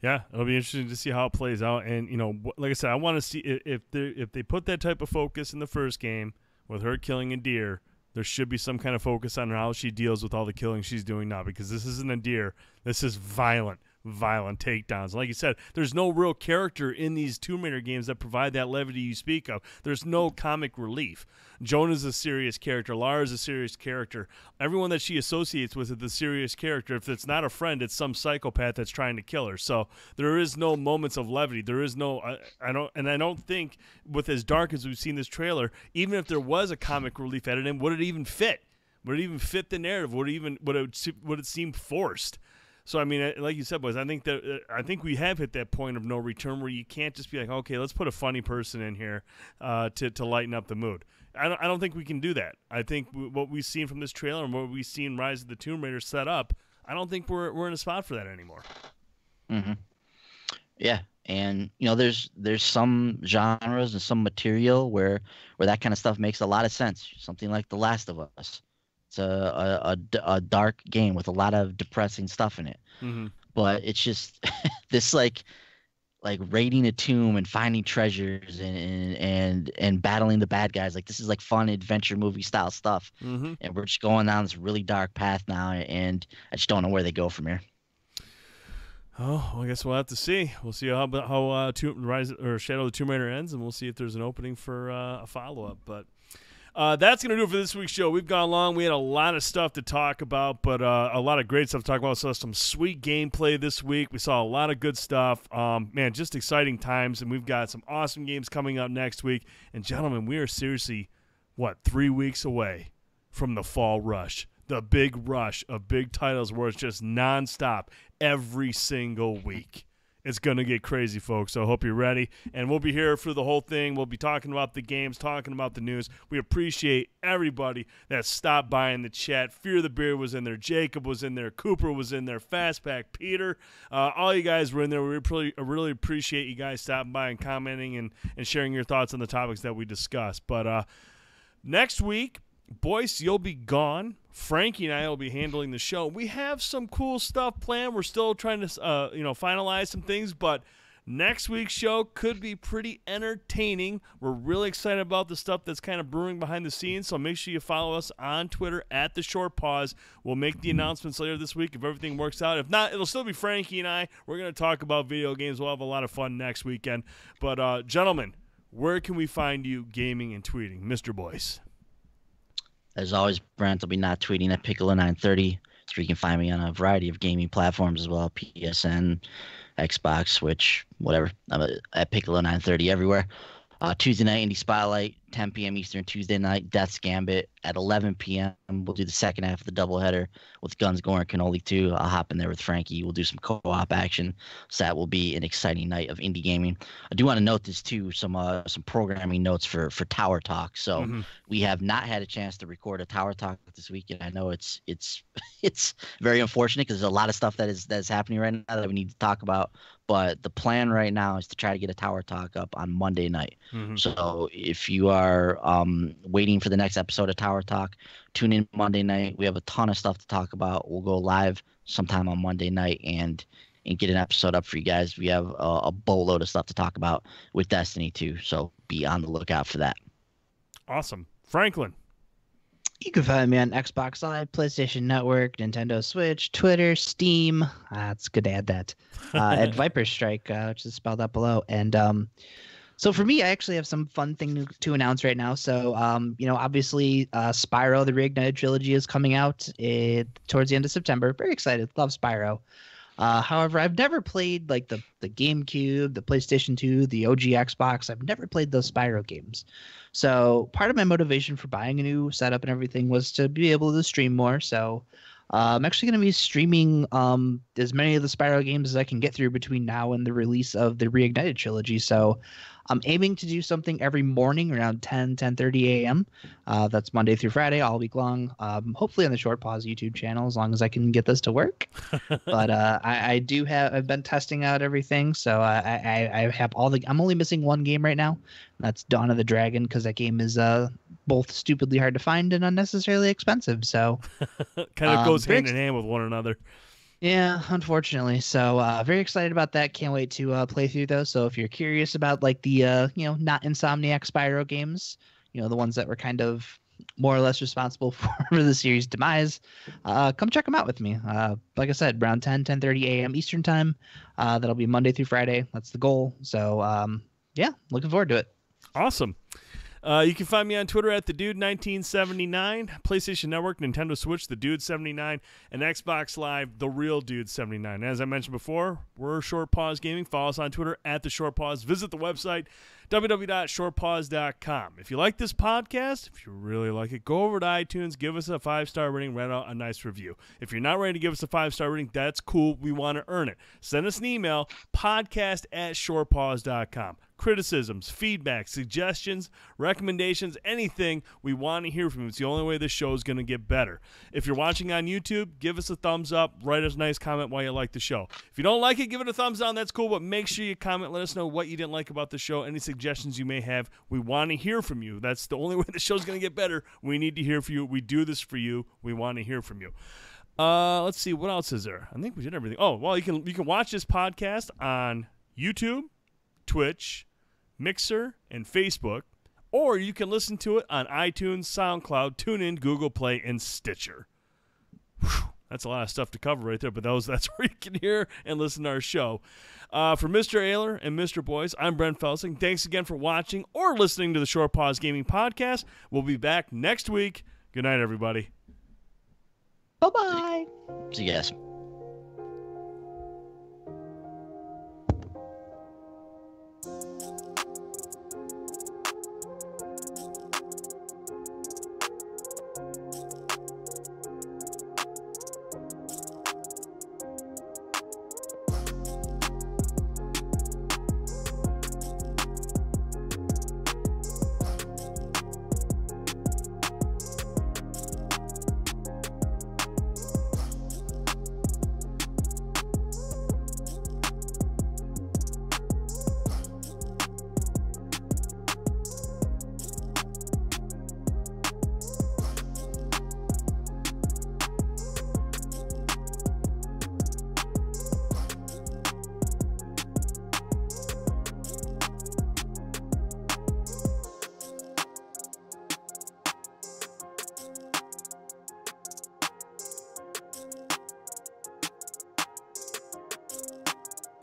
Yeah, it'll be interesting to see how it plays out. And like I said, I want to see if they put that type of focus in the first game with her killing a deer. There should be some kind of focus on how she deals with all the killing she's doing now, because this isn't a deer. This is violent takedowns. Like you said, there's no real character in these Tomb Raider games that provide that levity you speak of. There's no comic relief. Jonah's a serious character. Lara's a serious character. Everyone that she associates with is a serious character. If it's not a friend, it's some psychopath that's trying to kill her. So there is no moments of levity. There is no. I don't think, with as dark as we've seen this trailer, even if there was a comic relief added in, would it even fit? Would it even fit the narrative? Would it seem forced? So, I mean, like you said, boys, I think we have hit that point of no return where you can't just be like, okay, let's put a funny person in here to lighten up the mood. I don't think we can do that. I think what we've seen from this trailer and what we've seen Rise of the Tomb Raider set up, I don't think we're in a spot for that anymore. Mm-hmm. Yeah, and there's some genres and some material where that kind of stuff makes a lot of sense. Something like The Last of Us. It's a dark game with a lot of depressing stuff in it. Mm-hmm. But it's just this like raiding a tomb and finding treasures and battling the bad guys. Like, this is like fun adventure movie style stuff. Mm-hmm. And we're just going down this really dark path now, and I just don't know where they go from here. Oh, well, I guess we'll have to see. We'll see how Rise or Shadow of the Tomb Raider ends, and we'll see if there's an opening for a follow-up. But that's going to do it for this week's show. We've gone long. We had a lot of stuff to talk about, but a lot of great stuff to talk about. So some sweet gameplay this week. We saw a lot of good stuff. Man, just exciting times, and we've got some awesome games coming up next week. And, gentlemen, we are seriously, 3 weeks away from the fall rush, the big rush of big titles where it's just nonstop every single week. It's going to get crazy, folks, so I hope you're ready. And we'll be here for the whole thing. We'll be talking about the games, talking about the news. We appreciate everybody that stopped by in the chat. Fear the Beard was in there. Jacob was in there. Cooper was in there. Fastpack, Peter. All you guys were in there. We really appreciate you guys stopping by and commenting and sharing your thoughts on the topics that we discussed. But next week, Boyce, you'll be gone. Frankie and I will be handling the show. We have some cool stuff planned. We're still trying to, finalize some things, but next week's show could be pretty entertaining. We're really excited about the stuff that's kind of brewing behind the scenes, so make sure you follow us on Twitter at The Short Pause. We'll make the announcements later this week if everything works out. If not, it'll still be Frankie and I. We're going to talk about video games. We'll have a lot of fun next weekend. But, gentlemen, where can we find you gaming and tweeting? Mr. Boyce. As always, Brent will be not tweeting at Piccolo930, so you can find me on a variety of gaming platforms as well, PSN, Xbox, Switch, whatever. I'm at Piccolo930 everywhere. Tuesday night, Indie Spotlight, 10 p.m. Eastern. Tuesday night, Death's Gambit at 11 p.m. We'll do the second half of the doubleheader with Guns, Gore, and Cannoli 2. I'll hop in there with Frankie. We'll do some co-op action. So that will be an exciting night of indie gaming. I do want to note this too, some programming notes for Tower Talk. So we have not had a chance to record a Tower Talk this week, and I know it's very unfortunate because there's a lot of stuff that's happening right now that we need to talk about. But the plan right now is to try to get a Tower Talk up on Monday night. So if you are waiting for the next episode of Tower Talk, tune in Monday night. We have a ton of stuff to talk about. We'll go live sometime on Monday night and get an episode up for you guys. We have a boatload of stuff to talk about with Destiny 2, so be on the lookout for that. Awesome. Franklin. You can find me on Xbox Live, PlayStation Network, Nintendo Switch, Twitter, Steam. It's good to add that. At Viper Strike, which is spelled out below. And so for me, I actually have some fun thing to announce right now. So, obviously, Spyro, the Reignited Trilogy is coming out towards the end of September. Very excited. Love Spyro. However, I've never played like the GameCube, the PlayStation 2, the OG Xbox. I've never played those Spyro games. So part of my motivation for buying a new setup and everything was to be able to stream more. So I'm actually going to be streaming as many of the Spyro games as I can get through between now and the release of the Reignited Trilogy. So I'm aiming to do something every morning around 10:30 a.m. That's Monday through Friday, all week long. Hopefully on the Short Pause YouTube channel, as long as I can get this to work. But I've been testing out everything, so I have I'm only missing one game right now. That's Dawn of the Dragon, because that game is both stupidly hard to find and unnecessarily expensive. So kind of goes hand in hand with one another. Yeah, unfortunately. So very excited about that. Can't wait to play through those. So if you're curious about like the not Insomniac Spyro games, the ones that were kind of more or less responsible for the series' demise, come check them out with me. Like I said, around 10:30 a.m. Eastern time. That'll be Monday through Friday. That's the goal. So yeah, looking forward to it. Awesome. You can find me on Twitter at TheDude1979, PlayStation Network, Nintendo Switch, TheDude79, and Xbox Live, TheRealDude79. As I mentioned before, we're Short Pause Gaming. Follow us on Twitter at The Short Pause. Visit the website, www.shortpause.com. If you like this podcast, if you really like it, go over to iTunes, give us a 5-star rating, write out a nice review. If you're not ready to give us a 5-star rating, that's cool. We want to earn it. Send us an email, podcast@shortpause.com. Criticisms, feedback, suggestions, recommendations, anything, we want to hear from you. It's the only way this show is going to get better. If you're watching on YouTube, give us a thumbs up, write us a nice comment why you like the show. If you don't like it, give it a thumbs down, that's cool, but make sure you comment, let us know what you didn't like about the show, any suggestions you may have. We want to hear from you. That's the only way the show's going to get better. We need to hear from you. We do this for you. We want to hear from you. Let's see, what else is there? I think we did everything. Oh, well, you can watch this podcast on YouTube, Twitch, Mixer, and Facebook, or you can listen to it on iTunes, SoundCloud, TuneIn, Google Play, and Stitcher. Whew, that's a lot of stuff to cover right there, but that's where you can hear and listen to our show. For Mr. Ayler and Mr. Boys, I'm Brent Felsing. Thanks again for watching or listening to the Short Pause Gaming Podcast. We'll be back next week. Good night, everybody. Bye-bye. See you guys.